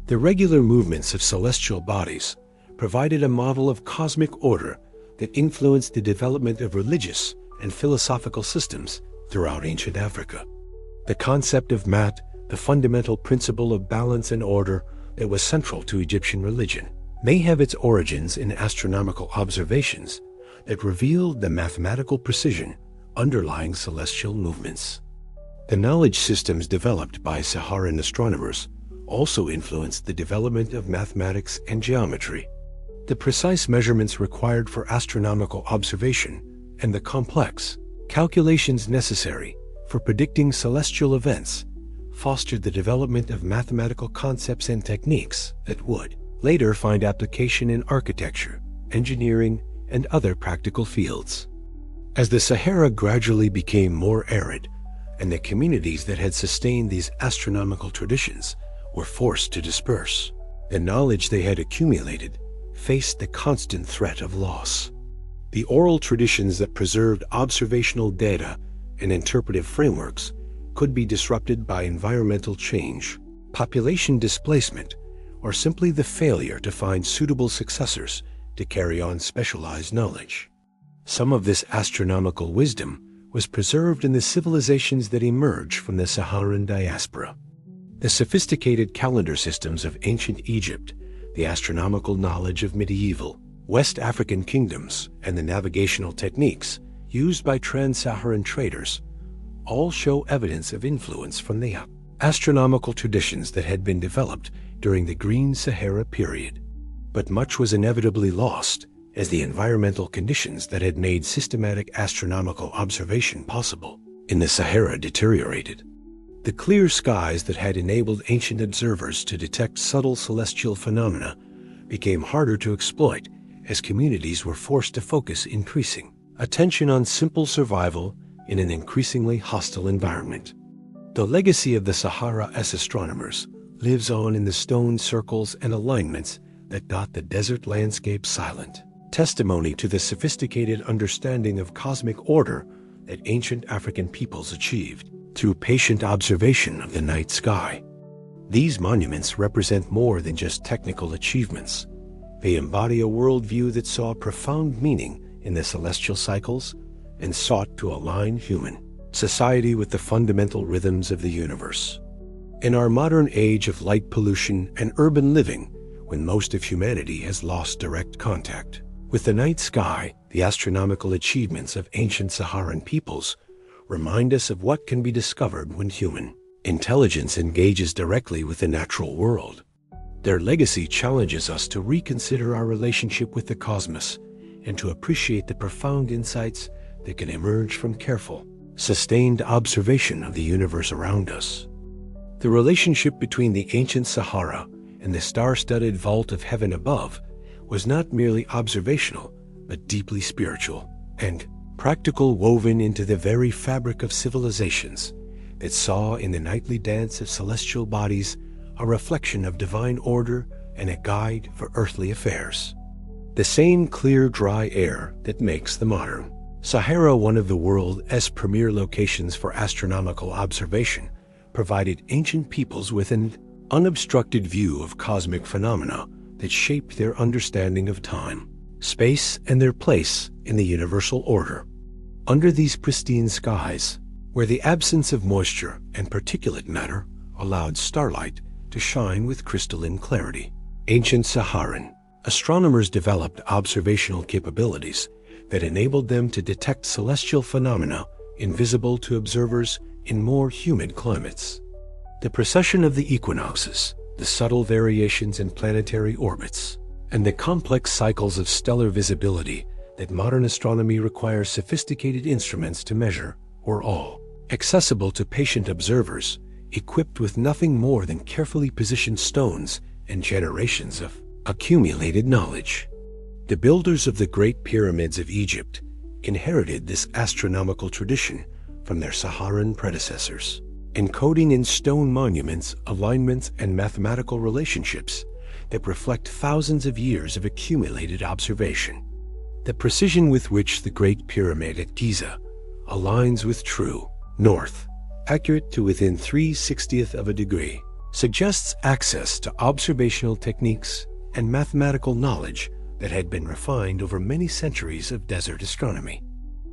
The regular movements of celestial bodies provided a model of cosmic order that influenced the development of religious and philosophical systems throughout ancient Africa. The concept of Mat, the fundamental principle of balance and order that was central to Egyptian religion, may have its origins in astronomical observations that revealed the mathematical precision underlying celestial movements. The knowledge systems developed by Saharan astronomers also influenced the development of mathematics and geometry. The precise measurements required for astronomical observation and the complex calculations necessary for predicting celestial events fostered the development of mathematical concepts and techniques that would later find application in architecture, engineering, and other practical fields. As the Sahara gradually became more arid, and the communities that had sustained these astronomical traditions were forced to disperse, the knowledge they had accumulated faced the constant threat of loss. The oral traditions that preserved observational data and interpretive frameworks could be disrupted by environmental change, population displacement, or simply the failure to find suitable successors to carry on specialized knowledge. Some of this astronomical wisdom was preserved in the civilizations that emerged from the Saharan diaspora. The sophisticated calendar systems of ancient Egypt, the astronomical knowledge of medieval West African kingdoms, and the navigational techniques used by trans-Saharan traders all show evidence of influence from the astronomical traditions that had been developed during the Green Sahara period. But much was inevitably lost as the environmental conditions that had made systematic astronomical observation possible in the Sahara deteriorated. The clear skies that had enabled ancient observers to detect subtle celestial phenomena became harder to exploit as communities were forced to focus increasing attention on simple survival in an increasingly hostile environment. The legacy of the Sahara as astronomers lives on in the stone circles and alignments that dot the desert landscape, silent testimony to the sophisticated understanding of cosmic order that ancient African peoples achieved through patient observation of the night sky. These monuments represent more than just technical achievements. They embody a worldview that saw profound meaning in the celestial cycles and sought to align human society with the fundamental rhythms of the universe. In our modern age of light pollution and urban living, when most of humanity has lost direct contact with the night sky, the astronomical achievements of ancient Saharan peoples remind us of what can be discovered when human intelligence engages directly with the natural world. Their legacy challenges us to reconsider our relationship with the cosmos and to appreciate the profound insights that can emerge from careful, sustained observation of the universe around us. The relationship between the ancient Sahara and the star-studded vault of heaven above was not merely observational, but deeply spiritual and practical, woven into the very fabric of civilizations that saw in the nightly dance of celestial bodies a reflection of divine order and a guide for earthly affairs. The same clear, dry air that makes the modern Sahara one of the world's premier locations for astronomical observation provided ancient peoples with an unobstructed view of cosmic phenomena that shaped their understanding of time, space, and their place in the universal order. Under these pristine skies, where the absence of moisture and particulate matter allowed starlight to shine with crystalline clarity, ancient Saharan astronomers developed observational capabilities that enabled them to detect celestial phenomena invisible to observers in more humid climates. The precession of the equinoxes, the subtle variations in planetary orbits, and the complex cycles of stellar visibility that modern astronomy requires sophisticated instruments to measure were all accessible to patient observers equipped with nothing more than carefully positioned stones and generations of accumulated knowledge. The builders of the Great Pyramids of Egypt inherited this astronomical tradition from their Saharan predecessors, encoding in stone monuments alignments and mathematical relationships that reflect thousands of years of accumulated observation. The precision with which the Great Pyramid at Giza aligns with true north, accurate to within 3/60th of a degree, suggests access to observational techniques and mathematical knowledge that had been refined over many centuries of desert astronomy.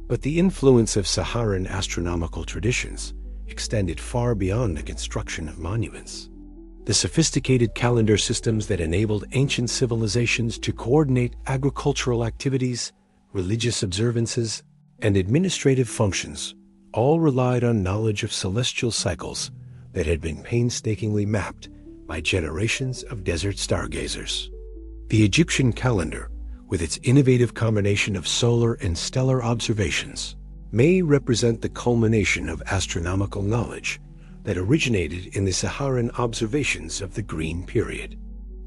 But the influence of Saharan astronomical traditions extended far beyond the construction of monuments. The sophisticated calendar systems that enabled ancient civilizations to coordinate agricultural activities, religious observances, and administrative functions all relied on knowledge of celestial cycles that had been painstakingly mapped by generations of desert stargazers. The Egyptian calendar, with its innovative combination of solar and stellar observations, may represent the culmination of astronomical knowledge that originated in the Saharan observations of the Green Period.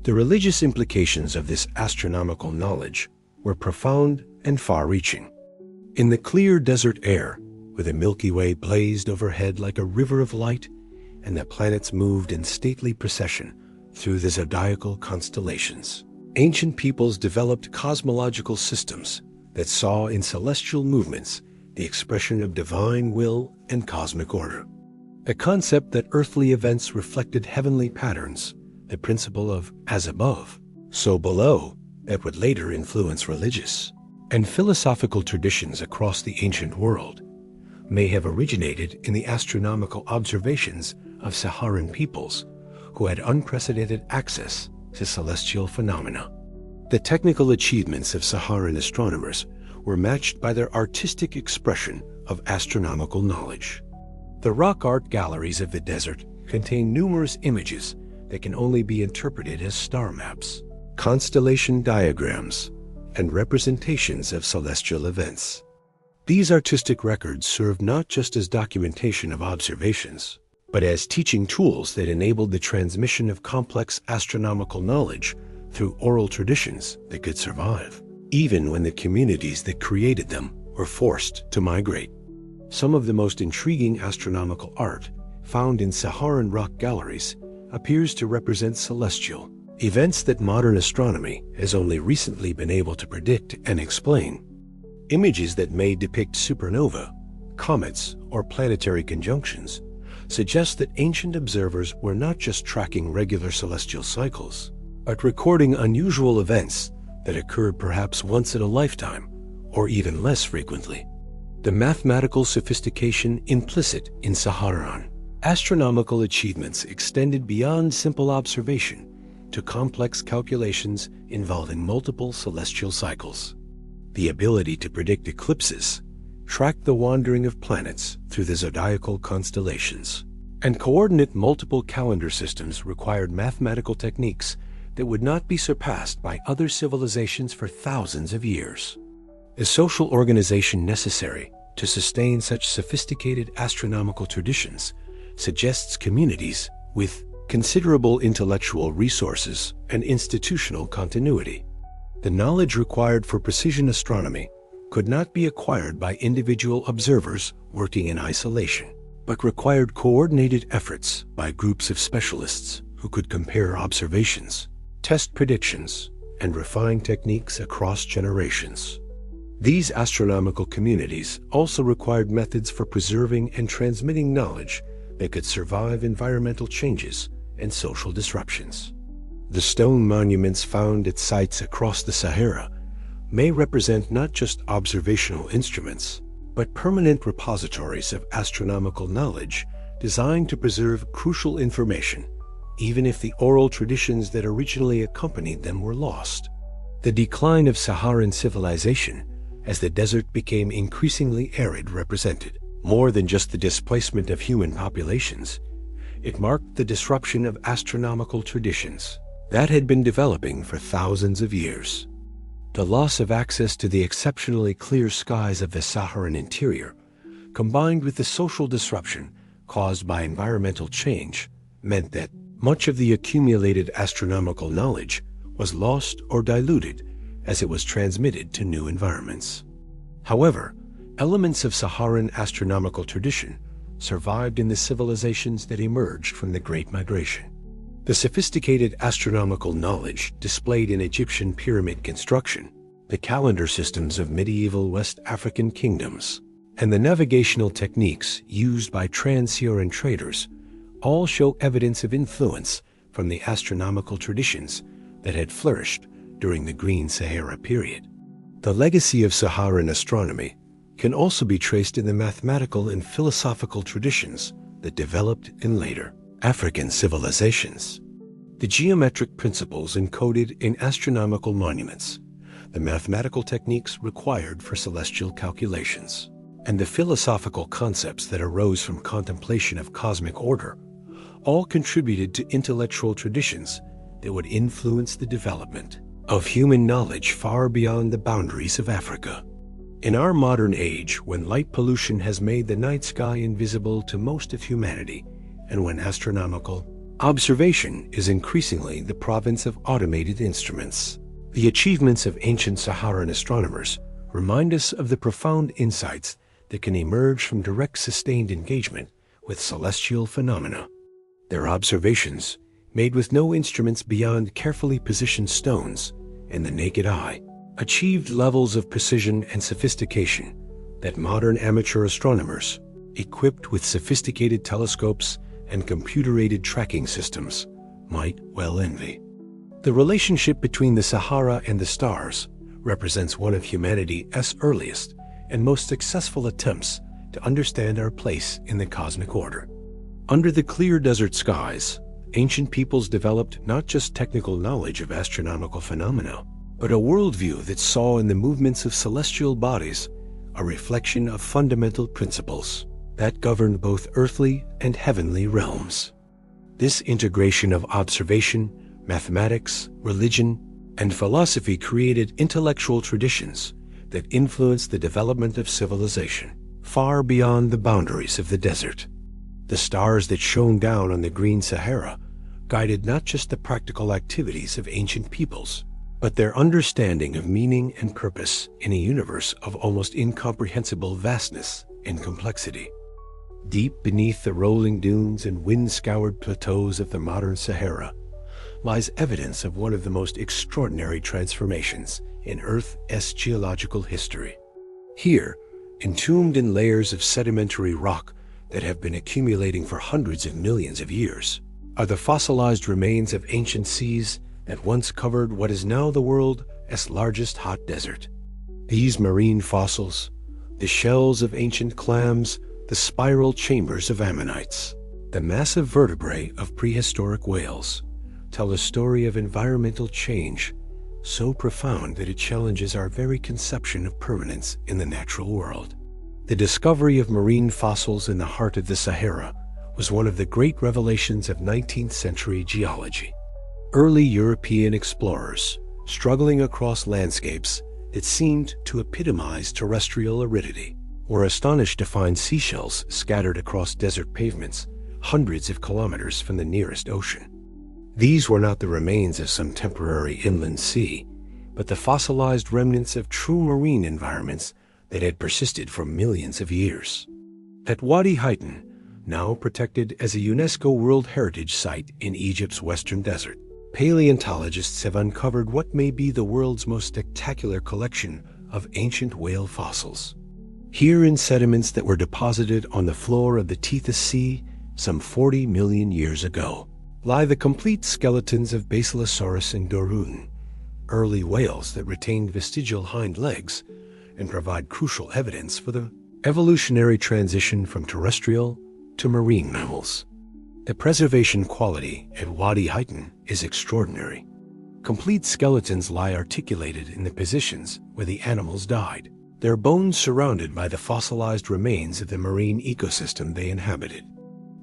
The religious implications of this astronomical knowledge were profound and far-reaching. In the clear desert air, where the Milky Way blazed overhead like a river of light, and the planets moved in stately procession through the zodiacal constellations, ancient peoples developed cosmological systems that saw in celestial movements the expression of divine will and cosmic order. A concept that earthly events reflected heavenly patterns, the principle of as above, so below, that would later influence religious and philosophical traditions across the ancient world, may have originated in the astronomical observations of Saharan peoples who had unprecedented access to celestial phenomena. The technical achievements of Saharan astronomers were matched by their artistic expression of astronomical knowledge. The rock art galleries of the desert contain numerous images that can only be interpreted as star maps, constellation diagrams, and representations of celestial events. These artistic records serve not just as documentation of observations, but as teaching tools that enabled the transmission of complex astronomical knowledge through oral traditions that could survive, even when the communities that created them were forced to migrate. Some of the most intriguing astronomical art found in Saharan rock galleries appears to represent celestial events that modern astronomy has only recently been able to predict and explain. Images that may depict supernova, comets, or planetary conjunctions suggest that ancient observers were not just tracking regular celestial cycles, but recording unusual events that occurred perhaps once in a lifetime, or even less frequently. The mathematical sophistication implicit in Saharan astronomical achievements extended beyond simple observation to complex calculations involving multiple celestial cycles. The ability to predict eclipses, track the wandering of planets through the zodiacal constellations, and coordinate multiple calendar systems required mathematical techniques that would not be surpassed by other civilizations for thousands of years. The social organization necessary to sustain such sophisticated astronomical traditions suggests communities with considerable intellectual resources and institutional continuity. The knowledge required for precision astronomy could not be acquired by individual observers working in isolation, but required coordinated efforts by groups of specialists who could compare observations, test predictions, and refine techniques across generations. These astronomical communities also required methods for preserving and transmitting knowledge that could survive environmental changes and social disruptions. The stone monuments found at sites across the Sahara may represent not just observational instruments, but permanent repositories of astronomical knowledge designed to preserve crucial information, even if the oral traditions that originally accompanied them were lost. The decline of Saharan civilization as the desert became increasingly arid represented more than just the displacement of human populations. It marked the disruption of astronomical traditions that had been developing for thousands of years. The loss of access to the exceptionally clear skies of the Saharan interior, combined with the social disruption caused by environmental change, meant that much of the accumulated astronomical knowledge was lost or diluted as it was transmitted to new environments. However, elements of Saharan astronomical tradition survived in the civilizations that emerged from the Great Migration. The sophisticated astronomical knowledge displayed in Egyptian pyramid construction, the calendar systems of medieval West African kingdoms, and the navigational techniques used by trans-Saharan traders all show evidence of influence from the astronomical traditions that had flourished during the Green Sahara period. The legacy of Saharan astronomy can also be traced in the mathematical and philosophical traditions that developed in later African civilizations. The geometric principles encoded in astronomical monuments, the mathematical techniques required for celestial calculations, and the philosophical concepts that arose from contemplation of cosmic order all contributed to intellectual traditions that would influence the development of human knowledge far beyond the boundaries of Africa. In our modern age, when light pollution has made the night sky invisible to most of humanity, and when astronomical observation is increasingly the province of automated instruments, the achievements of ancient Saharan astronomers remind us of the profound insights that can emerge from direct sustained engagement with celestial phenomena. Their observations, made with no instruments beyond carefully positioned stones and the naked eye, achieved levels of precision and sophistication that modern amateur astronomers, equipped with sophisticated telescopes and computer-aided tracking systems, might well envy. The relationship between the Sahara and the stars represents one of humanity's earliest and most successful attempts to understand our place in the cosmic order. Under the clear desert skies, ancient peoples developed not just technical knowledge of astronomical phenomena, but a worldview that saw in the movements of celestial bodies a reflection of fundamental principles. that governed both earthly and heavenly realms. This integration of observation, mathematics, religion, and philosophy created intellectual traditions that influenced the development of civilization far beyond the boundaries of the desert. The stars that shone down on the green Sahara guided not just the practical activities of ancient peoples, but their understanding of meaning and purpose in a universe of almost incomprehensible vastness and complexity. Deep beneath the rolling dunes and wind-scoured plateaus of the modern Sahara lies evidence of one of the most extraordinary transformations in Earth's geological history. Here, entombed in layers of sedimentary rock that have been accumulating for hundreds of millions of years, are the fossilized remains of ancient seas that once covered what is now the world's largest hot desert. These marine fossils, the shells of ancient clams, the spiral chambers of ammonites, the massive vertebrae of prehistoric whales, tell a story of environmental change so profound that it challenges our very conception of permanence in the natural world. The discovery of marine fossils in the heart of the Sahara was one of the great revelations of 19th century geology. Early European explorers, struggling across landscapes that seemed to epitomize terrestrial aridity, were astonished to find seashells scattered across desert pavements hundreds of kilometers from the nearest ocean. These were not the remains of some temporary inland sea, but the fossilized remnants of true marine environments that had persisted for millions of years. At Wadi Highton, now protected as a UNESCO World Heritage Site in Egypt's western desert, paleontologists have uncovered what may be the world's most spectacular collection of ancient whale fossils. Here, in sediments that were deposited on the floor of the Tethys Sea some 40 million years ago, lie the complete skeletons of Basilosaurus and Dorudon, early whales that retained vestigial hind legs and provide crucial evidence for the evolutionary transition from terrestrial to marine mammals. The preservation quality at Wadi Highton is extraordinary. Complete skeletons lie articulated in the positions where the animals died, their bones surrounded by the fossilized remains of the marine ecosystem they inhabited.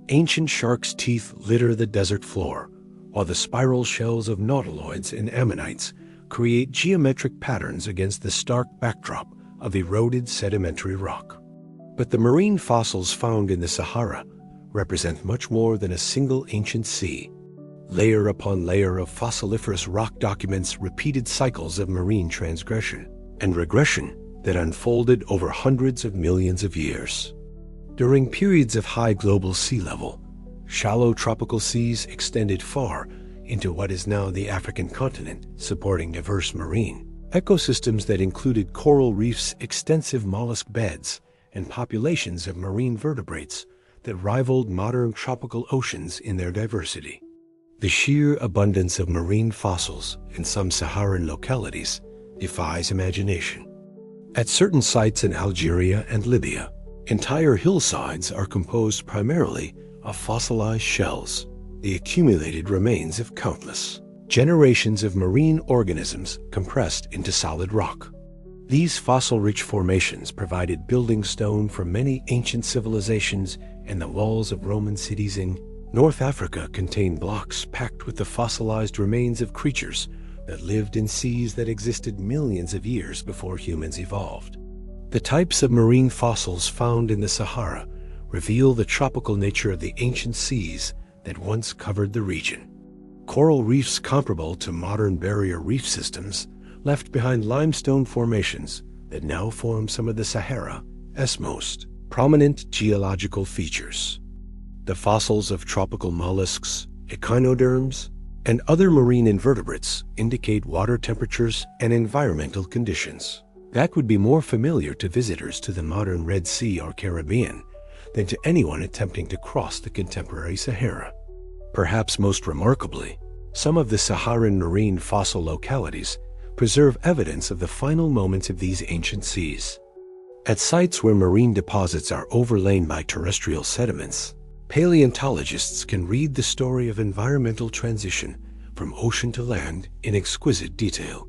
Ancient sharks' teeth litter the desert floor, while the spiral shells of nautiloids and ammonites create geometric patterns against the stark backdrop of eroded sedimentary rock. But the marine fossils found in the Sahara represent much more than a single ancient sea. Layer upon layer of fossiliferous rock documents repeated cycles of marine transgression and regression that unfolded over hundreds of millions of years. During periods of high global sea level, shallow tropical seas extended far into what is now the African continent, supporting diverse marine ecosystems that included coral reefs, extensive mollusk beds, and populations of marine vertebrates that rivaled modern tropical oceans in their diversity. The sheer abundance of marine fossils in some Saharan localities defies imagination. At certain sites in Algeria and Libya, entire hillsides are composed primarily of fossilized shells, the accumulated remains of countless generations of marine organisms compressed into solid rock. These fossil-rich formations provided building stone for many ancient civilizations, and the walls of Roman cities in North Africa contain blocks packed with the fossilized remains of creatures that lived in seas that existed millions of years before humans evolved. The types of marine fossils found in the Sahara reveal the tropical nature of the ancient seas that once covered the region. Coral reefs comparable to modern barrier reef systems left behind limestone formations that now form some of the Sahara's most prominent geological features. The fossils of tropical mollusks, echinoderms, and other marine invertebrates indicate water temperatures and environmental conditions that would be more familiar to visitors to the modern Red Sea or Caribbean than to anyone attempting to cross the contemporary Sahara. Perhaps most remarkably, some of the Saharan marine fossil localities preserve evidence of the final moments of these ancient seas. At sites where marine deposits are overlain by terrestrial sediments, paleontologists can read the story of environmental transition from ocean to land in exquisite detail.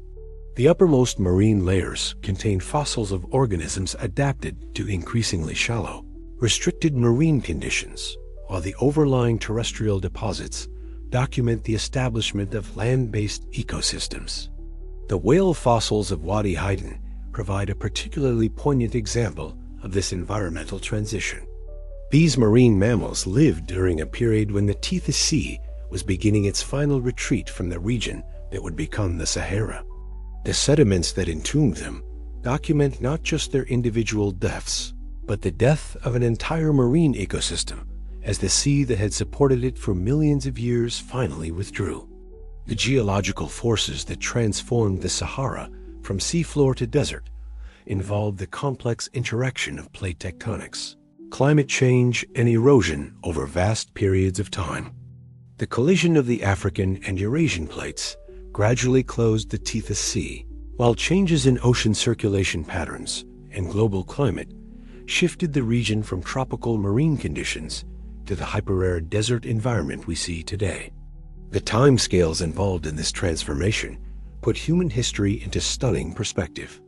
The uppermost marine layers contain fossils of organisms adapted to increasingly shallow, restricted marine conditions, while the overlying terrestrial deposits document the establishment of land-based ecosystems. The whale fossils of Wadi Haiden provide a particularly poignant example of this environmental transition. These marine mammals lived during a period when the Tethys Sea was beginning its final retreat from the region that would become the Sahara. The sediments that entombed them document not just their individual deaths, but the death of an entire marine ecosystem as the sea that had supported it for millions of years finally withdrew. The geological forces that transformed the Sahara from seafloor to desert involved the complex interaction of plate tectonics, climate change, and erosion over vast periods of time. The collision of the African and Eurasian plates gradually closed the Tethys Sea, while changes in ocean circulation patterns and global climate shifted the region from tropical marine conditions to the hyper-arid desert environment we see today. The timescales involved in this transformation put human history into stunning perspective.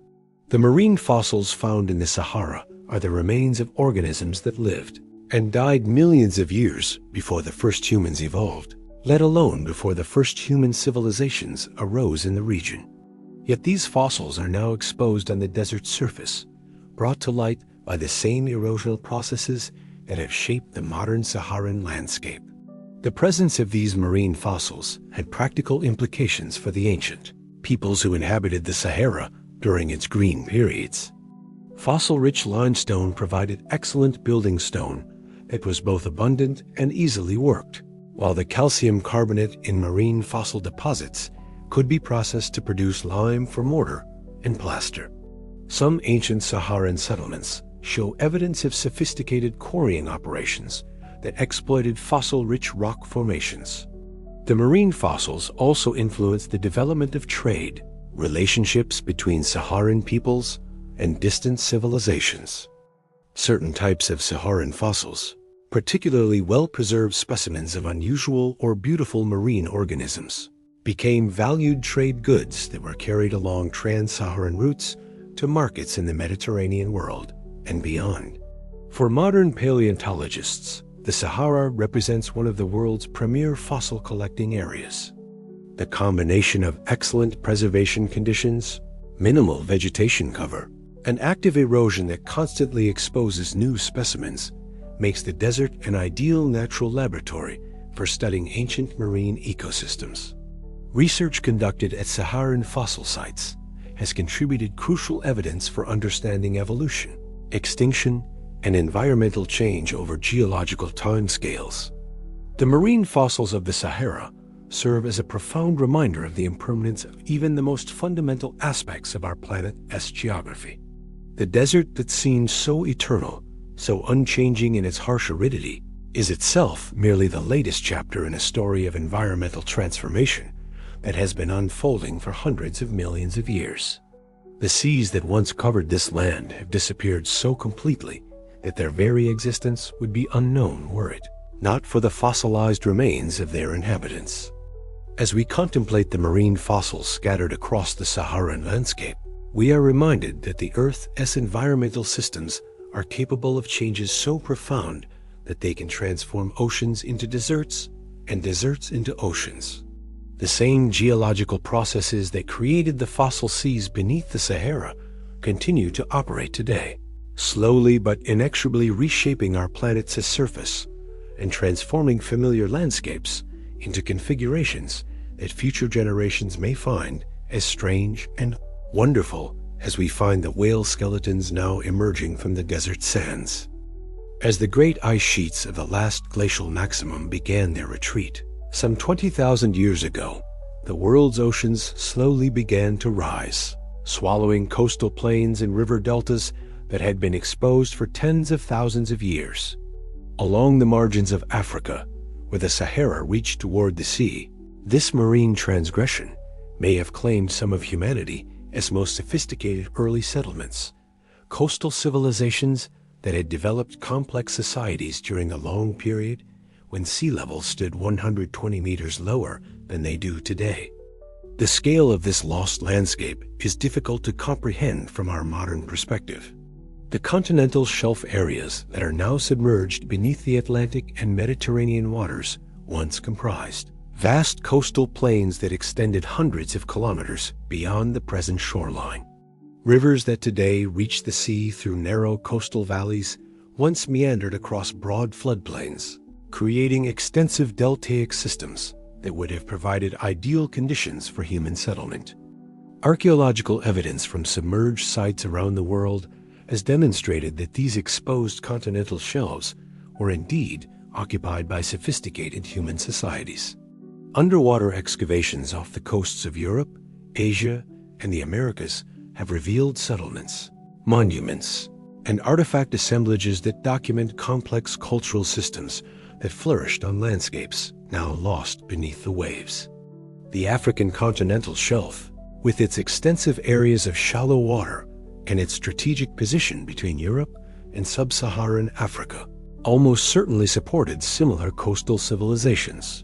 The marine fossils found in the Sahara are the remains of organisms that lived and died millions of years before the first humans evolved, let alone before the first human civilizations arose in the region. Yet these fossils are now exposed on the desert's surface, brought to light by the same erosional processes that have shaped the modern Saharan landscape. The presence of these marine fossils had practical implications for the ancient peoples who inhabited the Sahara during its green periods. Fossil-rich limestone provided excellent building stone that was both abundant and easily worked, while the calcium carbonate in marine fossil deposits could be processed to produce lime for mortar and plaster. Some ancient Saharan settlements show evidence of sophisticated quarrying operations that exploited fossil-rich rock formations. The marine fossils also influenced the development of trade, relationships between Saharan peoples, and distant civilizations. Certain types of Saharan fossils, particularly well-preserved specimens of unusual or beautiful marine organisms, became valued trade goods that were carried along trans-Saharan routes to markets in the Mediterranean world and beyond. For modern paleontologists, the Sahara represents one of the world's premier fossil collecting areas. The combination of excellent preservation conditions, minimal vegetation cover, and active erosion that constantly exposes new specimens makes the desert an ideal natural laboratory for studying ancient marine ecosystems. Research conducted at Saharan fossil sites has contributed crucial evidence for understanding evolution, extinction, and environmental change over geological timescales. The marine fossils of the Sahara serve as a profound reminder of the impermanence of even the most fundamental aspects of our planet's geography. The desert that seems so eternal, so unchanging in its harsh aridity, is itself merely the latest chapter in a story of environmental transformation that has been unfolding for hundreds of millions of years. The seas that once covered this land have disappeared so completely that their very existence would be unknown were it not for the fossilized remains of their inhabitants. As we contemplate the marine fossils scattered across the Saharan landscape, we are reminded that the Earth's environmental systems are capable of changes so profound that they can transform oceans into deserts and deserts into oceans. The same geological processes that created the fossil seas beneath the Sahara continue to operate today, slowly but inexorably reshaping our planet's surface and transforming familiar landscapes into configurations that future generations may find as strange and wonderful as we find the whale skeletons now emerging from the desert sands. As the great ice sheets of the last glacial maximum began their retreat, some 20,000 years ago, the world's oceans slowly began to rise, swallowing coastal plains and river deltas that had been exposed for tens of thousands of years. Along the margins of Africa, where the Sahara reached toward the sea, this marine transgression may have claimed some of humanity as most sophisticated early settlements, coastal civilizations that had developed complex societies during a long period when sea levels stood 120 meters lower than they do today. The scale of this lost landscape is difficult to comprehend from our modern perspective. The continental shelf areas that are now submerged beneath the Atlantic and Mediterranean waters once comprised vast coastal plains that extended hundreds of kilometers beyond the present shoreline. Rivers that today reach the sea through narrow coastal valleys once meandered across broad floodplains, creating extensive deltaic systems that would have provided ideal conditions for human settlement. Archaeological evidence from submerged sites around the world has demonstrated that these exposed continental shelves were indeed occupied by sophisticated human societies. Underwater excavations off the coasts of Europe, Asia, and the Americas have revealed settlements, monuments, and artifact assemblages that document complex cultural systems that flourished on landscapes now lost beneath the waves. The African continental shelf, with its extensive areas of shallow water and its strategic position between Europe and sub-Saharan Africa, almost certainly supported similar coastal civilizations.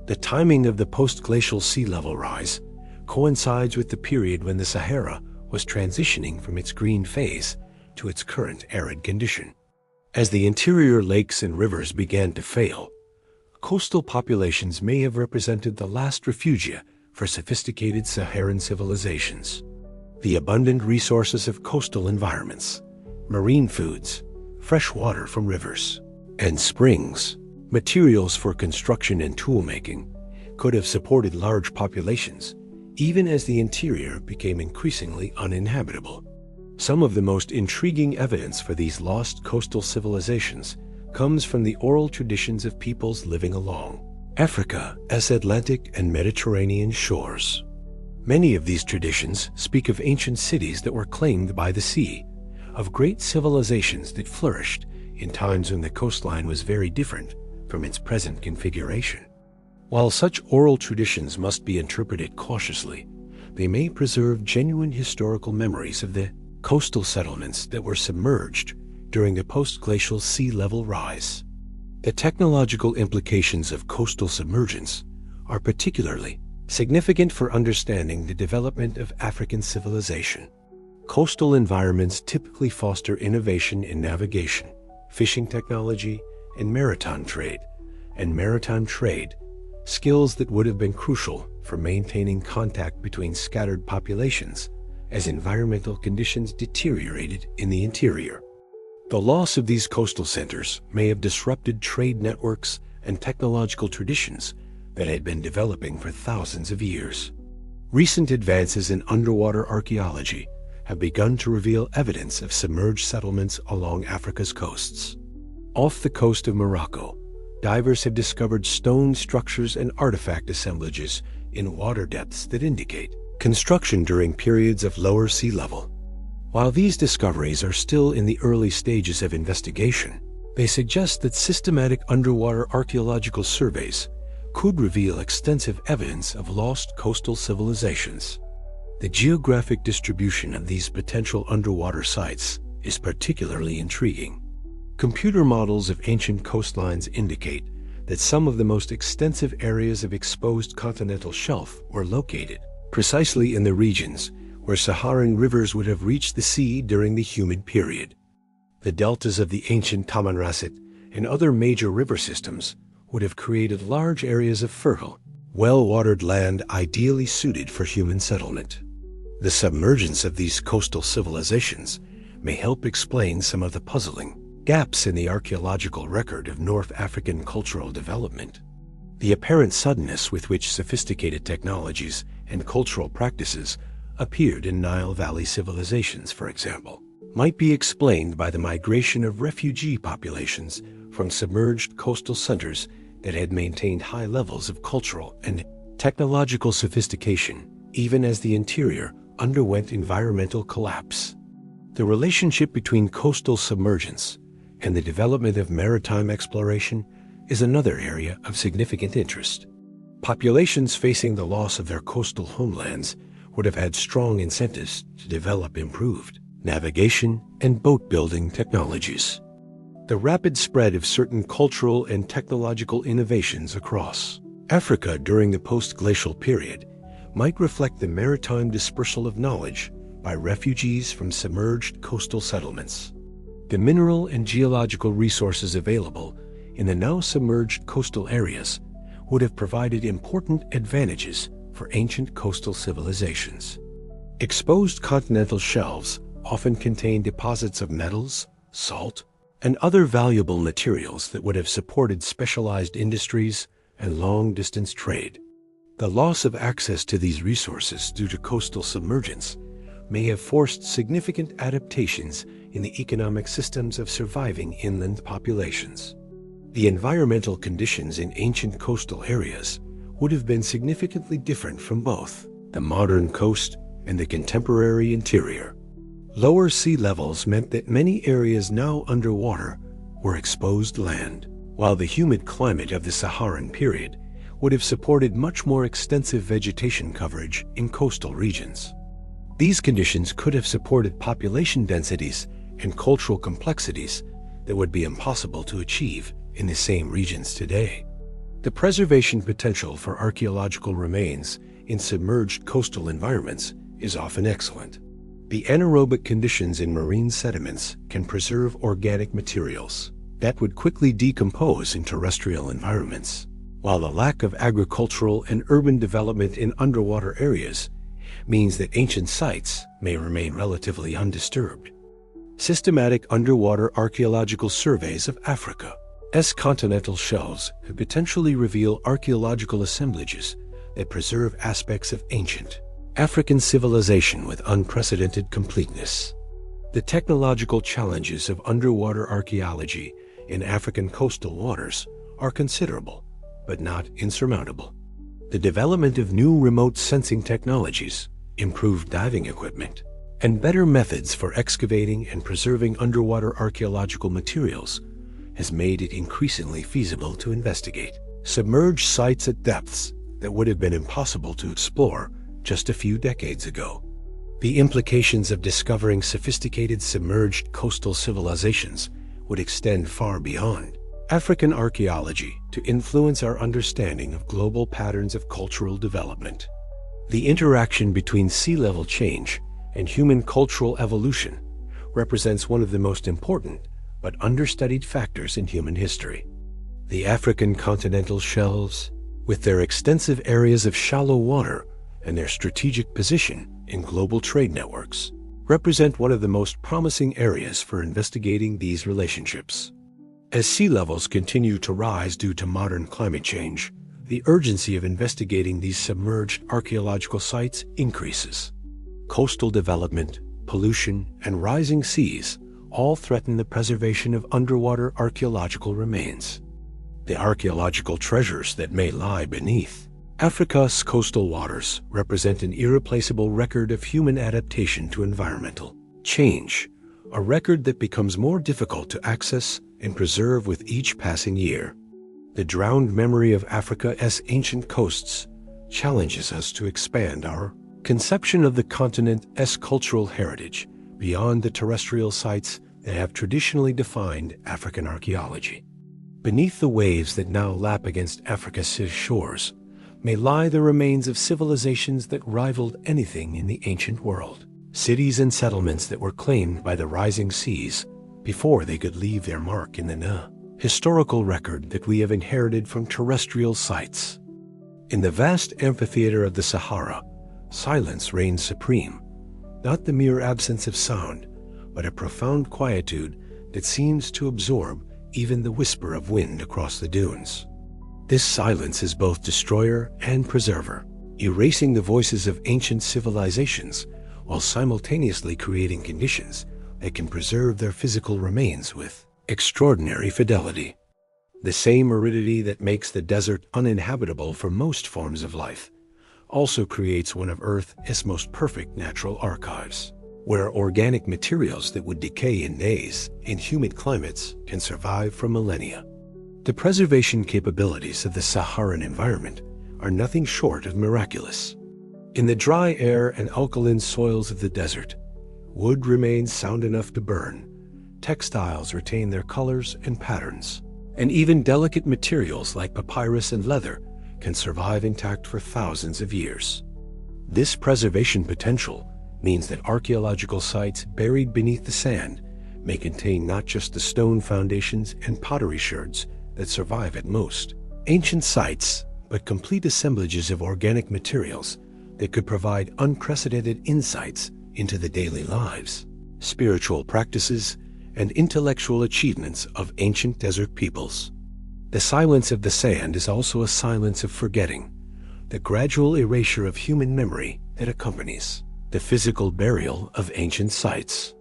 The timing of the post-glacial sea level rise coincides with the period when the Sahara was transitioning from its green phase to its current arid condition. As the interior lakes and rivers began to fail, coastal populations may have represented the last refugia for sophisticated Saharan civilizations. The abundant resources of coastal environments, marine foods, fresh water from rivers, and springs, materials for construction and tool-making, could have supported large populations, even as the interior became increasingly uninhabitable. Some of the most intriguing evidence for these lost coastal civilizations comes from the oral traditions of peoples living along Africa's Atlantic and Mediterranean shores. Many of these traditions speak of ancient cities that were claimed by the sea, of great civilizations that flourished in times when the coastline was very different from its present configuration. While such oral traditions must be interpreted cautiously, they may preserve genuine historical memories of the coastal settlements that were submerged during the post-glacial sea level rise. The technological implications of coastal submergence are particularly significant for understanding the development of African civilization. Coastal environments typically foster innovation in navigation, fishing technology, and maritime trade, skills that would have been crucial for maintaining contact between scattered populations as environmental conditions deteriorated in the interior. The loss of these coastal centers may have disrupted trade networks and technological traditions that had been developing for thousands of years. Recent advances in underwater archaeology have begun to reveal evidence of submerged settlements along Africa's coasts. Off the coast of Morocco, divers have discovered stone structures and artifact assemblages in water depths that indicate construction during periods of lower sea level. While these discoveries are still in the early stages of investigation, they suggest that systematic underwater archaeological surveys could reveal extensive evidence of lost coastal civilizations. The geographic distribution of these potential underwater sites is particularly intriguing. Computer models of ancient coastlines indicate that some of the most extensive areas of exposed continental shelf were located precisely in the regions where Saharan rivers would have reached the sea during the humid period. The deltas of the ancient Tamanrasset and other major river systems would have created large areas of fertile, well-watered land ideally suited for human settlement. The submergence of these coastal civilizations may help explain some of the puzzling gaps in the archaeological record of North African cultural development. The apparent suddenness with which sophisticated technologies and cultural practices appeared in Nile Valley civilizations, for example, might be explained by the migration of refugee populations from submerged coastal centers that had maintained high levels of cultural and technological sophistication, even as the interior underwent environmental collapse. The relationship between coastal submergence and the development of maritime exploration is another area of significant interest. Populations facing the loss of their coastal homelands would have had strong incentives to develop improved navigation and boat-building technologies. The rapid spread of certain cultural and technological innovations across Africa during the post-glacial period might reflect the maritime dispersal of knowledge by refugees from submerged coastal settlements. The mineral and geological resources available in the now submerged coastal areas would have provided important advantages for ancient coastal civilizations. Exposed continental shelves often contain deposits of metals, salt, and other valuable materials that would have supported specialized industries and long-distance trade. The loss of access to these resources due to coastal submergence may have forced significant adaptations in the economic systems of surviving inland populations. The environmental conditions in ancient coastal areas would have been significantly different from both the modern coast and the contemporary interior. Lower sea levels meant that many areas now underwater were exposed land, while the humid climate of the Saharan period would have supported much more extensive vegetation coverage in coastal regions. These conditions could have supported population densities and cultural complexities that would be impossible to achieve in the same regions today. The preservation potential for archaeological remains in submerged coastal environments is often excellent. The anaerobic conditions in marine sediments can preserve organic materials that would quickly decompose in terrestrial environments, while the lack of agricultural and urban development in underwater areas means that ancient sites may remain relatively undisturbed. Systematic underwater archaeological surveys of Africa's continental shelves could potentially reveal archaeological assemblages that preserve aspects of ancient African civilization with unprecedented completeness. The technological challenges of underwater archaeology in African coastal waters are considerable, but not insurmountable. The development of new remote sensing technologies, improved diving equipment, and better methods for excavating and preserving underwater archaeological materials has made it increasingly feasible to investigate submerged sites at depths that would have been impossible to explore just a few decades ago. The implications of discovering sophisticated submerged coastal civilizations would extend far beyond African archaeology to influence our understanding of global patterns of cultural development. The interaction between sea level change and human cultural evolution represents one of the most important but understudied factors in human history. The African continental shelves, with their extensive areas of shallow water and their strategic position in global trade networks, represent one of the most promising areas for investigating these relationships. As sea levels continue to rise due to modern climate change, the urgency of investigating these submerged archaeological sites increases. Coastal development, pollution, and rising seas all threaten the preservation of underwater archaeological remains. The archaeological treasures that may lie beneath Africa's coastal waters represent an irreplaceable record of human adaptation to environmental change, a record that becomes more difficult to access and preserve with each passing year. The drowned memory of Africa's ancient coasts challenges us to expand our conception of the continent's cultural heritage beyond the terrestrial sites that have traditionally defined African archaeology. Beneath the waves that now lap against Africa's shores may lie the remains of civilizations that rivaled anything in the ancient world. Cities and settlements that were claimed by the rising seas before they could leave their mark in the historical record that we have inherited from terrestrial sites. In the vast amphitheater of the Sahara, silence reigns supreme, not the mere absence of sound, but a profound quietude that seems to absorb even the whisper of wind across the dunes. This silence is both destroyer and preserver, erasing the voices of ancient civilizations while simultaneously creating conditions that can preserve their physical remains with extraordinary fidelity. The same aridity that makes the desert uninhabitable for most forms of life also creates one of Earth's most perfect natural archives, where organic materials that would decay in days in humid climates can survive for millennia. The preservation capabilities of the Saharan environment are nothing short of miraculous. In the dry air and alkaline soils of the desert, wood remains sound enough to burn, textiles retain their colors and patterns, and even delicate materials like papyrus and leather can survive intact for thousands of years. This preservation potential means that archaeological sites buried beneath the sand may contain not just the stone foundations and pottery sherds that survive at most ancient sites, but complete assemblages of organic materials that could provide unprecedented insights into the daily lives, spiritual practices, and intellectual achievements of ancient desert peoples. The silence of the sand is also a silence of forgetting, the gradual erasure of human memory that accompanies the physical burial of ancient sites.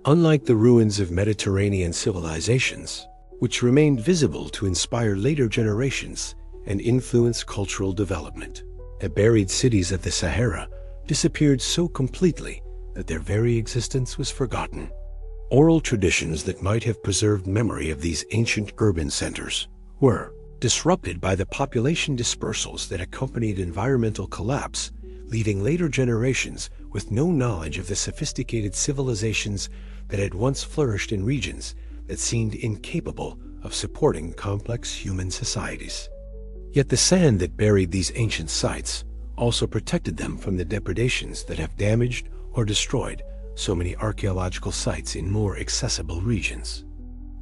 Unlike the ruins of Mediterranean civilizations, which remained visible to inspire later generations and influence cultural development, the buried cities of the Sahara disappeared so completely that their very existence was forgotten. Oral traditions that might have preserved memory of these ancient urban centers were disrupted by the population dispersals that accompanied environmental collapse, leaving later generations with no knowledge of the sophisticated civilizations that had once flourished in regions that seemed incapable of supporting complex human societies. Yet the sand that buried these ancient sites also protected them from the depredations that have damaged or destroyed so many archaeological sites in more accessible regions.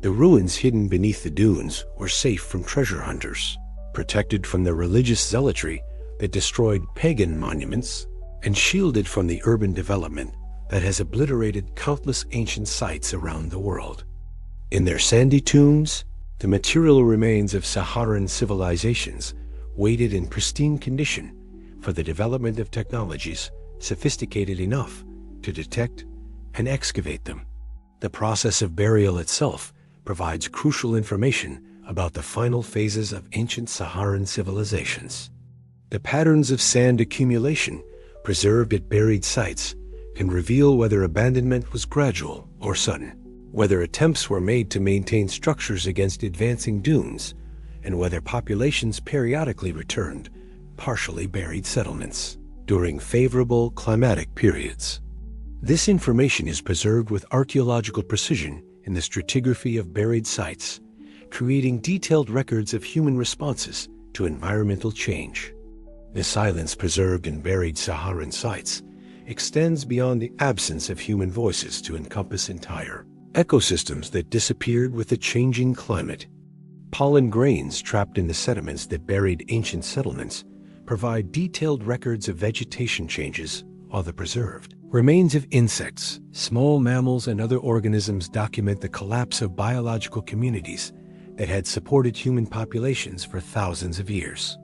The ruins hidden beneath the dunes were safe from treasure hunters, protected from the religious zealotry that destroyed pagan monuments, and shielded from the urban development that has obliterated countless ancient sites around the world. In their sandy tombs, the material remains of Saharan civilizations waited in pristine condition for the development of technologies sophisticated enough to detect and excavate them. The process of burial itself provides crucial information about the final phases of ancient Saharan civilizations. The patterns of sand accumulation preserved at buried sites can reveal whether abandonment was gradual or sudden, whether attempts were made to maintain structures against advancing dunes, and whether populations periodically returned partially buried settlements during favorable climatic periods. This information is preserved with archaeological precision in the stratigraphy of buried sites, creating detailed records of human responses to environmental change. The silence preserved in buried Saharan sites extends beyond the absence of human voices to encompass entire ecosystems that disappeared with the changing climate. Pollen grains trapped in the sediments that buried ancient settlements provide detailed records of vegetation changes, while the preserved remains of insects, small mammals, and other organisms document the collapse of biological communities that had supported human populations for thousands of years.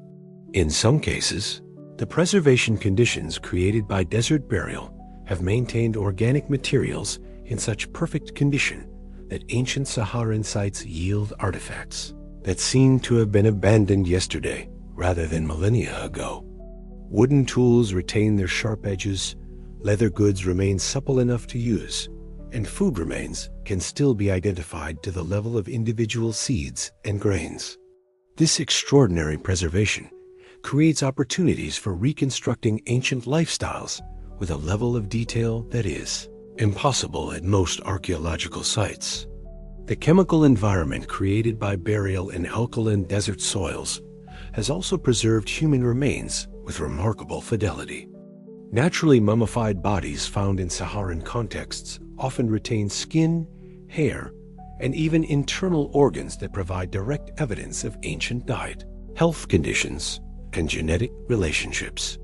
In some cases, the preservation conditions created by desert burial have maintained organic materials in such perfect condition that ancient Saharan sites yield artifacts that seem to have been abandoned yesterday rather than millennia ago. Wooden tools retain their sharp edges, leather goods remain supple enough to use, and food remains can still be identified to the level of individual seeds and grains. This extraordinary preservation creates opportunities for reconstructing ancient lifestyles with a level of detail that is impossible at most archaeological sites. The chemical environment created by burial in alkaline desert soils has also preserved human remains with remarkable fidelity. Naturally mummified bodies found in Saharan contexts often retain skin, hair, and even internal organs that provide direct evidence of ancient diet, health conditions, and genetic relationships.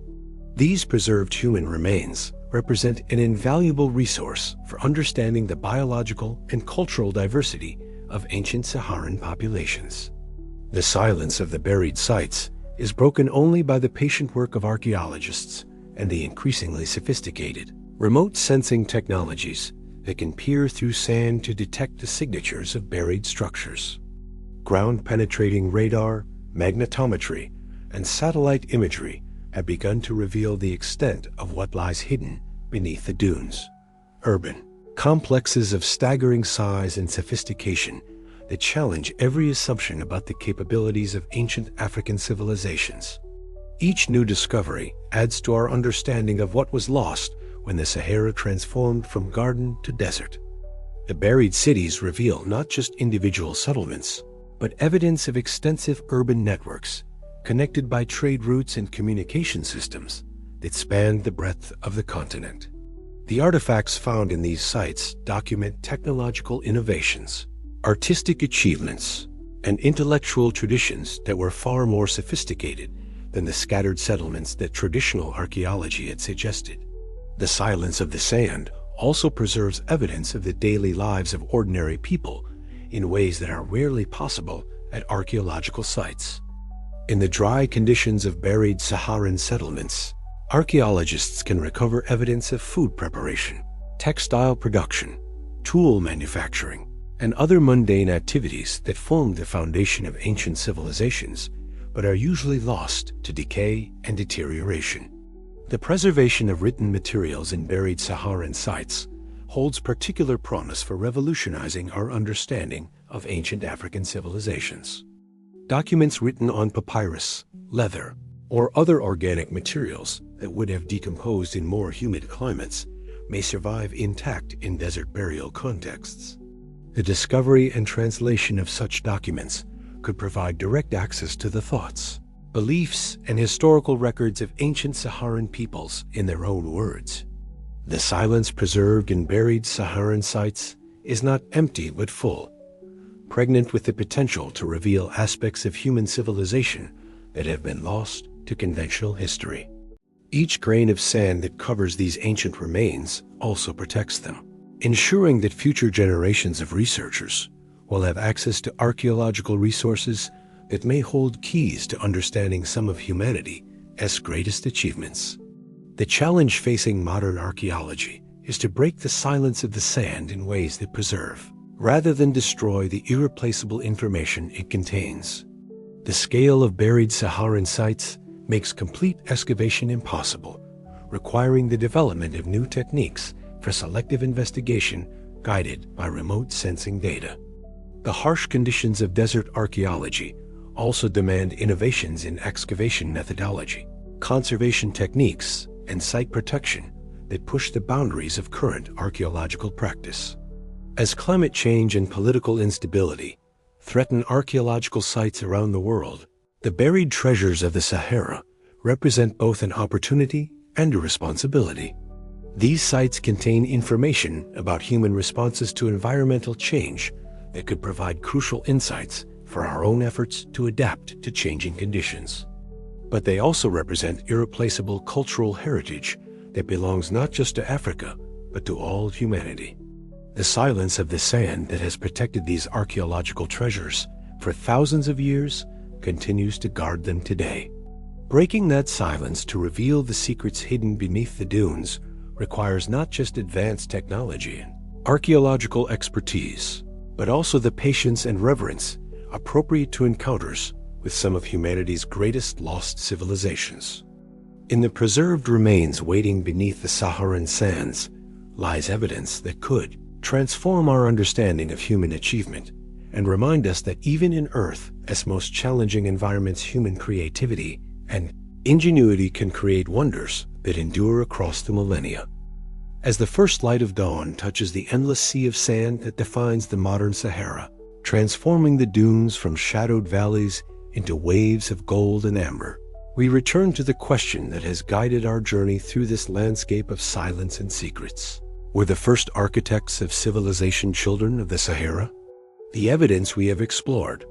These preserved human remains represent an invaluable resource for understanding the biological and cultural diversity of ancient Saharan populations. The silence of the buried sites is broken only by the patient work of archaeologists and the increasingly sophisticated remote sensing technologies that can peer through sand to detect the signatures of buried structures. Ground-penetrating radar, magnetometry, and satellite imagery have begun to reveal the extent of what lies hidden beneath the dunes. Urban complexes of staggering size and sophistication that challenge every assumption about the capabilities of ancient African civilizations. Each new discovery adds to our understanding of what was lost when the Sahara transformed from garden to desert. The buried cities reveal not just individual settlements, but evidence of extensive urban networks connected by trade routes and communication systems that spanned the breadth of the continent. The artifacts found in these sites document technological innovations, artistic achievements, and intellectual traditions that were far more sophisticated than the scattered settlements that traditional archaeology had suggested. The silence of the sand also preserves evidence of the daily lives of ordinary people in ways that are rarely possible at archaeological sites. In the dry conditions of buried Saharan settlements, archaeologists can recover evidence of food preparation, textile production, tool manufacturing, and other mundane activities that formed the foundation of ancient civilizations, but are usually lost to decay and deterioration. The preservation of written materials in buried Saharan sites holds particular promise for revolutionizing our understanding of ancient African civilizations. Documents written on papyrus, leather, or other organic materials that would have decomposed in more humid climates may survive intact in desert burial contexts. The discovery and translation of such documents could provide direct access to the thoughts, beliefs, and historical records of ancient Saharan peoples in their own words. The silence preserved in buried Saharan sites is not empty but full, pregnant with the potential to reveal aspects of human civilization that have been lost to conventional history. Each grain of sand that covers these ancient remains also protects them, ensuring that future generations of researchers will have access to archaeological resources that may hold keys to understanding some of humanity's greatest achievements. The challenge facing modern archaeology is to break the silence of the sand in ways that preserve, rather than destroy, the irreplaceable information it contains. The scale of buried Saharan sites makes complete excavation impossible, requiring the development of new techniques for selective investigation guided by remote sensing data. The harsh conditions of desert archaeology also demand innovations in excavation methodology, conservation techniques, and site protection that push the boundaries of current archaeological practice. As climate change and political instability threaten archaeological sites around the world, the buried treasures of the Sahara represent both an opportunity and a responsibility. These sites contain information about human responses to environmental change that could provide crucial insights for our own efforts to adapt to changing conditions. But they also represent irreplaceable cultural heritage that belongs not just to Africa, but to all humanity. The silence of the sand that has protected these archaeological treasures for thousands of years continues to guard them today. Breaking that silence to reveal the secrets hidden beneath the dunes requires not just advanced technology and archaeological expertise, but also the patience and reverence appropriate to encounters with some of humanity's greatest lost civilizations. In the preserved remains waiting beneath the Saharan sands lies evidence that could transform our understanding of human achievement and remind us that even in Earth's most challenging environments, human creativity and ingenuity can create wonders that endure across the millennia. As the first light of dawn touches the endless sea of sand that defines the modern Sahara, transforming the dunes from shadowed valleys into waves of gold and amber, we return to the question that has guided our journey through this landscape of silence and secrets. Were the first architects of civilization children of the Sahara? The evidence we have explored,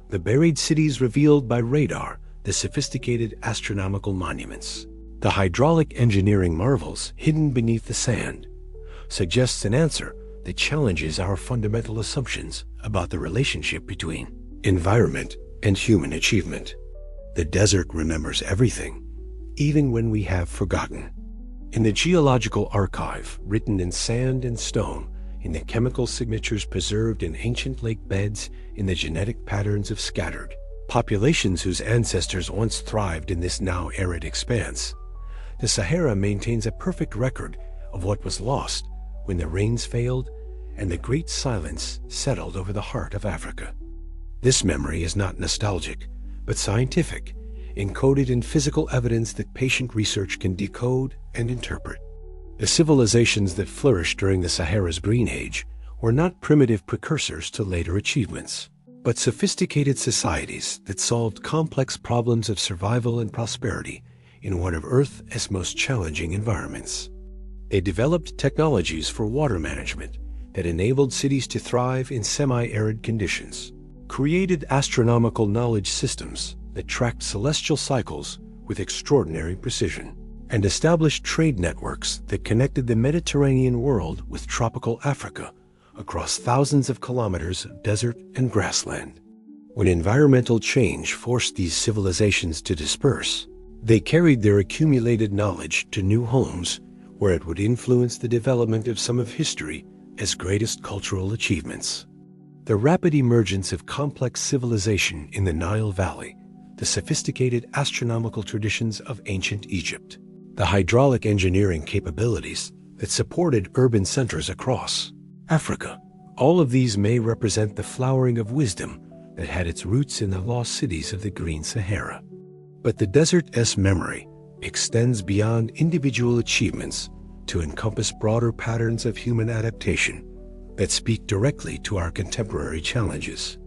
the buried cities revealed by radar, the sophisticated astronomical monuments, the hydraulic engineering marvels hidden beneath the sand, suggests an answer that challenges our fundamental assumptions about the relationship between environment and human achievement. The desert remembers everything, even when we have forgotten. In the geological archive, written in sand and stone, in the chemical signatures preserved in ancient lake beds, in the genetic patterns of scattered populations whose ancestors once thrived in this now arid expanse, the Sahara maintains a perfect record of what was lost when the rains failed and the great silence settled over the heart of Africa. This memory is not nostalgic, but scientific, encoded in physical evidence that patient research can decode and interpret. The civilizations that flourished during the Sahara's Green Age were not primitive precursors to later achievements, but sophisticated societies that solved complex problems of survival and prosperity in one of Earth's most challenging environments. They developed technologies for water management that enabled cities to thrive in semi-arid conditions, created astronomical knowledge systems that tracked celestial cycles with extraordinary precision, and established trade networks that connected the Mediterranean world with tropical Africa across thousands of kilometers of desert and grassland. When environmental change forced these civilizations to disperse, they carried their accumulated knowledge to new homes where it would influence the development of some of history's greatest cultural achievements. The rapid emergence of complex civilization in the Nile Valley, the sophisticated astronomical traditions of ancient Egypt, the hydraulic engineering capabilities that supported urban centers across Africa. All of these may represent the flowering of wisdom that had its roots in the lost cities of the Green Sahara. But the desert's memory extends beyond individual achievements to encompass broader patterns of human adaptation that speak directly to our contemporary challenges.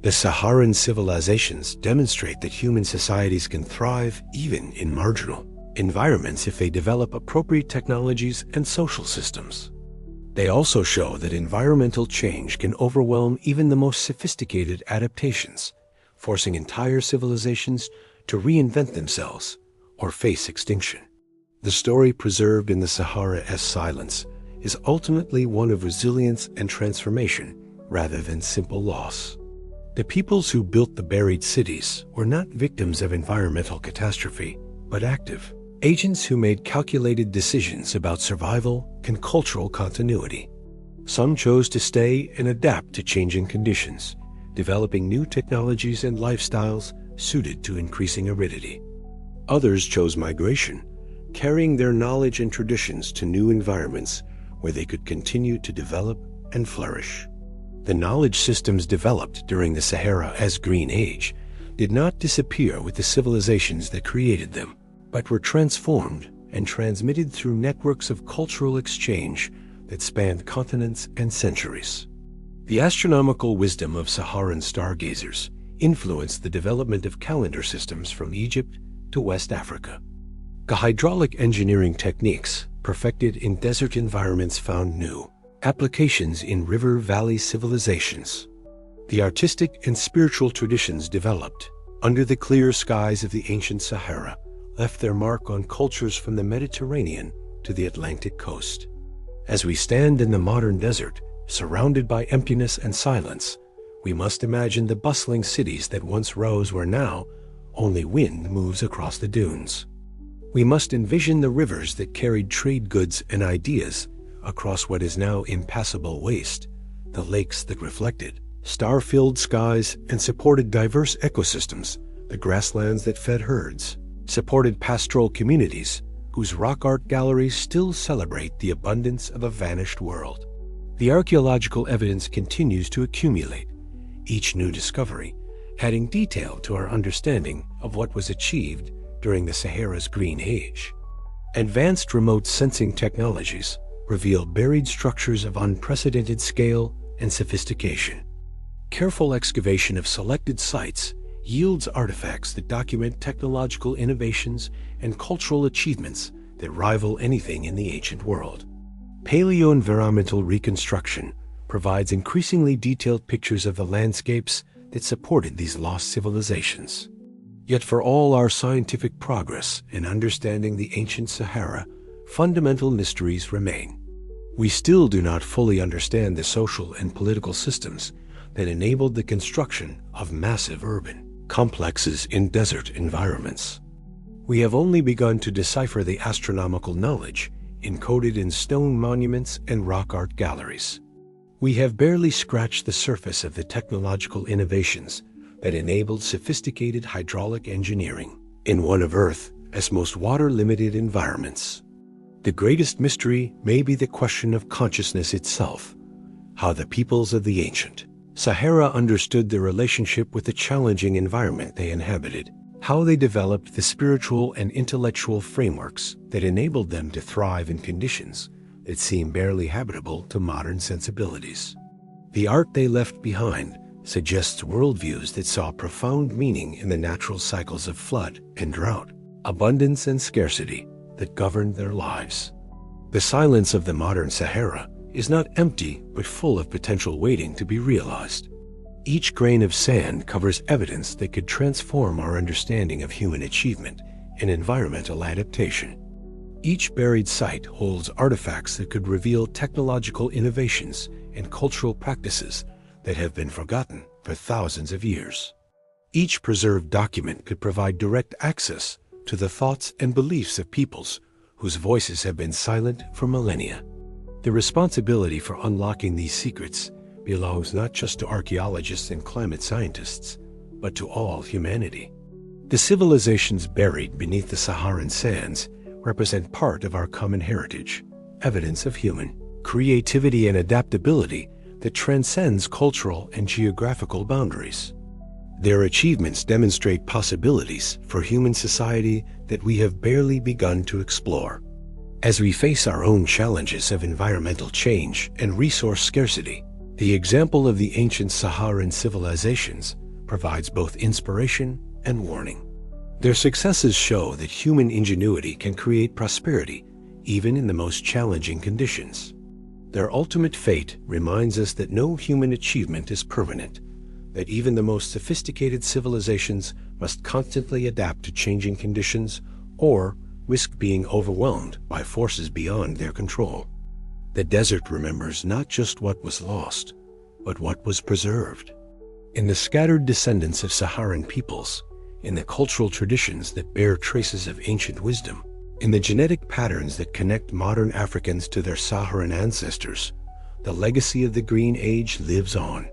The Saharan civilizations demonstrate that human societies can thrive even in marginal environments if they develop appropriate technologies and social systems. They also show that environmental change can overwhelm even the most sophisticated adaptations, forcing entire civilizations to reinvent themselves or face extinction. The story preserved in the Sahara's silence is ultimately one of resilience and transformation rather than simple loss. The peoples who built the buried cities were not victims of environmental catastrophe, but active agents who made calculated decisions about survival and cultural continuity. Some chose to stay and adapt to changing conditions, developing new technologies and lifestyles suited to increasing aridity. Others chose migration, carrying their knowledge and traditions to new environments where they could continue to develop and flourish. The knowledge systems developed during the Sahara's Green Age did not disappear with the civilizations that created them, but were transformed and transmitted through networks of cultural exchange that spanned continents and centuries. The astronomical wisdom of Saharan stargazers influenced the development of calendar systems from Egypt to West Africa. The hydraulic engineering techniques perfected in desert environments found new applications in river valley civilizations. The artistic and spiritual traditions developed under the clear skies of the ancient Sahara left their mark on cultures from the Mediterranean to the Atlantic coast. As we stand in the modern desert, surrounded by emptiness and silence, we must imagine the bustling cities that once rose where now only wind moves across the dunes. We must envision the rivers that carried trade goods and ideas across what is now impassable waste, the lakes that reflected star-filled skies and supported diverse ecosystems, the grasslands that fed herds, supported pastoral communities whose rock art galleries still celebrate the abundance of a vanished world. The archaeological evidence continues to accumulate, each new discovery adding detail to our understanding of what was achieved during the Sahara's Green Age. Advanced remote sensing technologies reveal buried structures of unprecedented scale and sophistication. Careful excavation of selected sites yields artifacts that document technological innovations and cultural achievements that rival anything in the ancient world. Paleoenvironmental reconstruction provides increasingly detailed pictures of the landscapes that supported these lost civilizations. Yet for all our scientific progress in understanding the ancient Sahara, fundamental mysteries remain. We still do not fully understand the social and political systems that enabled the construction of massive urban complexes in desert environments. We have only begun to decipher the astronomical knowledge encoded in stone monuments and rock art galleries. We have barely scratched the surface of the technological innovations that enabled sophisticated hydraulic engineering in one of Earth's most water-limited environments. The greatest mystery may be the question of consciousness itself, how the peoples of the ancient Sahara understood their relationship with the challenging environment they inhabited, how they developed the spiritual and intellectual frameworks that enabled them to thrive in conditions that seem barely habitable to modern sensibilities. The art they left behind suggests worldviews that saw profound meaning in the natural cycles of flood and drought, abundance and scarcity that governed their lives. The silence of the modern Sahara is not empty but full of potential waiting to be realized. Each grain of sand covers evidence that could transform our understanding of human achievement and environmental adaptation. Each buried site holds artifacts that could reveal technological innovations and cultural practices that have been forgotten for thousands of years. Each preserved document could provide direct access to the thoughts and beliefs of peoples whose voices have been silent for millennia. The responsibility for unlocking these secrets belongs not just to archaeologists and climate scientists, but to all humanity. The civilizations buried beneath the Saharan sands represent part of our common heritage, evidence of human creativity and adaptability that transcends cultural and geographical boundaries. Their achievements demonstrate possibilities for human society that we have barely begun to explore. As we face our own challenges of environmental change and resource scarcity, the example of the ancient Saharan civilizations provides both inspiration and warning. Their successes show that human ingenuity can create prosperity even in the most challenging conditions. Their ultimate fate reminds us that no human achievement is permanent, that even the most sophisticated civilizations must constantly adapt to changing conditions or risk being overwhelmed by forces beyond their control. The desert remembers not just what was lost, but what was preserved. In the scattered descendants of Saharan peoples, in the cultural traditions that bear traces of ancient wisdom, in the genetic patterns that connect modern Africans to their Saharan ancestors, the legacy of the Green Age lives on.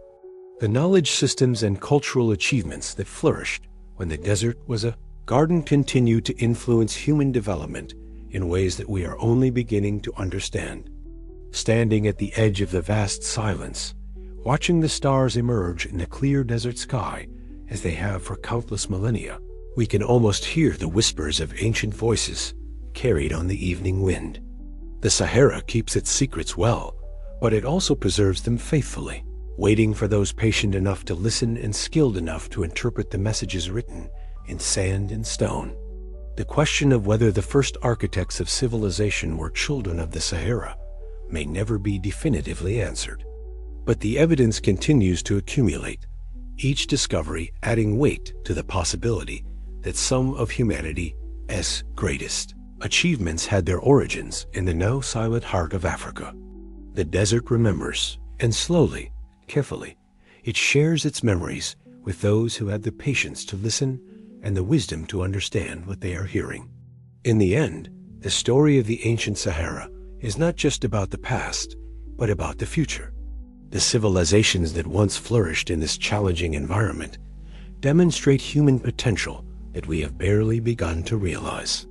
The knowledge systems and cultural achievements that flourished when the desert was a garden continue to influence human development in ways that we are only beginning to understand. Standing at the edge of the vast silence, watching the stars emerge in the clear desert sky as they have for countless millennia, we can almost hear the whispers of ancient voices carried on the evening wind. The Sahara keeps its secrets well, but it also preserves them faithfully, waiting for those patient enough to listen and skilled enough to interpret the messages written in sand and stone. The question of whether the first architects of civilization were children of the Sahara may never be definitively answered. But the evidence continues to accumulate, each discovery adding weight to the possibility that some of humanity's greatest achievements had their origins in the now silent heart of Africa. The desert remembers, and slowly, carefully, it shares its memories with those who had the patience to listen and the wisdom to understand what they are hearing. In the end, the story of the ancient Sahara is not just about the past, but about the future. The civilizations that once flourished in this challenging environment demonstrate human potential that we have barely begun to realize.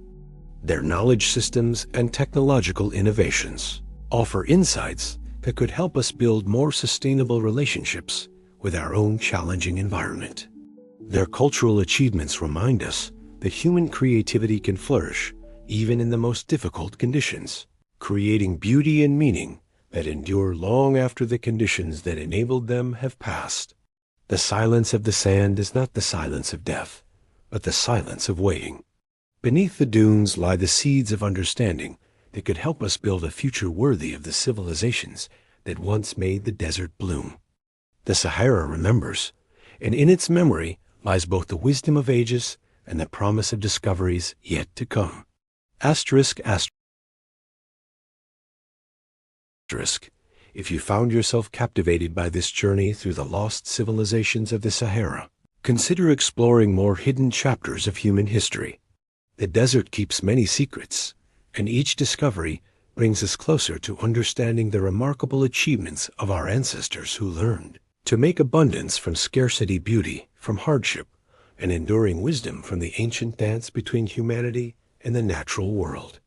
Their knowledge systems and technological innovations offer insights that could help us build more sustainable relationships with our own challenging environment. Their cultural achievements remind us that human creativity can flourish even in the most difficult conditions, creating beauty and meaning that endure long after the conditions that enabled them have passed. The silence of the sand is not the silence of death, but the silence of waiting. Beneath the dunes lie the seeds of understanding that could help us build a future worthy of the civilizations that once made the desert bloom. The Sahara remembers, and in its memory lies both the wisdom of ages and the promise of discoveries yet to come. Asterisk, asterisk. If you found yourself captivated by this journey through the lost civilizations of the Sahara, consider exploring more hidden chapters of human history. The desert keeps many secrets, and each discovery brings us closer to understanding the remarkable achievements of our ancestors who learned to make abundance from scarcity, beauty from hardship, and enduring wisdom from the ancient dance between humanity and the natural world.